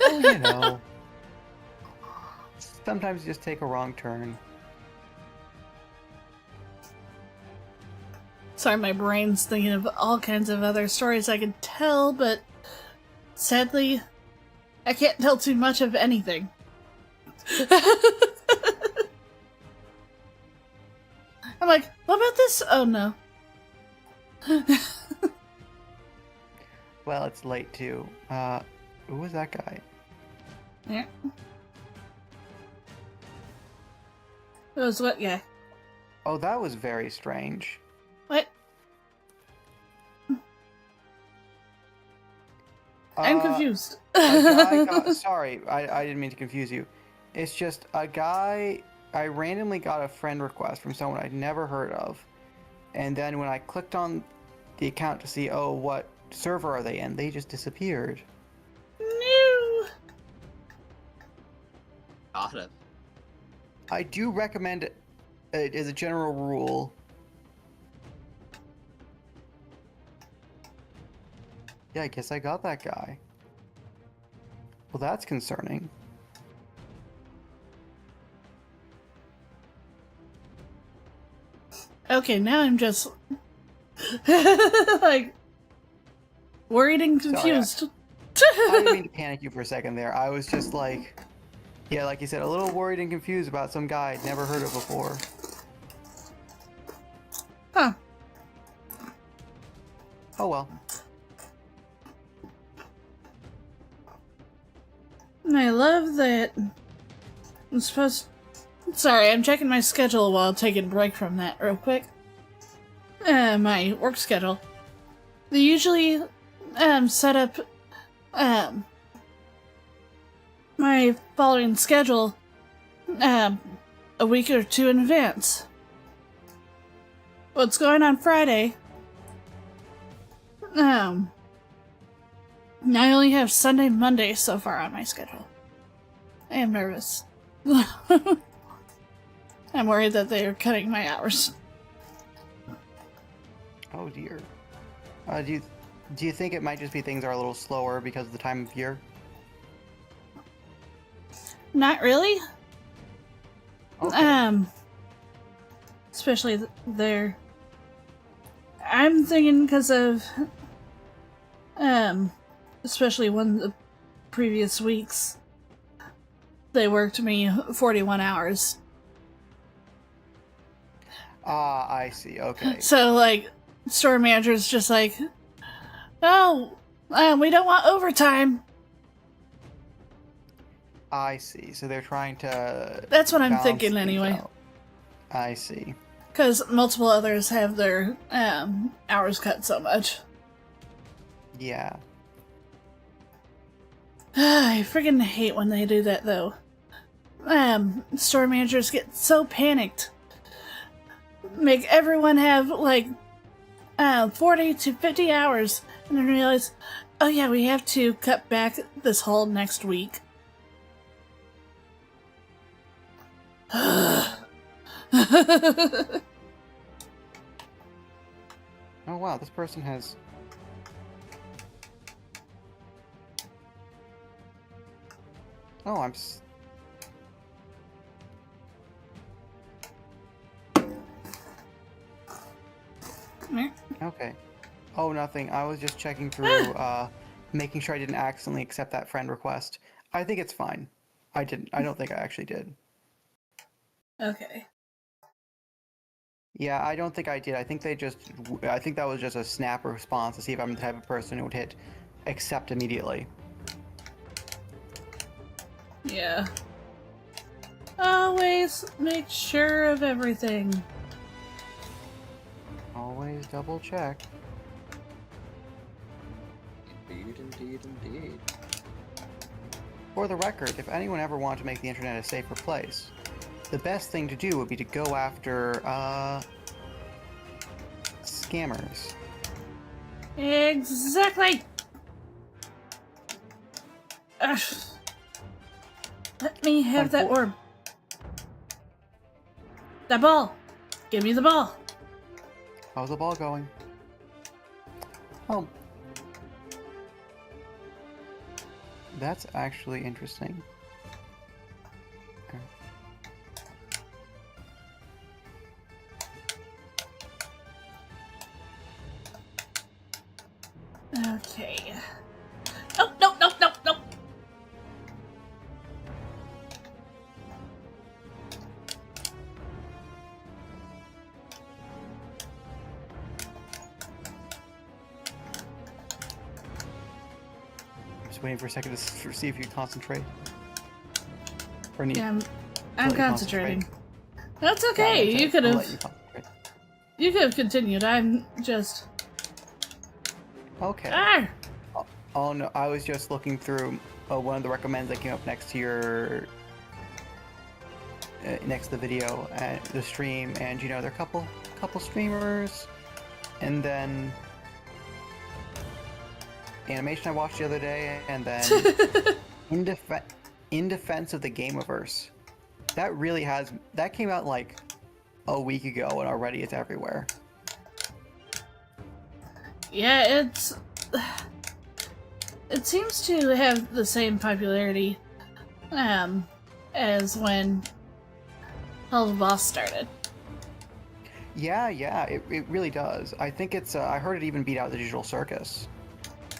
Oh, sometimes you just take a wrong turn. Sorry, my brain's thinking of all kinds of other stories I could tell, but sadly, I can't tell too much of anything. I'm like, what about this? Oh no. Well, it's late too. Who was that guy? Yeah. It was what guy? Oh, that was very strange. What? I'm confused. Sorry, I didn't mean to confuse you. It's just a guy. I randomly got a friend request from someone I'd never heard of, and then when I clicked on the account to see, oh, what server are they in, they just disappeared. No. Got it. I do recommend it as a general rule. Yeah, I guess I got that guy. Well, that's concerning. Okay, now I'm just like worried and confused. I didn't mean to panic you for a second there. I was just like, yeah, like you said, a little worried and confused about some guy I'd never heard of before. Huh. Oh well. And I love that I'm supposed... Sorry, I'm checking my schedule while taking a break from that real quick. My work schedule. They usually set up my following schedule a week or two in advance. What's going on Friday? I only have Sunday, Monday so far on my schedule. I am nervous. I'm worried that they are cutting my hours. Oh dear. Do you think it might just be things are a little slower because of the time of year? Not really. Okay. Especially there. I'm thinking because of, especially one of the previous weeks, they worked me 41 hours. Ah, I see. Okay. So, like, store manager's just like, oh, we don't want overtime. I see. So they're trying to. That's what I'm balance thinking things anyway. out. I see. Because multiple others have their hours cut so much. Yeah. I freaking hate when they do that, though. Store managers get so panicked. Make everyone have, like, 40 to 50 hours, and then realize, oh yeah, we have to cut back this whole next week. Oh wow, this person has. Oh, I'm. Okay. Oh, nothing. I was just checking through, making sure I didn't accidentally accept that friend request. I think it's fine. I didn't. I don't think I actually did. Okay. Yeah, I don't think I did. I think they just. I think that was just a snap response to see if I'm the type of person who would hit accept immediately. Yeah. Always make sure of everything. Always double check. Indeed, indeed, indeed. For the record, if anyone ever wanted to make the internet a safer place, the best thing to do would be to go after, scammers. Exactly! Ugh. Let me have that orb. That ball! Give me the ball! How's the ball going? Oh. That's actually interesting. Okay. Okay. Oh, no, no, no, no! Just waiting for a second to see if you concentrate. Or need. Yeah, Let I'm you concentrating. concentrate. That's Yeah, okay, that's you it. could I'll have... let you concentrate. You could have continued, I'm just... Okay. Ah! Oh no, I was just looking through one of the recommends that came up next to your next to the video and the stream, and you know there are a couple streamers, and then animation I watched the other day, and then in defense of the Gameaverse, that came out like a week ago, and already it's everywhere. Yeah, it seems to have the same popularity as when Hell of a Boss started. Yeah, it really does. I think it's I heard it even beat out the Digital Circus.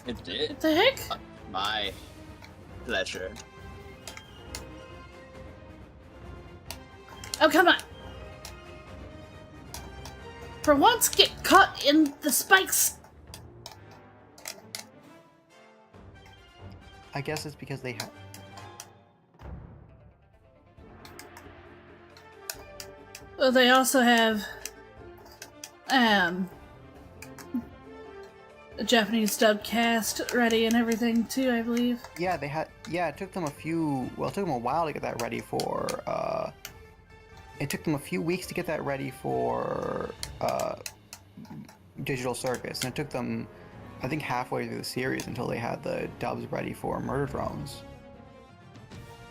It did. What the heck? My pleasure. Oh, come on! For once, get caught in the spikes! I guess it's because they have. Well, they also have a Japanese dub cast ready and everything too, I believe. Yeah, they had. Yeah, it took them it took them a while to get that ready for. It took them a few weeks to get that ready for Digital Circus, and it took them, I think, halfway through the series until they had the dubs ready for Murder Drones.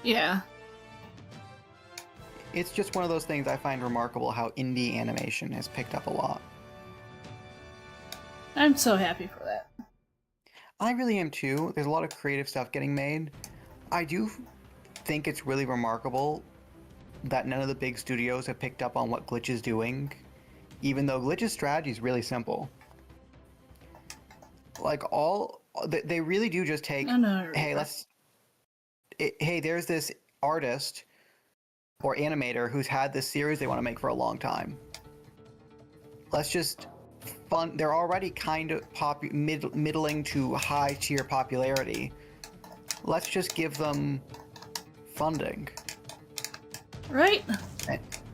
Yeah. It's just one of those things I find remarkable how indie animation has picked up a lot. I'm so happy for that. I really am too. There's a lot of creative stuff getting made. I do think it's really remarkable that none of the big studios have picked up on what Glitch is doing, even though Glitch's strategy is really simple. Like, they really do just take, hey, hey, there's this artist or animator who's had this series they want to make for a long time. Let's just fund. They're already kind of middling to high tier popularity. Let's just give them funding. Right?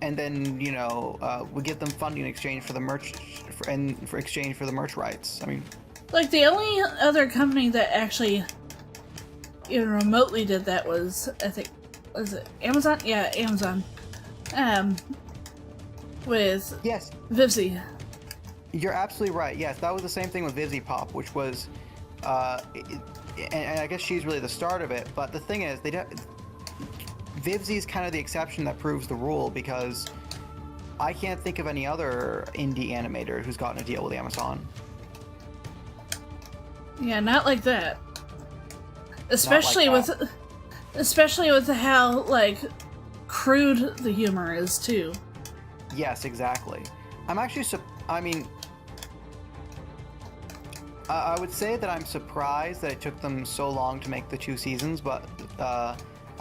And then, you know, we give them funding in exchange for the merch, for exchange for the merch rights. I mean, like, the only other company that actually even remotely did that was, I think, was it Amazon? Yeah, Amazon. With yes, Vivzy. You're absolutely right. Yes, that was the same thing with Vivzy Pop, which was, and I guess she's really the start of it. But the thing is, Vivzy's kind of the exception that proves the rule, because I can't think of any other indie animator who's gotten a deal with Amazon. Yeah, not like that. Especially with how, like, crude the humor is too. Yes, exactly. I'm actually I would say that I'm surprised that it took them so long to make the 2 seasons, but I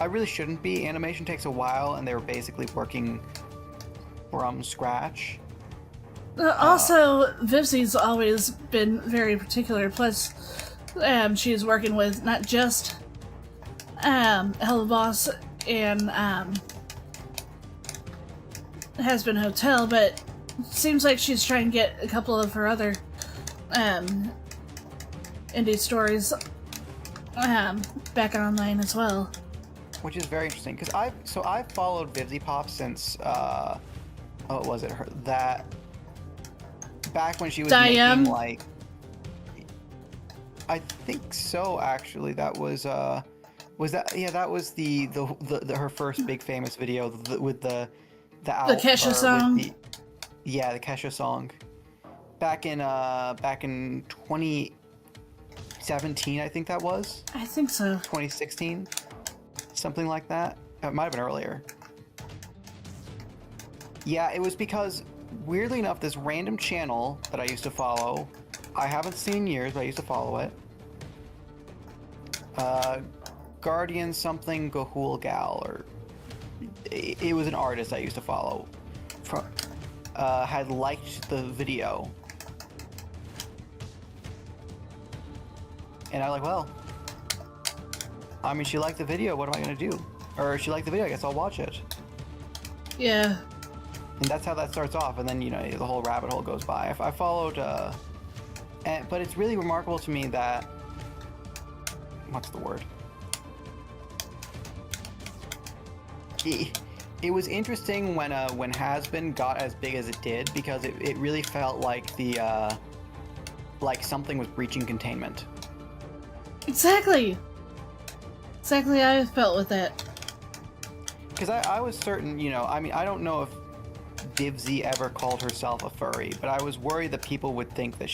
really shouldn't be. Animation takes a while, and they were basically working from scratch. Also, Vivzy's always been very particular. Plus, she's working with not just Hello Boss and Has Been Hotel, but seems like she's trying to get a couple of her other indie stories back online as well. Which is very interesting, because I've followed Vivzy Pop since what was it? Back when she was making, like, I think so, actually. That was that was the her first big famous video with the Kesha song. The Kesha song. Back in 2017, I think that was. I think so. 2016, something like that. It might have been earlier. Yeah, it was because, weirdly enough, this random channel that I used to follow, I haven't seen in years, but I used to follow it. Guardian something Gahul Gal, or it was an artist I used to follow. Had liked the video, and I'm like, well, I mean, she liked the video. What am I gonna do? Or she liked the video. I guess I'll watch it. Yeah. And that's how that starts off, and then, you know, the whole rabbit hole goes by. I followed, but it's really remarkable to me that, what's the word? It was interesting when Has-Been got as big as it did, because it really felt like like something was breaching containment. Exactly how I felt with that. Because I was certain, you know, I mean, I don't know if Vivzy ever called herself a furry, but I was worried that people would think that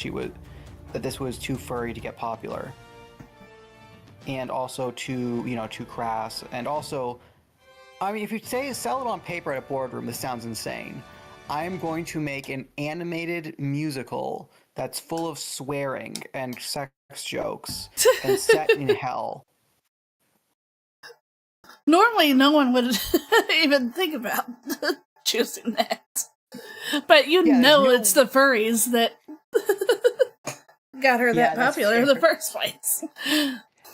that this was too furry to get popular, and also too crass, and also, I mean, if you sell it on paper at a boardroom, this sounds insane. I am going to make an animated musical that's full of swearing and sex jokes and set in hell. Normally, no one would even think about choosing that. But it's the furries that got her that popular in the first place.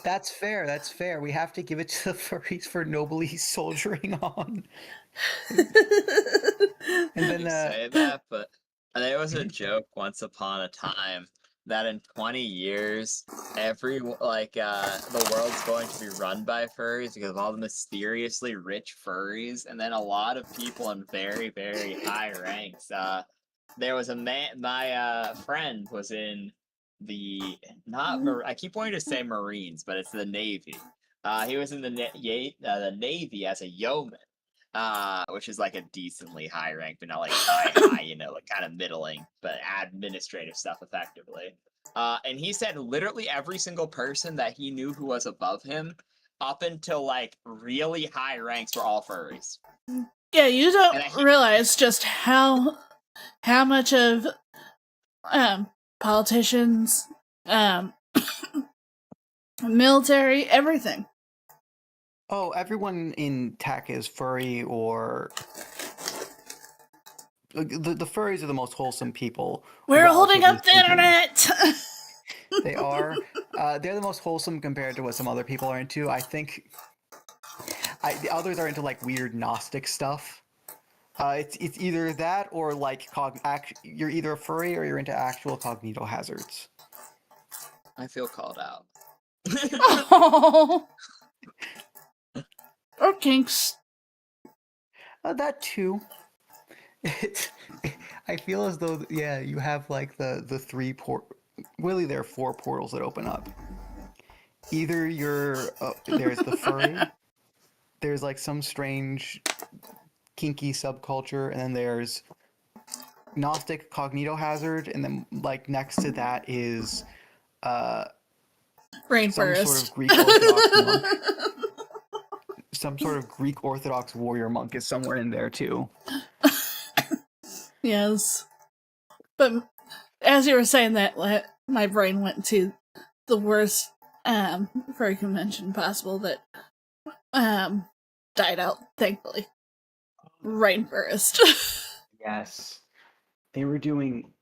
That's fair. That's fair. We have to give it to the furries for nobly soldiering on. And then You say that, but there was a joke once upon a time that in 20 years, the world's going to be run by furries because of all the mysteriously rich furries, and then a lot of people in very, very high ranks. There was a man. My friend was in the I keep wanting to say Marines, but it's the Navy. He was in the the Navy as a yeoman, which is like a decently high rank, but not like high, like kind of middling, but administrative stuff effectively. And he said literally every single person that he knew who was above him, up until like really high ranks, were all furries. Yeah, you don't And realize just how much of politicians, military, everything. Oh, everyone in tech is furry, or the furries are the most wholesome people. We're holding up the relatively speaking. internet. They are. They're the most wholesome compared to what some other people are into. I think the others are into like weird Gnostic stuff. It's either that or like you're either a furry or you're into actual cognito hazards. I feel called out. Oh. Or kinks. That too. I feel as though you have like the three really there are 4 portals that open up. Either you're there's the furry, there's like some strange kinky subculture, and then there's Gnostic cognito hazard, and then like next to that is Rainforest. Some sort of Greek Orthodox warrior monk is somewhere in there too. Yes. But as you were saying that, my brain went to the worst furry convention possible that died out, thankfully. Rainforest. Yes. They were doing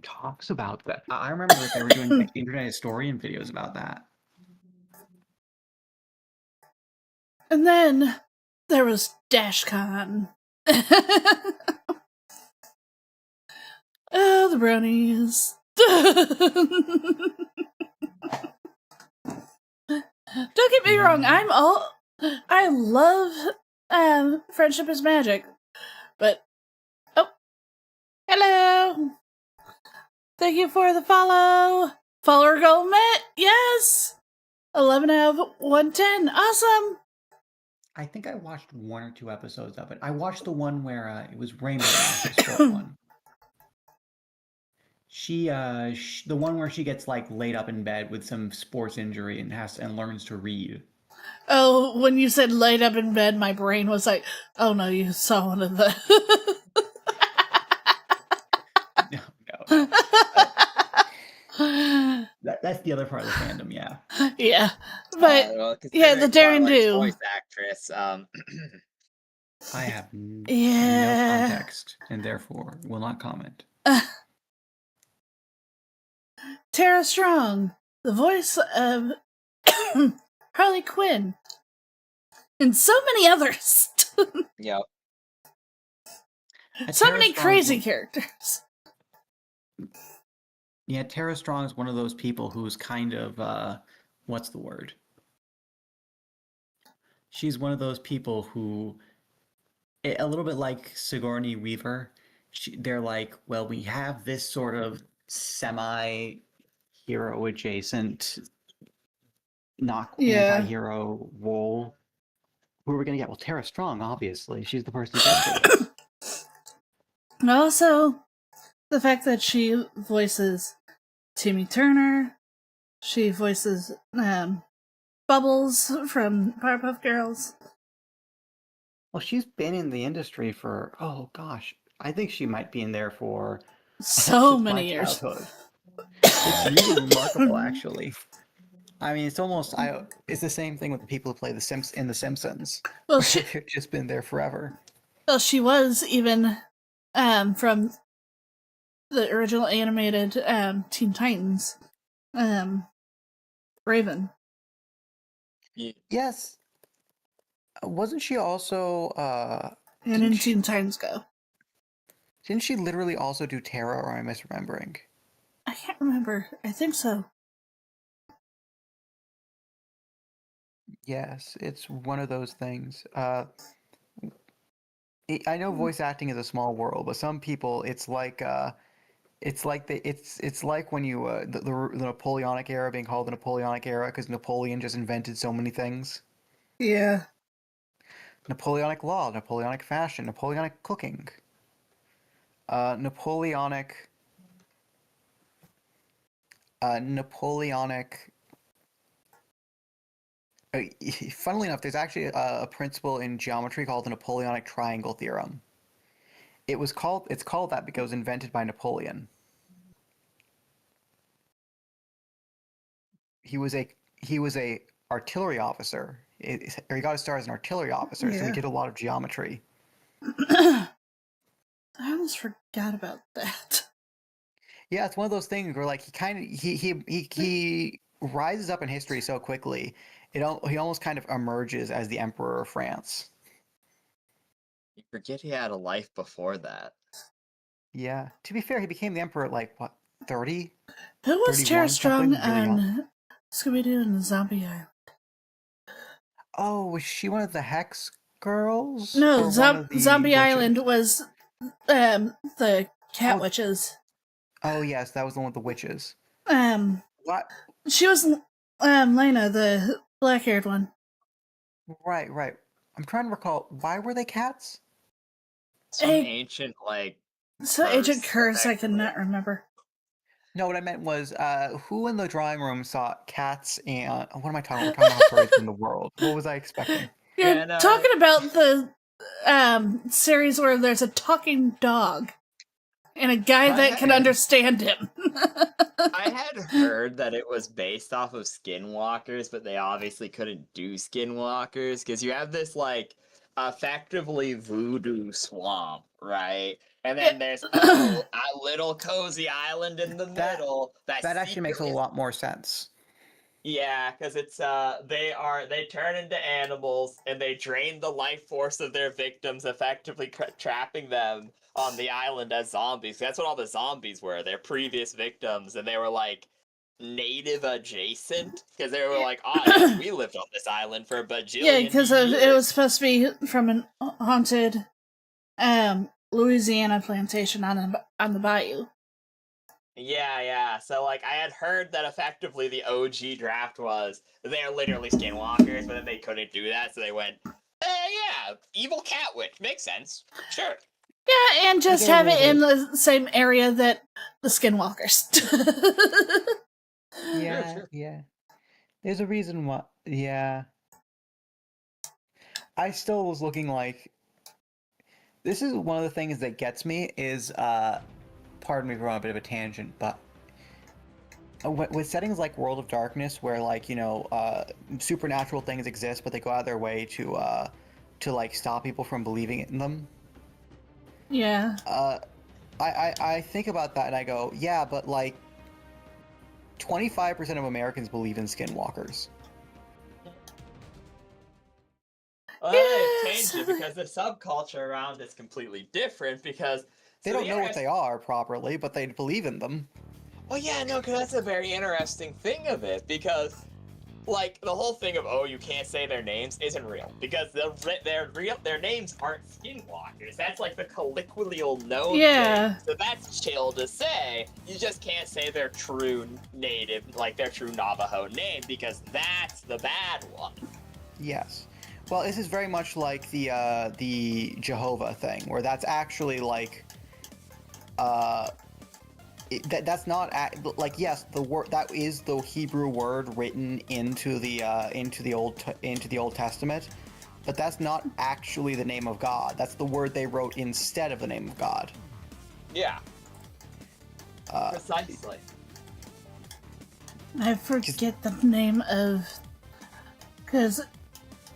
talks about that. I remember that they were doing like, internet historian videos about that. And then there was DashCon. Oh, the brownies. Don't get me wrong, I love Friendship is Magic. But hello. Thank you for the follow. Follower goal met. Yes. 11 out of 110. Awesome. I think I watched 1 or 2 episodes of it. I watched the one where it was Rainbow Dash, the short one. The one where she gets like laid up in bed with some sports injury and learns to read. Oh, when you said laid up in bed, my brain was like, oh no, you saw one of the... No. That's the other part of the fandom, yeah. Yeah, but the Daring Do. Voice actress. I have no context, and therefore will not comment. Tara Strong, the voice of Harley Quinn, and so many others. Yep. So many crazy characters. Yeah, Tara Strong is one of those people who's kind of, what's the word? She's one of those people who, a little bit like Sigourney Weaver, they're like, well, we have this sort of semi-hero adjacent, not anti-hero role. Who are we going to get? Well, Tara Strong, obviously. She's the person to get to it. And also, the fact that she voices Timmy Turner, she voices Bubbles from Powerpuff Girls. Well, she's been in the industry for, oh gosh, I think she might be in there for so many years. It's really remarkable, actually. I mean, it's almost, it's the same thing with the people who play in The Simpsons. Well, they've just been there forever. Well, she was even from the original animated Teen Titans, Raven. Yes. Wasn't she also And in Teen Titans Go. didn't she literally also do Terra, or am I misremembering? I can't remember. I think so. Yes, it's one of those things. I know voice acting is a small world, but some people it's like it's like when you the Napoleonic era being called the Napoleonic era because Napoleon just invented so many things. Yeah. Napoleonic law, Napoleonic fashion, Napoleonic cooking, Napoleonic Napoleonic. Funnily enough, there's actually a principle in geometry called the Napoleonic triangle theorem. It's called that because it was invented by Napoleon. He was a artillery officer. Or he got his start as an artillery officer, so he Yeah. did a lot of geometry. I almost forgot about that. Yeah, it's one of those things where like he rises up in history so quickly. He almost kind of emerges as the Emperor of France. You forget he had a life before that. Yeah. To be fair, he became the Emperor at like what, 30? Who was 31 Tara Strong something, really young. on Scooby-Doo and the Zombie Island? Oh, was she one of the Hex girls? No, Or one of the Zombie witches? Island was the cat Oh. witches. Oh yes, that was the one with the witches. What? She was Lena, the black-haired one. Right. I'm trying to recall. Why were they cats? Some Hey. ancient So Agent Curse, Curse, I effectively. cannot remember. No, what I meant was, who in the drawing room saw cats and what am I talking about? We're talking about birds in the world. What was I expecting? You're Yeah, no. talking about the series where there's a talking dog and a guy that can Right. understand him. I had heard that it was based off of skinwalkers, but they obviously couldn't do skinwalkers because you have this like effectively voodoo swamp, right? And then there's a little cozy island in the middle That actually makes a secretly- lot more sense. Yeah, because it's they turn into animals and they drain the life force of their victims, effectively trapping them on the island as zombies. That's what all the zombies were. Their previous victims, and they were like native adjacent because they were like, oh yes, we lived on this island for a bajillion Yeah, because years. it was supposed to be from an haunted Louisiana plantation on the bayou. Yeah. So, like, I had heard that effectively the OG draft was they're literally skinwalkers, but then they couldn't do that, so they went, yeah, evil cat witch. Makes sense. Sure. Yeah, and just have it in the same area that the skinwalkers. Yeah. There's a reason why. Yeah. I still was looking like. This is one of the things that gets me is, pardon me for on a bit of a tangent, but with settings like World of Darkness, where like supernatural things exist, but they go out of their way to like stop people from believing in them. Yeah. I think about that and I go, yeah, but like 25% of Americans believe in skinwalkers. Well, they've changed it because the subculture around is completely different because They don't know what they are properly, but they believe in them. Well, yeah, no, because that's a very interesting thing of it, because, like, the whole thing of, oh, you can't say their names isn't real, because their names aren't skinwalkers. That's, like, the colloquial known Yeah. thing. So that's chill to say. You just can't say their true native, like, their true Navajo name, because that's the bad one. Yes. Well, this is very much like the Jehovah thing, where that's actually like, that's not like, yes, the word that is the Hebrew word written into the Old Testament, but that's not actually the name of God. That's the word they wrote instead of the name of God. Yeah. Precisely. I forget the name of... Because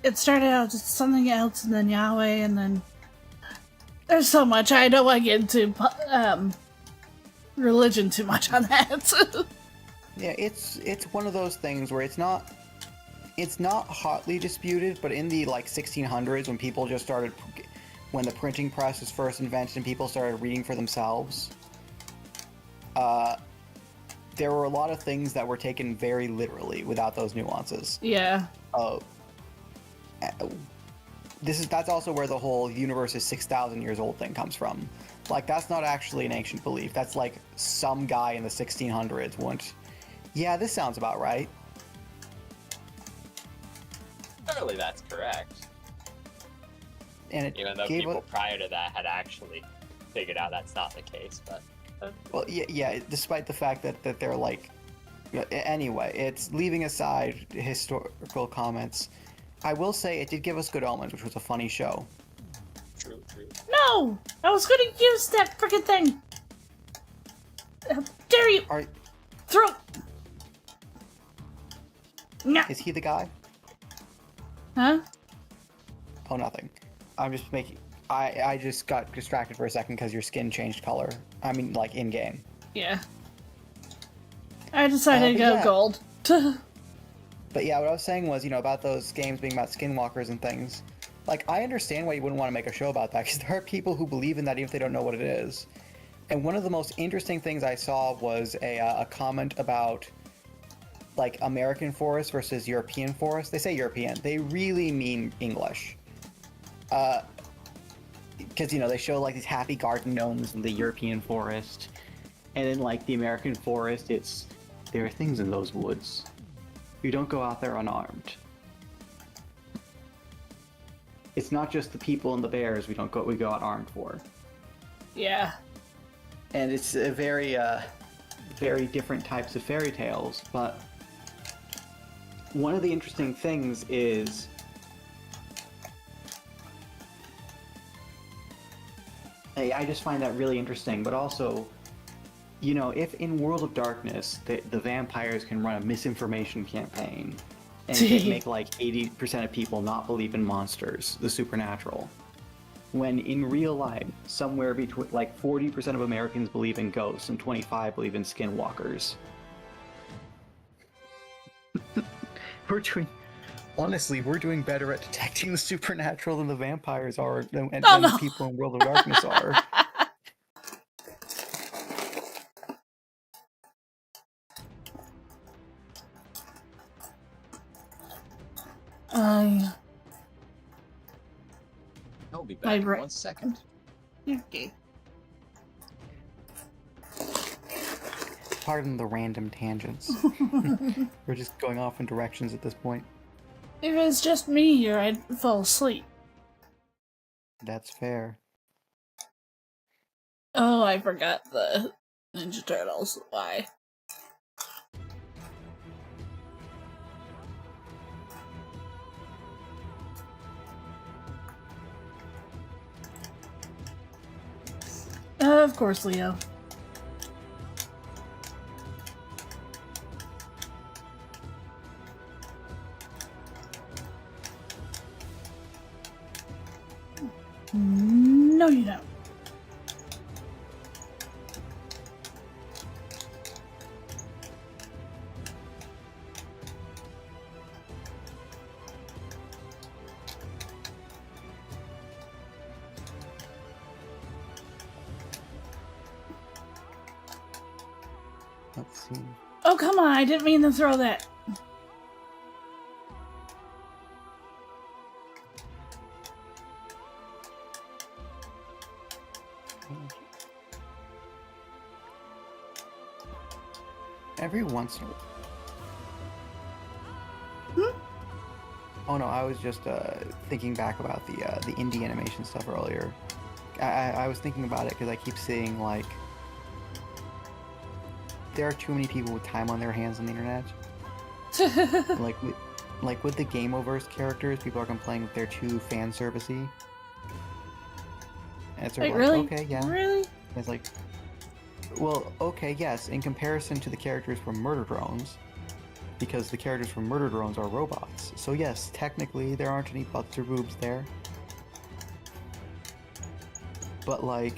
it started out as something else, and then Yahweh, and then... There's so much. I don't want to get into religion too much on that. Yeah, it's one of those things where it's not... it's not hotly disputed, but in the like 1600s, when people just started, when the printing press was first invented and people started reading for themselves, there were a lot of things that were taken very literally without those nuances. Yeah. That's also where the whole universe is 6,000 years old thing comes from. Like, that's not actually an ancient belief. That's like some guy in the 1600s went, yeah, this sounds about right. Surely that's correct. And it Even though gave people prior to that had actually figured out that's not the case, but well, yeah, despite the fact that they're like, anyway, it's leaving aside historical comments. I will say it did give us Good Omens, which was a funny show. true. No! I was gonna use that frickin' thing! How dare you! Throw! No. Is he the guy? Huh? Oh, nothing. I'm just making... I just got distracted for a second because your skin changed color. I mean, like, in-game. Yeah. I decided to go yeah. gold. But yeah, what I was saying was, about those games being about skinwalkers and things. Like, I understand why you wouldn't want to make a show about that, because there are people who believe in that even if they don't know what it is. And one of the most interesting things I saw was a comment about, like, American forest versus European forest. They say European. They really mean English. Because, they show, like, these happy garden gnomes in the European forest. And in, like, the American forest, there are things in those woods. You don't go out there unarmed. It's not just the people and the bears we go out armed for. Yeah. And it's a very different types of fairy tales, but one of the interesting things is I just find that really interesting, but also, if in World of Darkness the vampires can run a misinformation campaign and can make like 80% of people not believe in monsters, the supernatural, when in real life, somewhere between like 40% of Americans believe in ghosts and 25% believe in skinwalkers. We're doing better at detecting the supernatural than the vampires are, than the people in World of Darkness are. I'll be back in 1 second. Okay. Pardon the random tangents. We're just going off in directions at this point. If it's just me here, I'd fall asleep. That's fair. Oh, I forgot the Ninja Turtles. Why? Of course, Leo. No, you don't. Let's see. Oh, come on, I didn't mean to throw that. Every once in a while. Oh no, I was just thinking back about the indie animation stuff earlier. I was thinking about it because I keep seeing, like, there are too many people with time on their hands on the internet. like with the Gameoverse characters, people are complaining that they're too fan servicey. And it's sort of Wait, really? Okay, yeah. Really? And it's like, well, okay, yes, in comparison to the characters from Murder Drones, because the characters from Murder Drones are robots. So yes, technically there aren't any butts or boobs there. But like,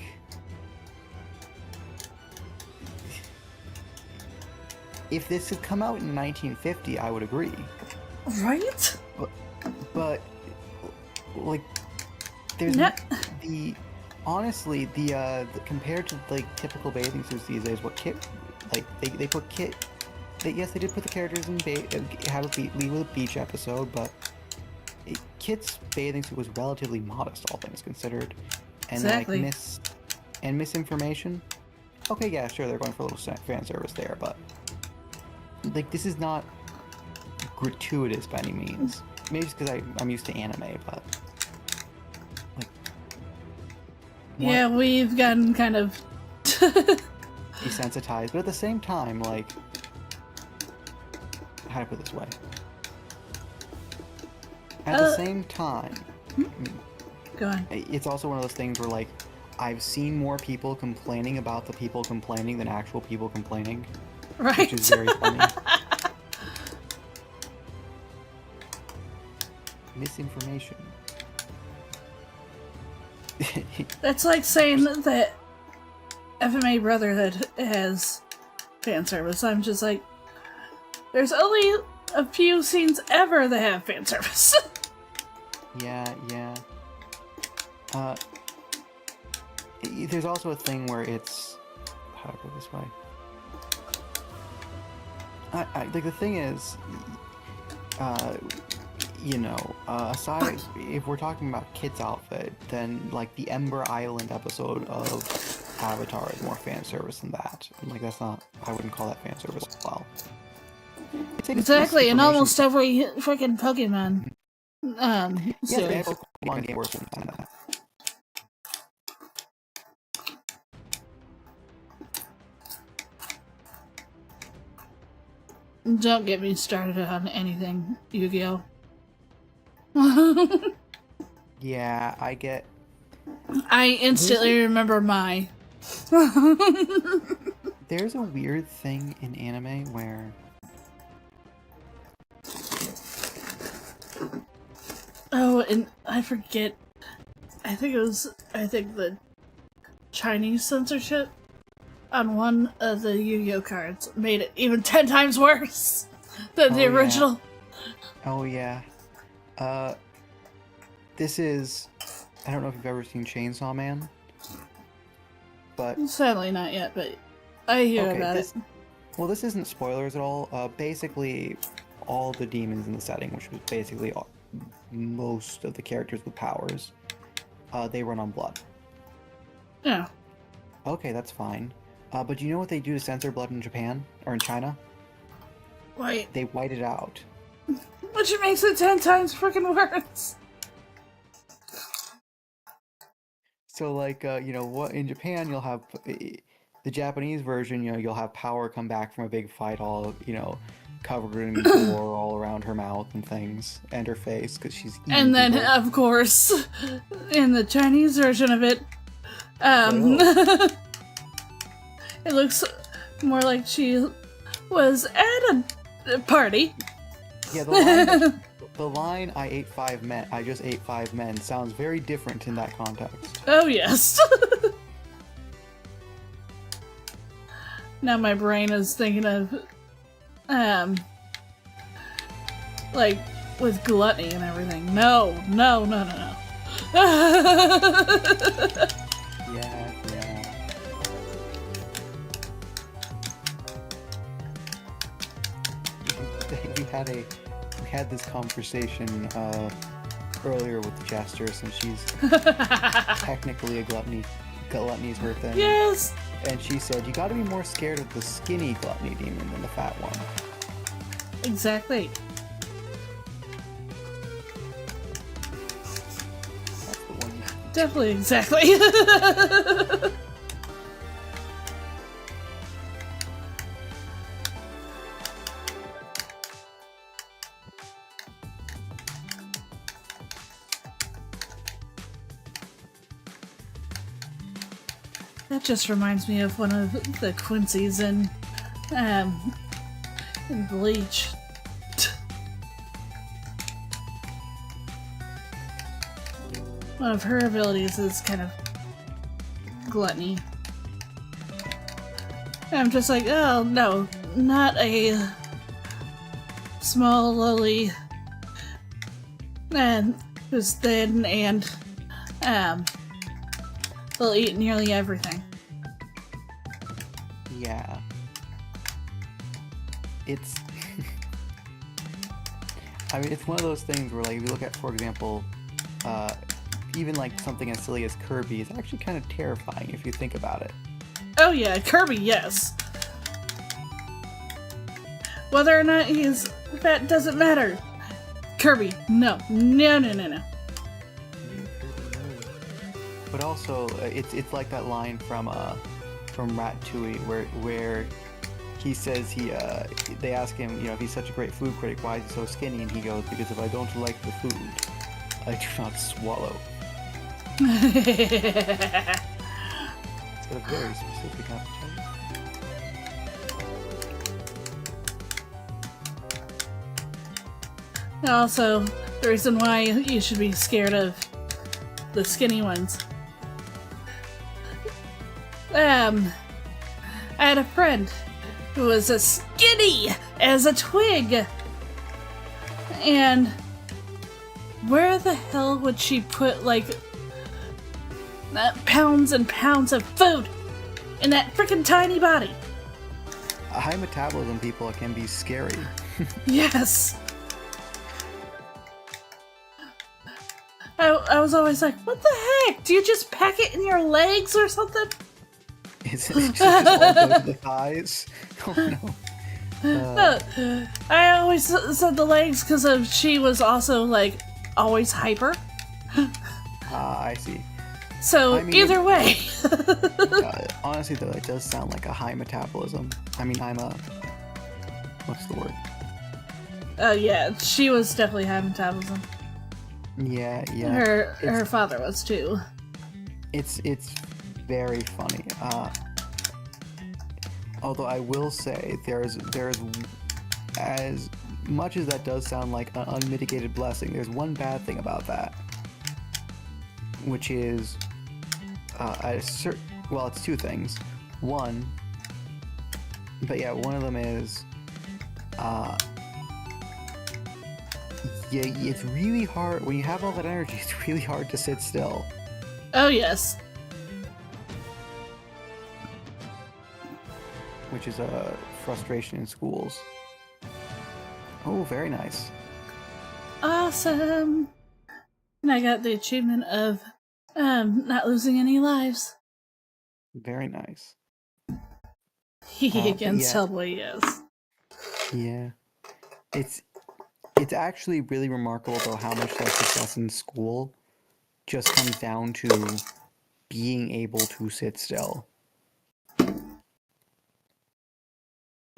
if this had come out in 1950, I would agree. Right? But like, there's No. honestly the compared to like typical bathing suits these days, what Kit like they put Kit. Yes, they did put the characters in lead with a beach episode, but Kit's bathing suit was relatively modest, all things considered, and Exactly. like misinformation. Okay, yeah, sure, they're going for a little fan service there, but like this is not gratuitous by any means. Maybe it's because I'm used to anime, but like Yeah, we've gotten kind of desensitized, but at the same time, like, how do I put it this way? At the same time, go on. it's also one of those things where, like, I've seen more people complaining about the people complaining than actual people complaining, Right. which is very funny. Misinformation. That's like saying that FMA Brotherhood has fan service. I'm just like, there's only a few scenes ever that have fan service. Yeah. There's also a thing where it's, how do I put it this way? Like the thing is, aside if we're talking about Kit's outfit, then like the Ember Island episode of Avatar is more fan service than that. And, like that's not, I wouldn't call that fan service as well. Exactly, and almost every freaking Pokemon Yeah, series. Pokemon game worse than that. Don't get me started on anything Yu-Gi-Oh. Yeah, I get. I instantly remember my. There's a weird thing in anime where Oh, and I forget. I think the Chinese censorship on one of the Yu-Gi-Oh cards made it even 10 times worse than the Oh, yeah. original. Oh yeah. This is, I don't know if you've ever seen Chainsaw Man, but Sadly not yet, but I hear Okay, about this- it. well, this isn't spoilers at all. Basically, all the demons in the setting, which was basically most of the characters with powers, they run on blood. Yeah. Okay, that's fine. But do you know what they do to censor blood in Japan or in China? Wait, They white it out. which makes it 10 times freaking worse. So, like, what in Japan you'll have the Japanese version. You'll have Power come back from a big fight, all covered in gore all around her mouth and things, and her face because she's. eating And then, people. of course, in the Chinese version of it, it looks more like she was at a party. Yeah, the line "I ate 5 men," I just ate 5 men sounds very different in that context. Oh, yes. Now my brain is thinking of, like, with gluttony and everything. No. Yeah. We had this conversation earlier with the Jesteress, and she's technically a gluttony. Gluttony's her thing. Yes! And she said, you gotta be more scared of the skinny gluttony demon than the fat one. Exactly. That's the one. Definitely exactly. That just reminds me of one of the Quincy's in Bleach. One of her abilities is kind of gluttony. And I'm just like, oh no, not a small, lowly and who's thin, and they'll eat nearly everything. Yeah. It's I mean, it's one of those things where, like, if you look at, for example, even like something as silly as Kirby is actually kind of terrifying if you think about it. Oh yeah, Kirby, yes. Whether or not he's fat doesn't matter. Kirby, no. No, no, no, no. But also, it's like that line from Ratatouille where he says they ask him, you know, if he's such a great food critic, why is he so skinny? And he goes, because if I don't like the food, I do not swallow. It's got a very specific appetite. And also, the reason why you should be scared of the skinny ones. I had a friend who was as skinny as a twig. And where the hell would she put, like, pounds and pounds of food in that freaking tiny body? High metabolism people can be scary. Yes. I was always like, what the heck? Do you just pack it in your legs or something? Is it just all go to the thighs? Oh no. I always said the legs because she was also, like, always hyper. I see. So, I mean, either way. Honestly, though, it does sound like a high metabolism. I mean, what's the word? Yeah, she was definitely high metabolism. Yeah. Her father was too. It's very funny. Although I will say there's as much as that does sound like an unmitigated blessing, there's one bad thing about that, which is well, it's two things. One of them is it's really hard when you have all that energy. It's really hard to sit still. Oh yes. Which is a frustration in schools. Oh, very nice. Awesome. And I got the achievement of not losing any lives. Very nice. Against Hellboy, yes. Yeah. It's actually really remarkable, though, how much that success in school just comes down to being able to sit still.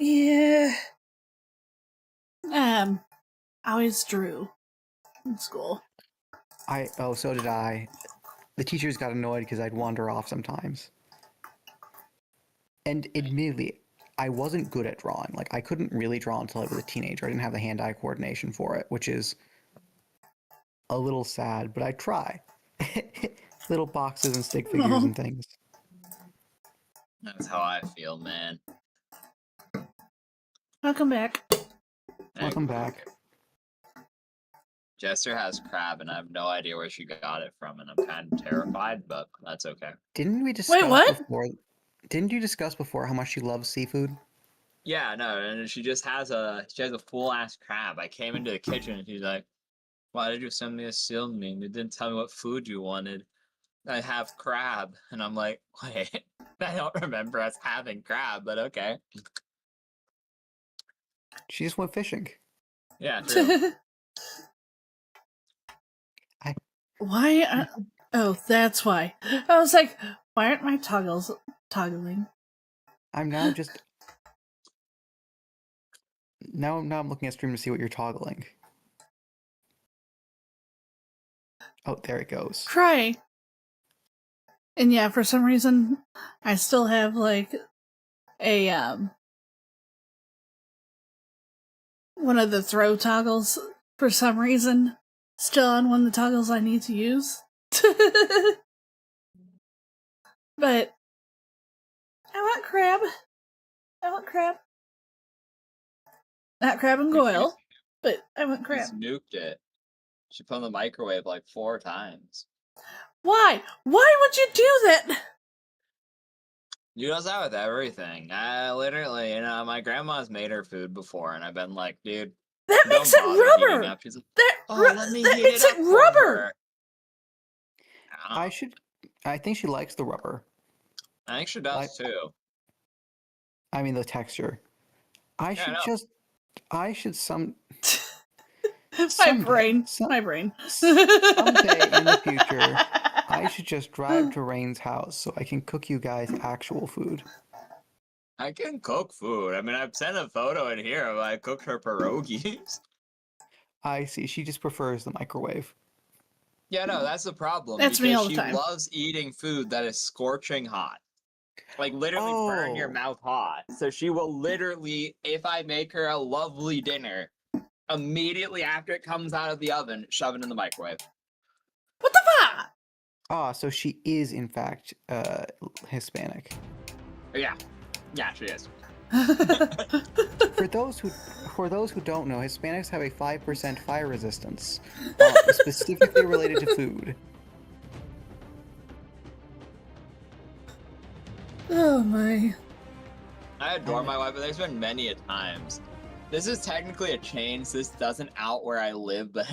Yeah. I always drew in school. So did I. The teachers got annoyed because I'd wander off sometimes. And admittedly, I wasn't good at drawing. Like, I couldn't really draw until I was a teenager. I didn't have the hand-eye coordination for it, which is a little sad, but I try. Little boxes and stick figures and things. That's how I feel, man. Welcome back. Welcome back. Jester has crab, and I have no idea where she got it from, and I'm kind of terrified, but that's okay. Didn't we discuss what? before? Didn't you discuss before how much she loves seafood? Yeah, no, and she has a full ass crab. I came into the kitchen and she's like, "Why did you send me a seal meat? You didn't tell me what food you wanted. I have crab." And I'm like, "Wait, I don't remember us having crab, but okay." She just went fishing. Yeah, true. Why? Oh, that's why. I was like, why aren't my toggles toggling? I'm now just... Now I'm looking at stream to see what you're toggling. Oh, there it goes. Cry. And yeah, for some reason, I still have, like, a, one of the throw toggles, for some reason, still on one of the toggles I need to use. But I want crab. I want crab. Not crab and goyle, but I want crab. He's nuked it. She put in the microwave like 4 times. Why? Why would you do that? She does that with everything. I literally, my grandma's made her food before, and I've been like, dude, That don't makes it bother heating rubber. up. She's like, That, oh, let me that heat makes it it up for rubber. her. I think she likes the rubber. I think she does too. I mean the texture. I should My brain. someday in the future, I should just drive to Rain's house so I can cook you guys actual food. I can cook food. I mean, I've sent a photo in here of I cooked her pierogies. I see. She just prefers the microwave. Yeah, no, that's the problem. That's me all the because time. she loves eating food that is scorching hot. Like, literally burn your Oh. mouth hot. So she will literally, if I make her a lovely dinner, immediately after it comes out of the oven, shove it in the microwave. What the fuck? Ah, so she is in fact Hispanic. Yeah. Yeah, she is. For those who don't know, Hispanics have a 5% fire resistance, specifically related to food. Oh my. I adore my wife, but there's been many a times. This is technically a chain, so this doesn't out where I live, but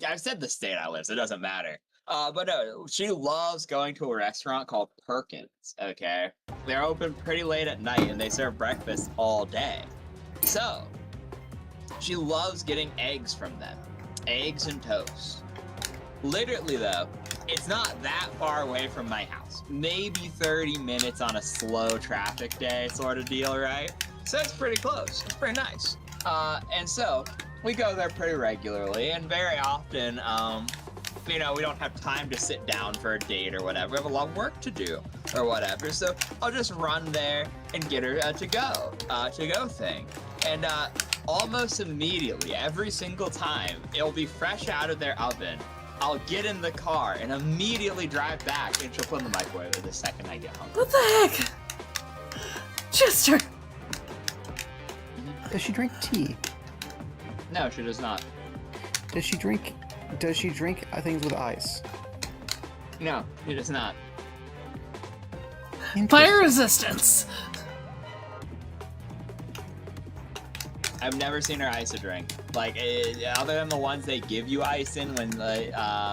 I've said the state I live, so it doesn't matter. But no, she loves going to a restaurant called Perkins, okay? They're open pretty late at night, and they serve breakfast all day. So, she loves getting eggs from them. Eggs and toast. Literally, though, it's not that far away from my house. Maybe 30 minutes on a slow traffic day sort of deal, right? So it's pretty close. It's pretty nice. And so, we go there pretty regularly, and very often, we don't have time to sit down for a date or whatever. We have a lot of work to do or whatever. So I'll just run there and get her a to-go thing. And almost immediately, every single time, it'll be fresh out of their oven. I'll get in the car and immediately drive back, and she'll put in the microwave the second I get home. What the heck? Chester! Does she drink tea? No, she does not. Does she drink things with ice? No, she does not. Fire resistance! I've never seen her ice a drink. Like, other than the ones they give you ice in when,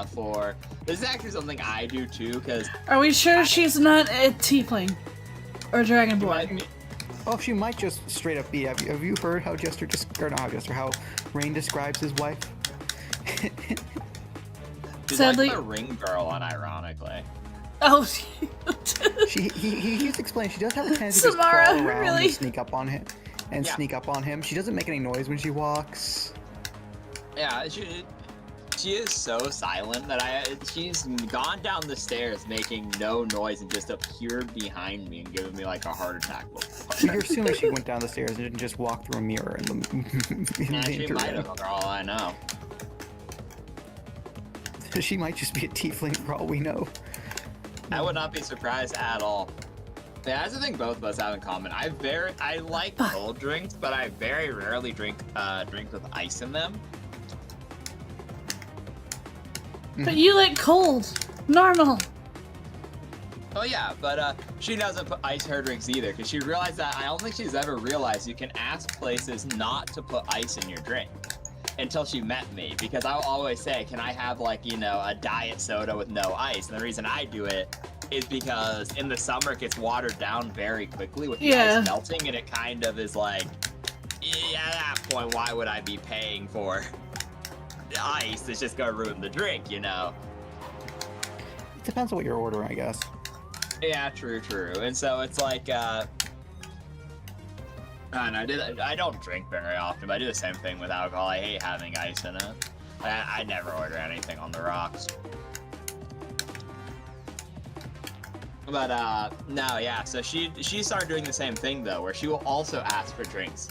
for... This is actually something I do, too, because... Are we sure she's not a tiefling? Or dragonborn? Oh, she might just straight up be. Have you heard how how Rain describes his wife? She's Sadly- like the ring girl, unironically. Oh, He's explained she does have a tendency to just Samara, crawl around really? and sneak up on him. Yeah. Sneak up on him. She doesn't make any noise when she walks. Yeah, she is so silent that she's gone down the stairs making no noise and just appeared behind me and giving me like a heart attack. So you're assuming she went down the stairs and didn't just walk through a mirror in the, Yeah, she interim. might have, for all I know. She might just be a tiefling for all we know. I would not be surprised at all. Yeah, that's the thing both of us have in common. I like cold drinks, but I very rarely drink drinks with ice in them. but you like cold. Normal. Oh yeah, but she doesn't put ice in her drinks either, because she realized that I don't think she's ever realized you can ask places not to put ice in your drink until she met me, because I'll always say, can I have like, a diet soda with no ice? And the reason I do it is because in the summer it gets watered down very quickly with the ice melting, and it kind of is like, yeah, at that point, why would I be paying for ice? It's just gonna ruin the drink, It depends on what you're ordering, I guess. Yeah, true. And so it's like, I don't drink very often, but I do the same thing with alcohol. I hate having ice in it. I never order anything on the rocks. But, no, yeah, so she started doing the same thing, though, where she will also ask for drinks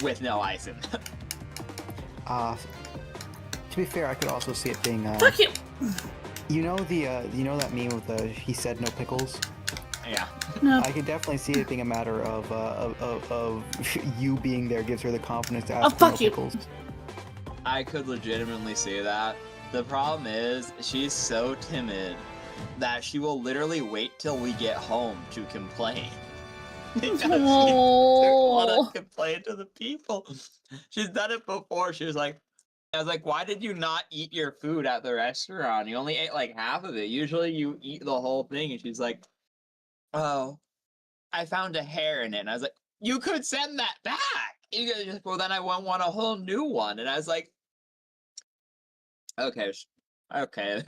with no ice in them. To be fair, I could also see it being, Fuck you! you know that meme with the he said no pickles? Yeah. No. I can definitely see it being a matter of you being there gives her the confidence to ask for fuck no you. pickles. I could legitimately see that. The problem is, she's so timid that she will literally wait till we get home to complain. Because she doesn't want to complain to the people. She's done it before. She was like, I was like, why did you not eat your food at the restaurant? You only ate like half of it. Usually you eat the whole thing. And she's like, oh, I found a hair in it. And I was like, you could send that back. You could just, well, then I won't want a whole new one. And I was like, okay, okay,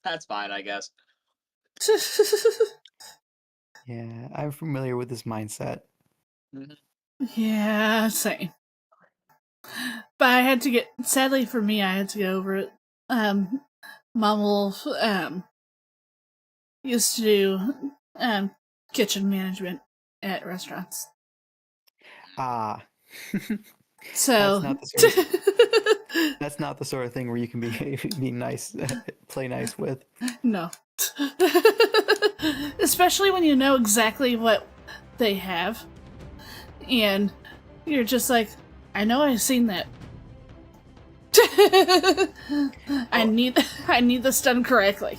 that's fine, I guess. Yeah, I'm familiar with this mindset. Yeah, same. But I had to get, sadly for me, I had to get over it. Mom Wolf used to do kitchen management at restaurants. Ah. So that's not the sort of thing where you can be nice, play nice with. no. Especially when you know exactly what they have. And you're just like, I know I've seen that. I need this done correctly.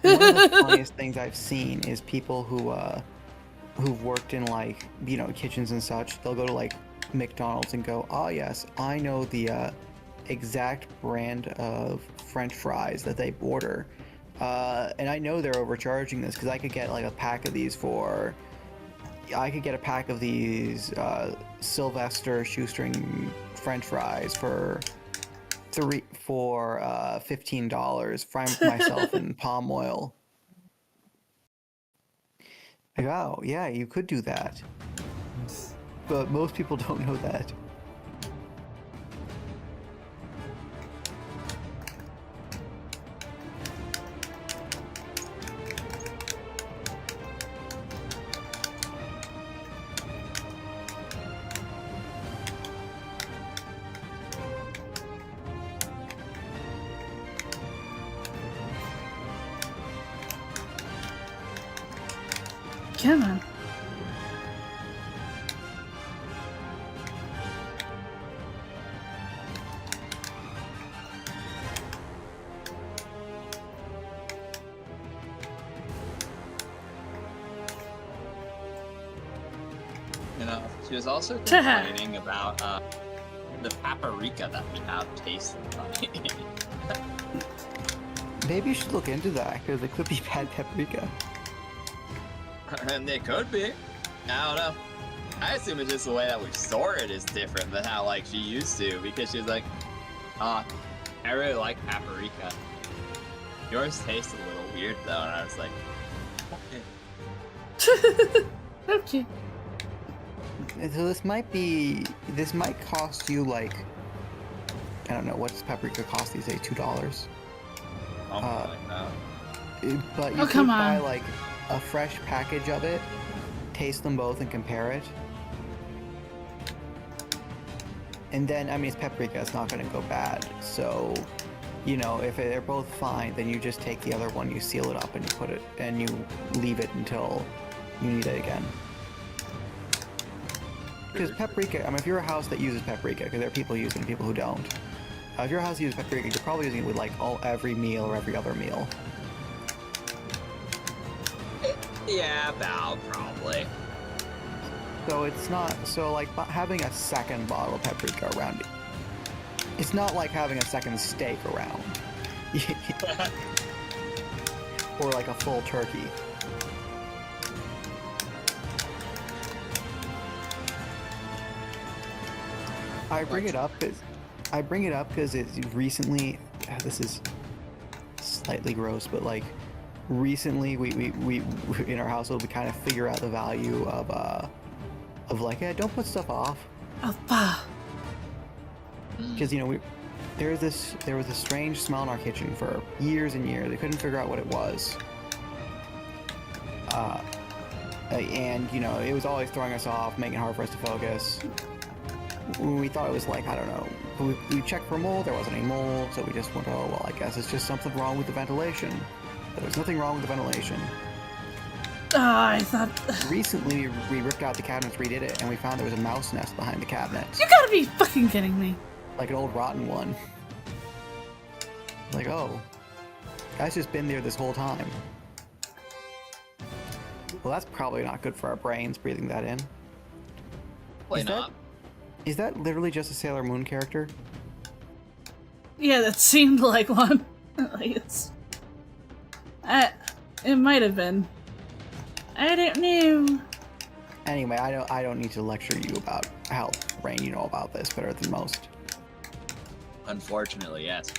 One of the funniest things I've seen is people who've worked in like, you know, kitchens and such. They'll go to like McDonald's and go, oh yes, I know the exact brand of French fries that they order, and I know they're overcharging this because I could get like a pack of these Sylvester shoestring French fries for $15, frying myself in palm oil. Like, oh yeah, you could do that, but most people don't know that. Come on. You know, she was also complaining about the paprika that we have tasting funny. Maybe you should look into that because it could be bad paprika. And they could be. I don't know. I assume it's just the way that we store it is different than how like she used to, because she's like, I really like paprika. Yours tastes a little weird though, and I was like, Okay. So this might cost you like, I don't know, what's paprika cost these days? $2. oh like that. But you Oh, could come buy on. like a fresh package of it, taste them both and compare it. And then, I mean, it's paprika, it's not going to go bad. So, you know, if they're both fine, then you just take the other one, you seal it up and you put it, and you leave it until you need it again. Because paprika, I mean, if you're a house that uses paprika, because there are people using it and people who don't. If your house uses paprika, you're probably using it with like every meal or every other meal. Yeah, about probably. So it's not, so like having a second bottle of paprika around it, it's not like having a second steak around. Or like a full turkey. I bring it up because it's recently, this is slightly gross, but like recently we in our household we kind of figure out the value of like, yeah, don't put stuff off, because you know there was a strange smell in our kitchen for years and years. They couldn't figure out what it was, and you know it was always throwing us off, making it hard for us to focus. We thought it was like, I don't know, we checked for mold, there wasn't any mold, so we just went, oh well, I guess it's just something wrong with the ventilation. But there's nothing wrong with the ventilation. I thought... Recently, we ripped out the cabinets, redid it, and we found there was a mouse nest behind the cabinet. You gotta be fucking kidding me. Like an old rotten one. Like, oh, guy's just been there this whole time. Well, that's probably not good for our brains, breathing that in. Why Is not? Is that literally just a Sailor Moon character? Yeah, that seemed like one. Like it might have been. I don't know. Anyway, I don't need to lecture you about how, Rain, you know about this better than most. Unfortunately, yes.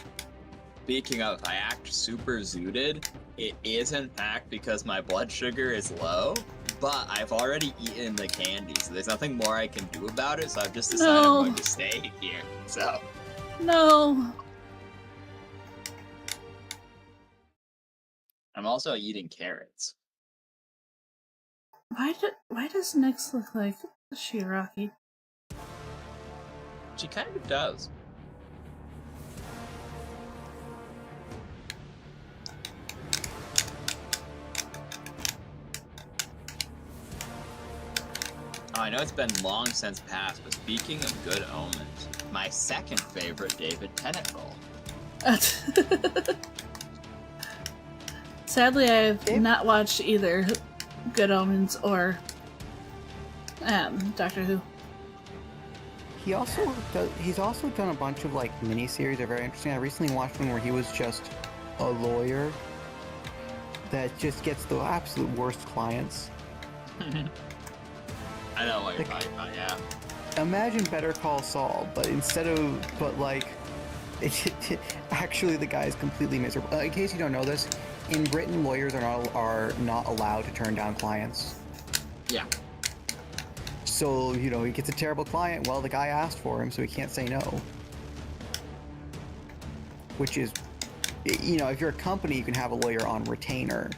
Speaking of, I act super zooted. It isn't packed because my blood sugar is low, but I've already eaten the candy, so there's nothing more I can do about it, so I've just decided No. I'm going to stay here. So, No. I'm also eating carrots. Why does Nyx look like Shiraki? She kind of does. Oh, I know it's been long since past, but speaking of good omens, my second favorite David Tennant role. Sadly, I've not watched either Good Omens or Doctor Who. He's also done a bunch of like miniseries that are very interesting. I recently watched one where he was just a lawyer that just gets the absolute worst clients. I know what you're talking about, yeah. Imagine Better Call Saul, but actually the guy is completely miserable. In case you don't know this, in Britain, lawyers are not allowed to turn down clients. Yeah. So, he gets a terrible client. Well, the guy asked for him, so he can't say no. Which is, if you're a company, you can have a lawyer on retainer.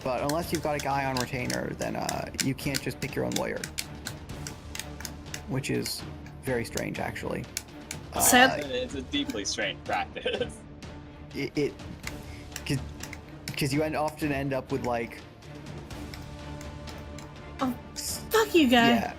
But unless you've got a guy on retainer, then you can't just pick your own lawyer. Which is very strange, actually. It's a deeply strange practice. Because you often end up with, like... Oh, fuck you, guy. Yeah.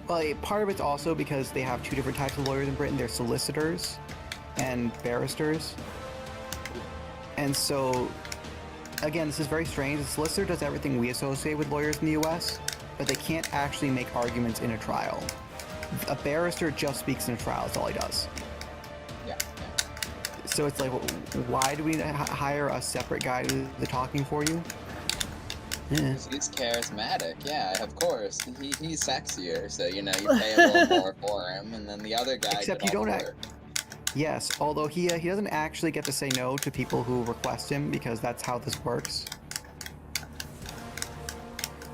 Well, part of it's also because they have two different types of lawyers in Britain. They're solicitors and barristers. And so, again, this is very strange. The solicitor does everything we associate with lawyers in the US, but they can't actually make arguments in a trial. A barrister just speaks in a trial, that's all he does. Yeah. So it's like, why do we hire a separate guy to do the talking for you? Yeah. He's charismatic, yeah, of course. He's sexier, so you pay a little more for him, and then the other guy. Except you don't Yes, although he doesn't actually get to say no to people who request him because that's how this works.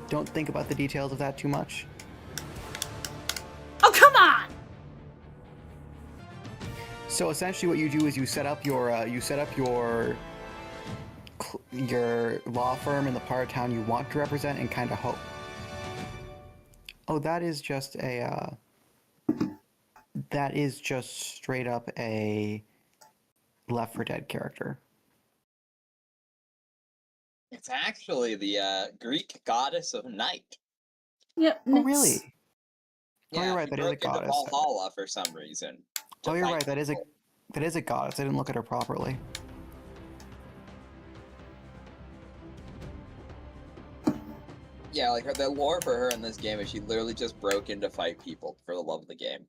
Don't think about the details of that too much. Oh, come on! So essentially, what you do is you set up your law firm in the part of town you want to represent and kind of hope. Oh, that is just straight up a Left 4 Dead character. It's actually the Greek goddess of night. Yep. Oh, really? Yeah, Oh, you're right. she That is a broke into goddess. Brawlhalla for some reason. Oh, you're right. That is a goddess. I didn't look at her properly. Yeah, like the lore for her in this game is she literally just broke in to fight people for the love of the game.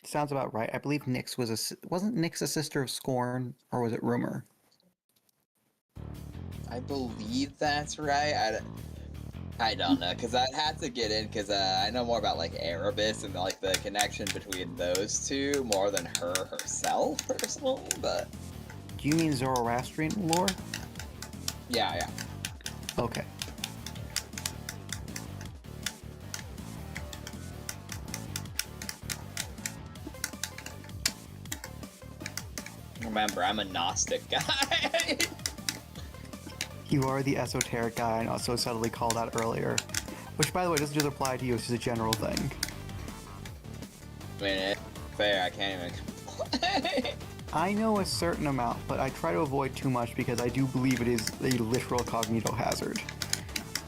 Sounds about right. I believe Nyx wasn't Nyx a sister of Scorn, or was it Rumor? I believe that's right. I don't know, because I'd have to get in, because I know more about, like, Erebus and, like, the connection between those two more than her herself, personally, but... Do you mean Zoroastrian lore? Yeah. Okay. Remember, I'm a Gnostic guy. You are the esoteric guy I so subtly called out earlier. Which, by the way, doesn't just apply to you, it's just a general thing. I mean, it's fair, I can't even complain. I know a certain amount, but I try to avoid too much because I do believe it is a literal cognito hazard.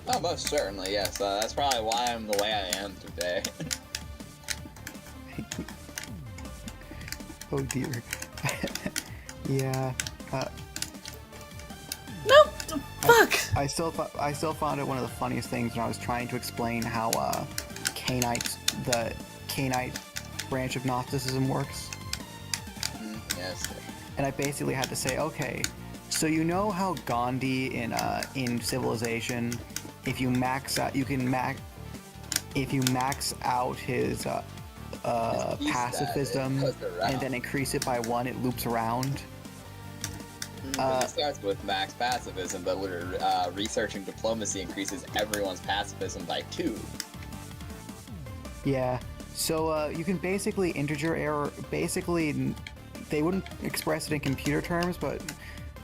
Oh, most certainly, yes. That's probably why I'm the way I am today. Oh dear. Yeah. Nope. Fuck. I still found it one of the funniest things when I was trying to explain how the Cainite branch of Gnosticism works. Yes. And I basically had to say, okay, so you know how Gandhi in Civilization, if you max out his pacifism and then increase it by 1, it loops around. It starts with max pacifism, but researching diplomacy increases everyone's pacifism by 2. Yeah. So you can basically integer error. Basically, they wouldn't express it in computer terms, but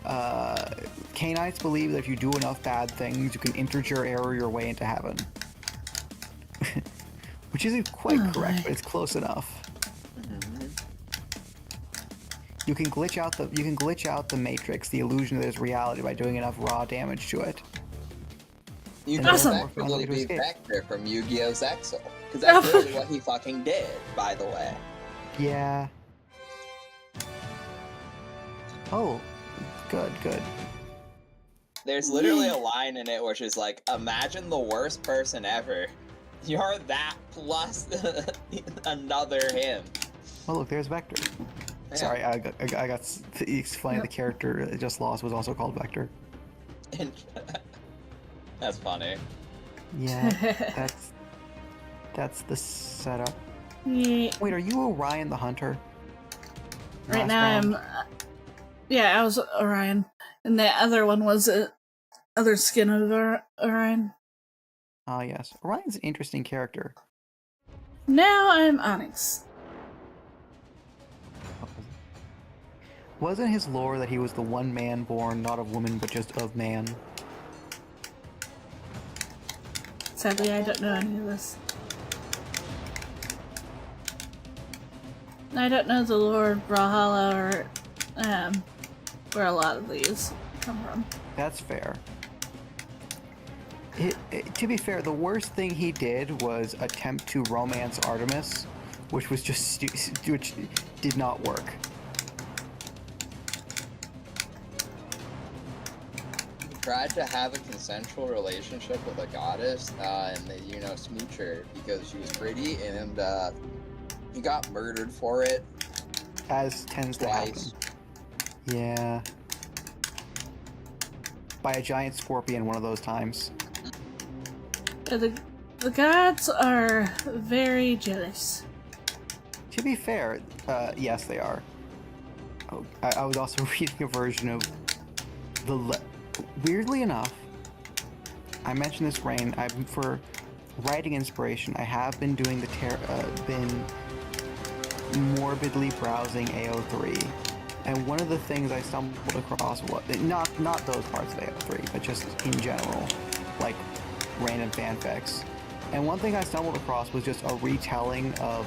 Cainites believe that if you do enough bad things, you can integer error your way into heaven. Which isn't quite correct, but it's close enough. You can glitch out the matrix, the illusion that is reality, by doing enough raw damage to it. You And can Awesome. effectively be escape. Vector from Yu-Gi-Oh! Zexal. Because that's really what he fucking did, by the way. Yeah. Oh, good. There's literally a line in it which is like, imagine the worst person ever. You're that plus another him. Oh look, there's Vector. Yeah. Sorry, I got to explain the character I just lost was also called Vector. That's funny. Yeah, that's the setup. Yeah. Wait, are you Orion the Hunter? Right Last now round? yeah, I was Orion, and the other one was other skin of Orion. Ah, yes. Orion's an interesting character. Now I'm Onyx. Wasn't his lore that he was the one man born, not of woman, but just of man? Sadly, I don't know any of this. I don't know the lore of Brawlhalla or where a lot of these come from. That's fair. To be fair, the worst thing he did was attempt to romance Artemis, which was just which did not work. He tried to have a consensual relationship with a goddess, and they, smooch her because she was pretty, and he got murdered for it. As tends to happen. Twice. Yeah. By a giant scorpion one of those times. The gods are very jealous. To be fair, yes, they are. Oh, I was also reading a version of weirdly enough, I mentioned this, Rain. For writing inspiration, I have been doing been morbidly browsing AO3, and one of the things I stumbled across was not those parts of AO3, but just in general, like random fanfics. And one thing I stumbled across was just a retelling of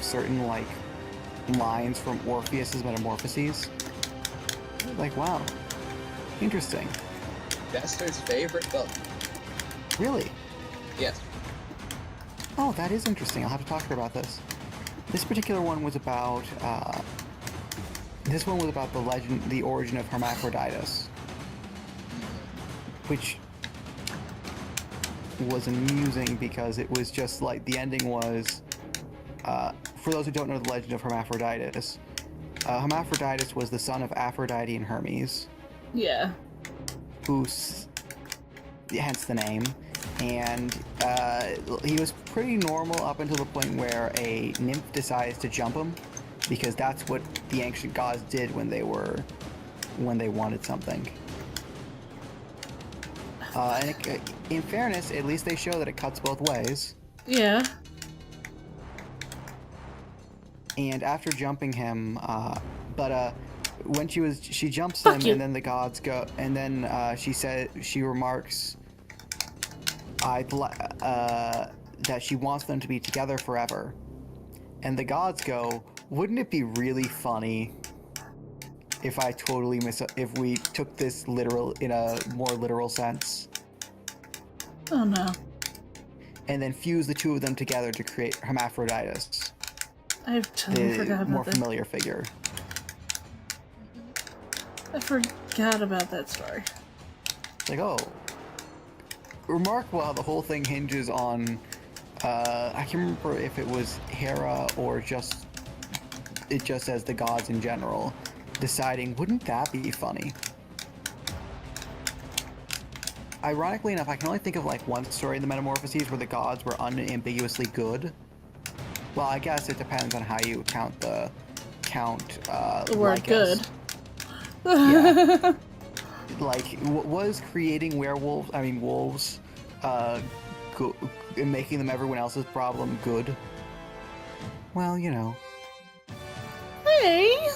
certain like lines from Orpheus's Metamorphoses. Like, wow, interesting. Jester's favorite book. Really? Yes. Oh, that is interesting. I'll have to talk to her about this. This particular one was about the origin of Hermaphroditus, which was amusing because it was just like the ending was. For those who don't know the legend of Hermaphroditus, Hermaphroditus was the son of Aphrodite and Hermes, Yeah. hence the name, and he was pretty normal up until the point where a nymph decides to jump him, because that's what the ancient gods did when they wanted something. In fairness, at least they show that it cuts both ways. Yeah. And after jumping him, when she jumps him, and then the gods go, and then she remarks, that she wants them to be together forever. And the gods go, wouldn't it be really funny if I totally if we took this literal in a more literal sense. Oh no. And then fuse the two of them together to create Hermaphroditus, I've totally forgot the more about that. familiar figure. I forgot about that story. It's like, oh, remarkable how the whole thing hinges on, I can't remember if it was Hera or just as the gods in general, deciding, wouldn't that be funny? Ironically enough, I can only think of like one story in the Metamorphoses where the gods were unambiguously good. Well, I guess it depends on how you count the word Lycus. good. Yeah. Like, was creating wolves, and making them everyone else's problem good? Well, you know. Hey!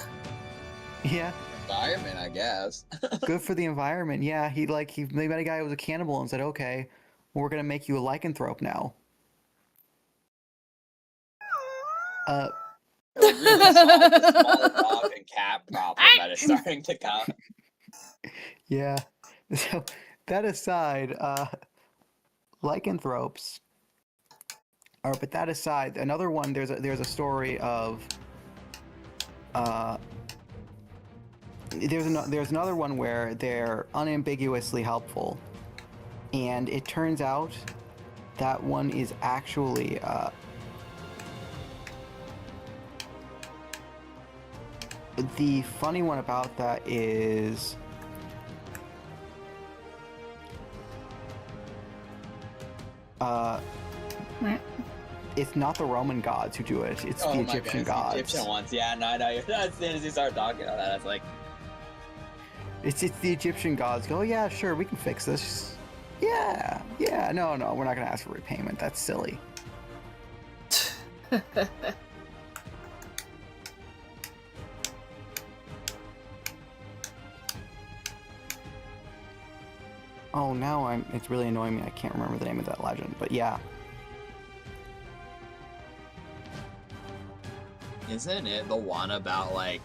Yeah, Environment, I guess. good for the environment. Yeah, he met a guy who was a cannibal and said, okay, we're gonna make you a lycanthrope now. Really solve the small dog and cat problem that is starting to come. Yeah. So, that aside, lycanthropes. But that aside, another one. There's a story of. There's another one where they're unambiguously helpful, and it turns out that one is actually the funny one about that is it's not the Roman gods who do it, it's the Egyptian gods. The Egyptian ones, yeah, no, I know. As soon as you start talking about that, it's like... It's the Egyptian gods go, oh yeah, sure, we can fix this. Yeah, no, we're not gonna ask for repayment, that's silly. Oh, now it's really annoying me, I can't remember the name of that legend, but yeah. Isn't it the one about, like,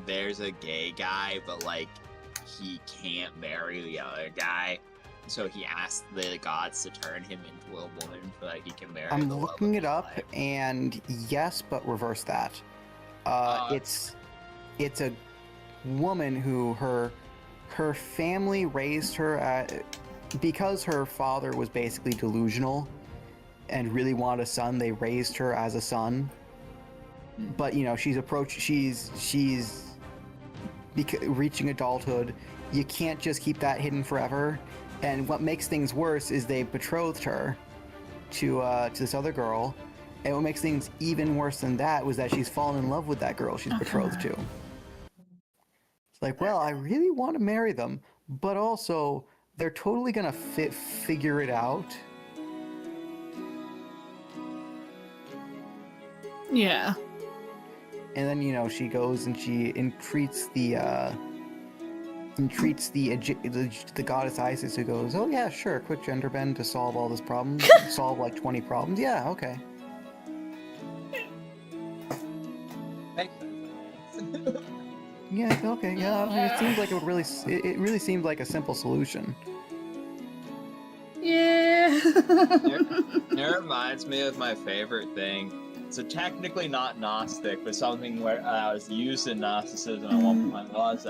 there's a gay guy, but, like, he can't marry the other guy, so he asks the gods to turn him into a woman so that he can marry I'm the love looking of it his up, life? and yes, but reverse that. It's a woman who her family raised her because her father was basically delusional and really wanted a son. They raised her as a son, but you know she's reaching adulthood. You can't just keep that hidden forever. And what makes things worse is they betrothed her to this other girl. And what makes things even worse than that was that she's fallen in love with that girl she's betrothed to. It's like, well, I really want to marry them, but also they're totally gonna figure it out. Yeah. And then, you know, she goes and she entreats the goddess Isis, who goes, oh yeah, sure, quick gender bend to solve all this problem, solve like 20 problems. Yeah, okay. Makes sense. Yeah, okay, yeah. It seems like it really seemed like a simple solution. Yeah. It reminds me of my favorite thing. So technically not Gnostic, but something where was used in Gnosticism at one point was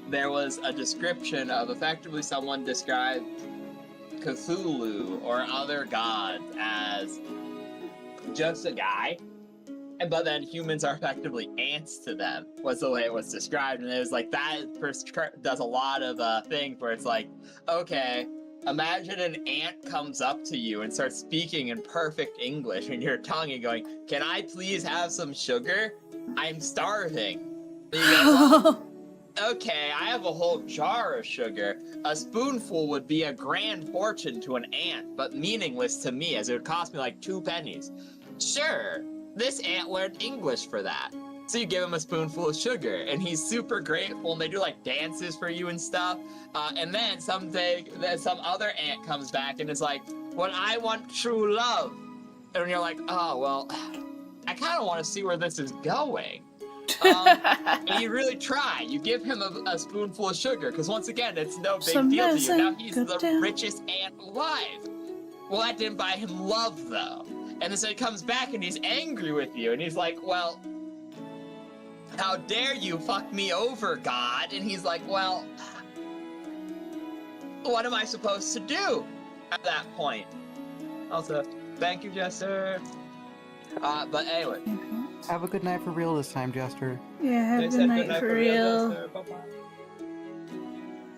there was a description of effectively someone described Cthulhu or other gods as just a guy, but then humans are effectively ants to them, was the way it was described. And it was like that does a lot of things where it's like, okay, imagine an ant comes up to you and starts speaking in perfect English in your tongue and going, can I please have some sugar? I'm starving. And you go, well, okay, I have a whole jar of sugar. A spoonful would be a grand fortune to an ant, but meaningless to me, as it would cost me like 2 pennies. Sure, this ant learned English for that. So you give him a spoonful of sugar, and he's super grateful, and they do like dances for you and stuff. And then some other ant comes back and is like, well, I want true love. And you're like, oh, well, I kind of want to see where this is going. And you really try. You give him a spoonful of sugar, because once again, it's no big Some deal to you. Now medicine, he's good the down. richest ant alive. Well, that didn't buy him love, though. And so he comes back and he's angry with you, and he's like, well, how dare you fuck me over, God? And he's like, well, what am I supposed to do at that point? Also, thank you, Jester. But anyway. Have a good night for real this time, Jester. Yeah, have They a good said night for real. Jester. Bye-bye.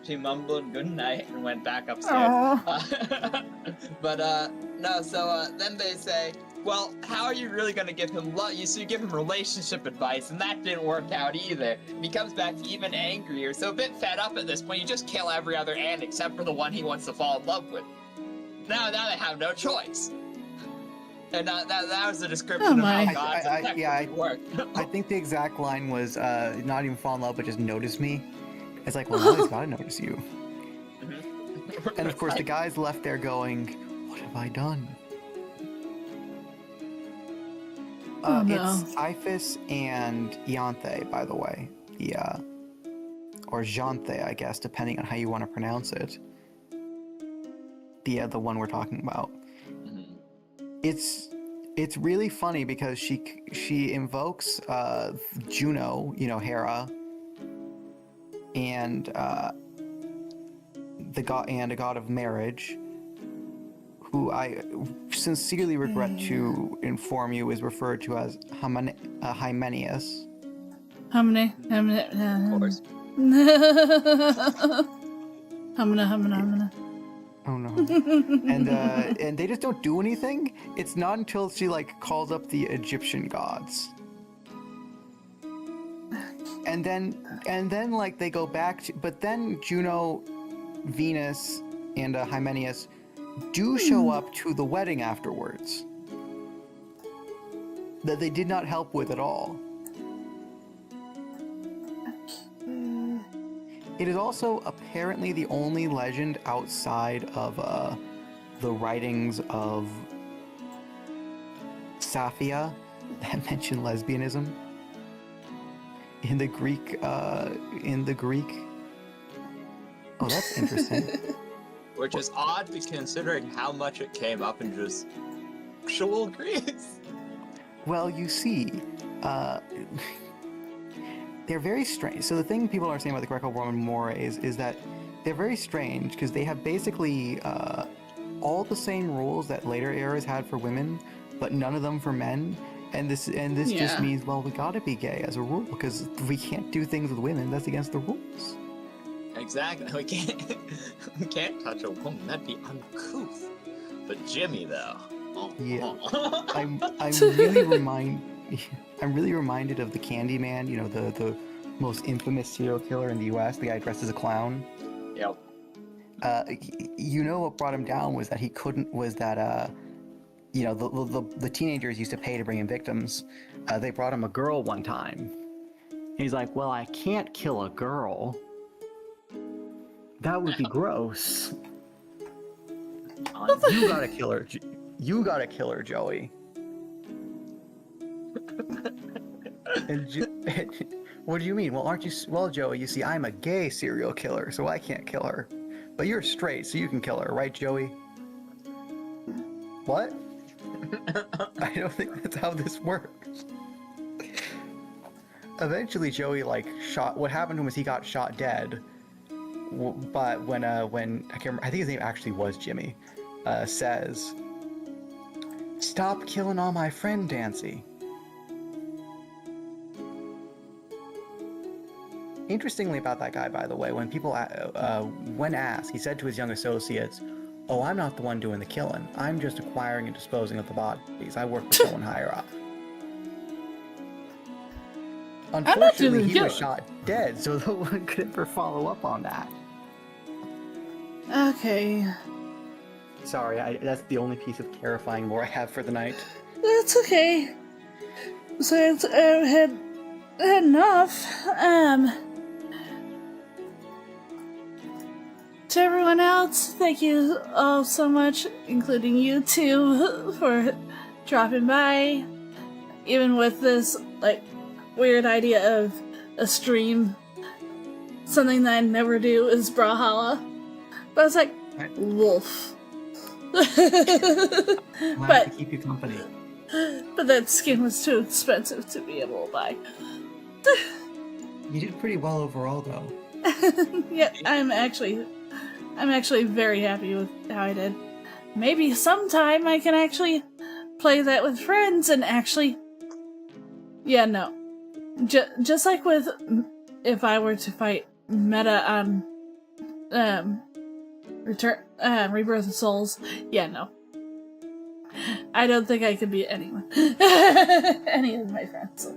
She mumbled good night and went back upstairs. Aw. But no, so then they say, well, how are you really going to give him love? So you give him relationship advice, and that didn't work out either. And he comes back even angrier, so a bit fed up at this point. You just kill every other ant except for the one he wants to fall in love with. Now they have no choice. And that was the description Oh of my. how gods effectively work. I think the exact line was not even fall in love, but just notice me. It's like, well, now he's gotta notice you. And of course, the guy's left there going, what have I done? Oh, no. It's Iphis and Ianthe, by the way. Yeah. Or Janthe, I guess, depending on how you want to pronounce it. The one we're talking about. It's really funny because she invokes Juno, you know, Hera, and a god of marriage, who I sincerely regret to inform you is referred to as Hymenaeus. How many? Of course. Hamna. Oh no. And they just don't do anything. It's not until she like calls up the Egyptian gods. And then like they go back to, but then Juno, Venus, and Hymenaeus do show up to the wedding afterwards. That they did not help with at all. It is also apparently the only legend outside of the writings of Saphia that mention lesbianism. In the Greek, Oh, that's interesting. Which is odd considering how much it came up in just actual Greece. Well, you see, they're very strange. So the thing people are saying about the Greco-Roman mores is that they're very strange because they have basically all the same rules that later eras had for women, but none of them for men. And this just means, well, we gotta be gay as a rule because we can't do things with women. That's against the rules. Exactly. We can't touch a woman. That'd be uncouth. But Jimmy, though. Yeah. I'm really reminded of the Candyman. You know, the most infamous serial killer in the U.S. The guy dressed as a clown. Yep. You know what brought him down was that you know, the teenagers used to pay to bring in victims. They brought him a girl one time. He's like, well, I can't kill a girl. That would be gross. You gotta kill her. You gotta kill her, Joey. What do you mean? Well, aren't you? Well, Joey, you see, I'm a gay serial killer, so I can't kill her. But you're straight, so you can kill her, right, Joey? What? I don't think that's how this works. Eventually, Joey shot. What happened to him was he got shot dead. But when I can't remember, I think his name actually was Jimmy, says, "Stop killing all my friend, Dancy." Interestingly about that guy, by the way, when people, when asked, he said to his young associates, "Oh, I'm not the one doing the killing. I'm just acquiring and disposing of the bodies. I work with someone higher up." Unfortunately, he was shot dead, so no one could ever follow up on that. Okay. Sorry, that's the only piece of terrifying lore I have for the night. That's okay. So I've had enough. To everyone else, thank you all so much, including you two, for dropping by. Even with this, weird idea of a stream. Something that I never do is Brawlhalla. But I was like, Right. wolf. I'll have But to keep you company. but that skin was too expensive to be able to buy. You did pretty well overall, though. Yeah, I'm actually very happy with how I did. Maybe sometime I can actually play that with friends and actually... Yeah, no. Just like with... If I were to fight Meta on... Rebirth of Souls. Yeah, no. I don't think I could beat anyone. Any of my friends.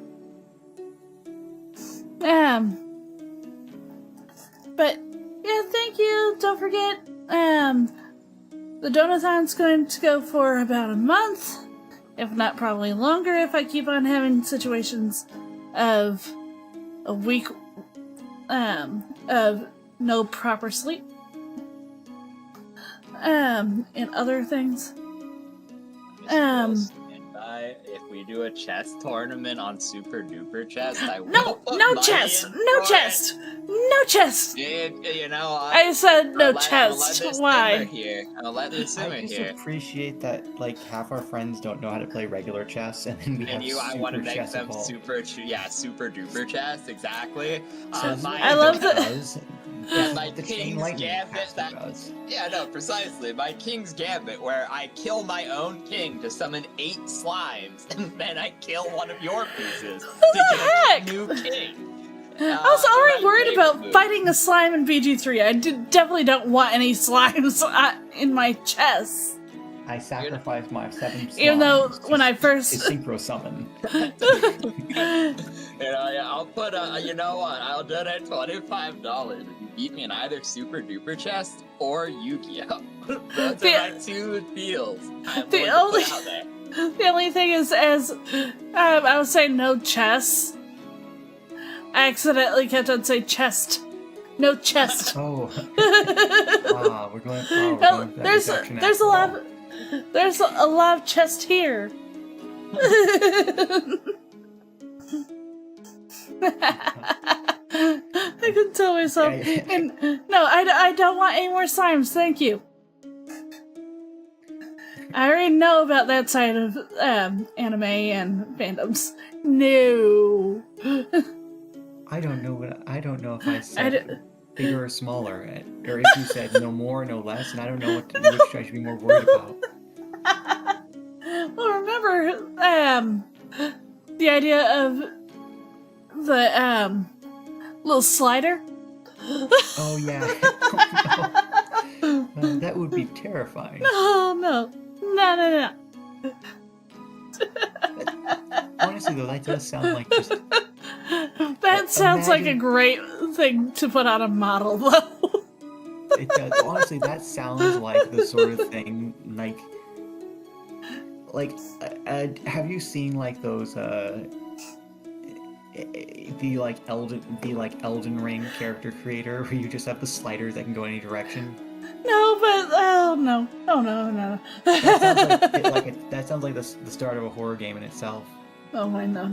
But, yeah, thank you. Don't forget, the Donathon's going to go for about a month, if not probably longer, if I keep on having situations of a week, of no proper sleep, and other things. If we do a chess tournament on Super Duper Chest, I will No put chest! money in No for chest! No chest! it. You know, I said no I'll let chest. this Why? simmer here. I'll let this simmer I just here. appreciate that like half our friends don't know how to play regular chess, and then we have I want to super make chess them evolved. super duper chest, exactly. So I love the- My the King's chain lightning Gambit caster that- does. Yeah, no, precisely. My King's Gambit, where I kill my own king to summon 8 slimes, and then I kill one of your pieces to the get heck? a new king. I was already my worried favorite about move. fighting a slime in BG3. I definitely don't want any slimes in my chest. I sacrificed my 7 Even though slimes when to- I to first... synchro summon. I'll put you know what? I'll donate $25 if you beat me in either Super Duper Chest or Yu-Gi-Oh. Those The- are my 2 deals. I'm the going to only- put out there. The only thing is, as I was saying no chest, I accidentally kept on saying chest. No chest. Oh, we're going. No, going for that there's reduction a after all. lot of, there's a lot of chest here. I can tell myself. Yeah. And no, I don't want any more slimes. Thank you. I already know about that side of anime and fandoms. No. I don't know if I I said d- bigger or smaller, or if you said no more, no less, and I don't know which I should be more worried about. Well, remember, the idea of the, little slider? Oh yeah, oh, no. That would be terrifying. Oh, no. No. Honestly, though, that does sound like just That sounds like a imagine- great thing to put on a model, though. it does. Honestly, that sounds like the sort of thing have you seen like those the Elden Ring character creator where you just have the sliders that can go any direction? No, but, oh, no. Oh, no. That sounds like the start of a horror game in itself. Oh, my, no.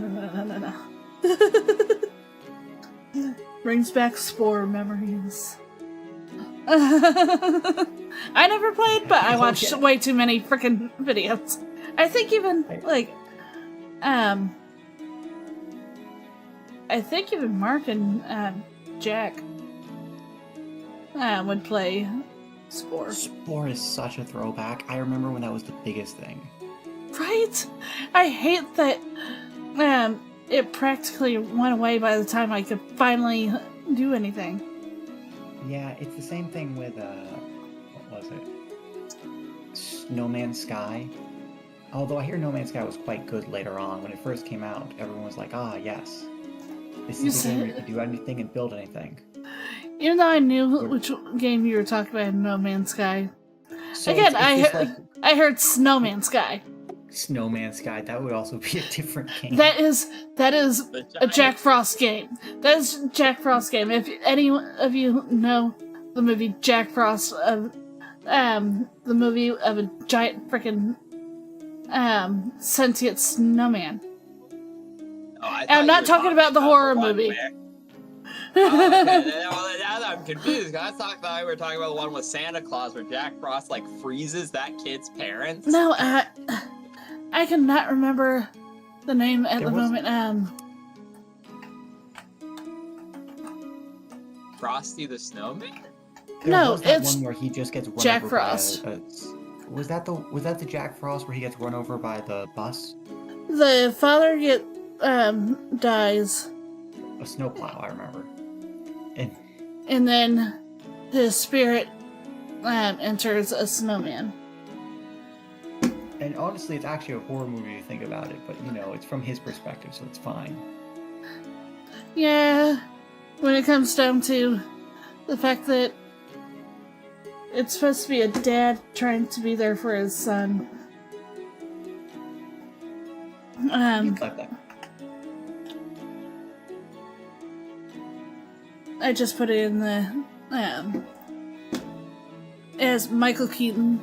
Brings back Spore memories. I never played, but I watched Okay. way too many freaking videos. I think even, I think even Mark and, Jack, would play Spore. Spore is such a throwback. I remember when that was the biggest thing. Right? I hate that, it practically went away by the time I could finally do anything. Yeah, it's the same thing with what was it? No Man's Sky. Although I hear No Man's Sky was quite good later on. When it first came out, everyone was like, ah, yes. This is a game where you can do anything and build anything. Even though I knew which game you were talking about in No Man's Sky. So Again, it's just like I heard Snowman Sky. No Man's Sky. That would also be a different game. That is The a Jack Frost game. That is Jack Frost game. If any of you know the movie Jack Frost, the movie of a giant freaking sentient snowman. I I'm thought not you were talking about the horror one movie. where- Oh, okay. Well, now I'm confused. I thought we were talking about the one with Santa Claus where Jack Frost like freezes that kid's parents. No, I cannot remember the name at There the was- moment. Frosty the Snowman? There No, was that it's one where he just gets run Jack over Frost. by was that the Jack Frost where he gets run over by the bus? The father dies, A snowplow, I remember. And and then his spirit enters a snowman. and honestly, it's actually a horror movie to think about it, but you know, it's from his perspective, so it's fine. Yeah, when it comes down to the fact that it's supposed to be a dad trying to be there for his son. Like that. I just put it in the as Michael Keaton.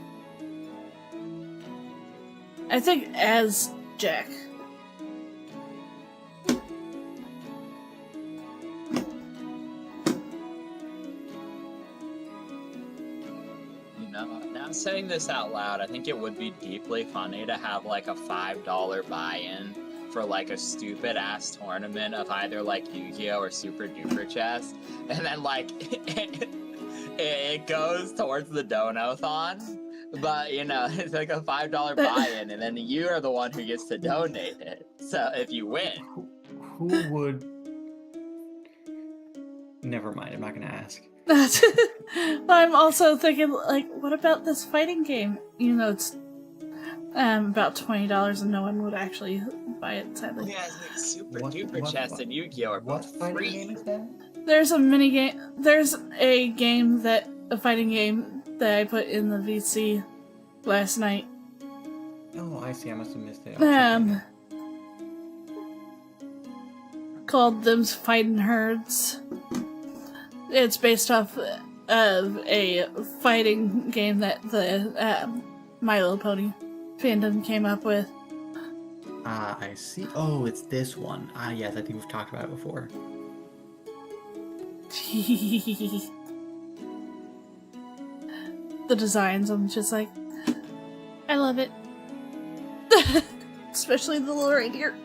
I think as Jack. You know, now saying this out loud, I think it would be deeply funny to have like a $5 buy-in for like a stupid ass tournament of either like Yu-Gi-Oh or Super Duper Chess, and then like it goes towards the Donothon, but you know it's like a $5 buy-in, and then you are the one who gets to donate it. So if you win, Who would? Never mind. I'm not gonna ask. But I'm also thinking, like, what about this fighting game? You know, it's about $20 and no one would actually buy it, sadly. yeah, it's like Super What- Duper what- Chess and Yu-Gi-Oh are What both fighting free. game is that? There's a mini game. There's a fighting game that I put in the VC last night. Oh, I see. I must have missed it. I'll check it out. Called Them's Fighting Herds. It's based off of a fighting game that the My Little Pony fandom came up with. Ah, I see. Oh, it's this one. Ah, yes, I think we've talked about it before. The designs, I'm just like, I love it. Especially the little reindeer.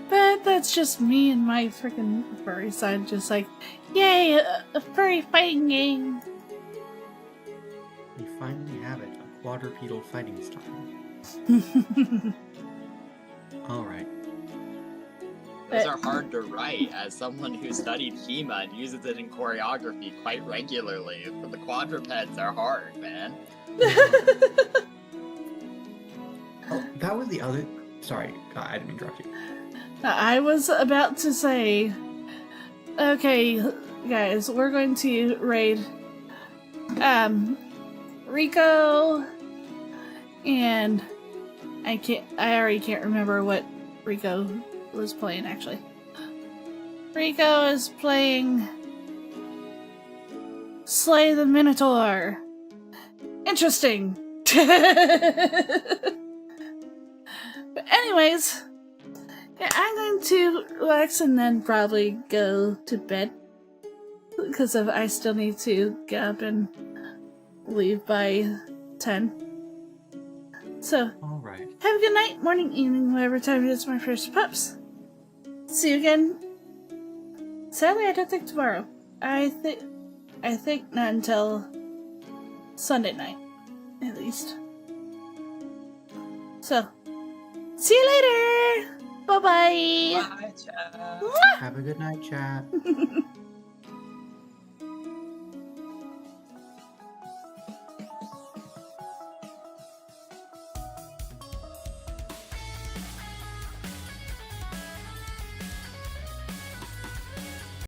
But that's just me and my freaking furry side, just like, yay, a furry fighting game. We finally have it. A quadrupedal fighting style. Alright. Those are hard to write as someone who studied HEMA and uses it in choreography quite regularly. But the quadrupeds are hard, man. Oh, that was the other... Sorry, I didn't interrupt you. I was about to say, okay, guys, we're going to raid Rico, and I already can't remember what Rico was playing, actually. Rico is playing Slay the Minotaur. Interesting. But anyways, yeah, I'm going to relax and then probably go to bed. Because I still need to get up and leave by 10. So, Alright. have a good night, morning, evening, whatever time it is, my first pups. See you again. Sadly, I don't think tomorrow. I think not until Sunday night, at least. So, see you later! Bye-bye! Bye, Chad. Mwah! Have a good night, chat.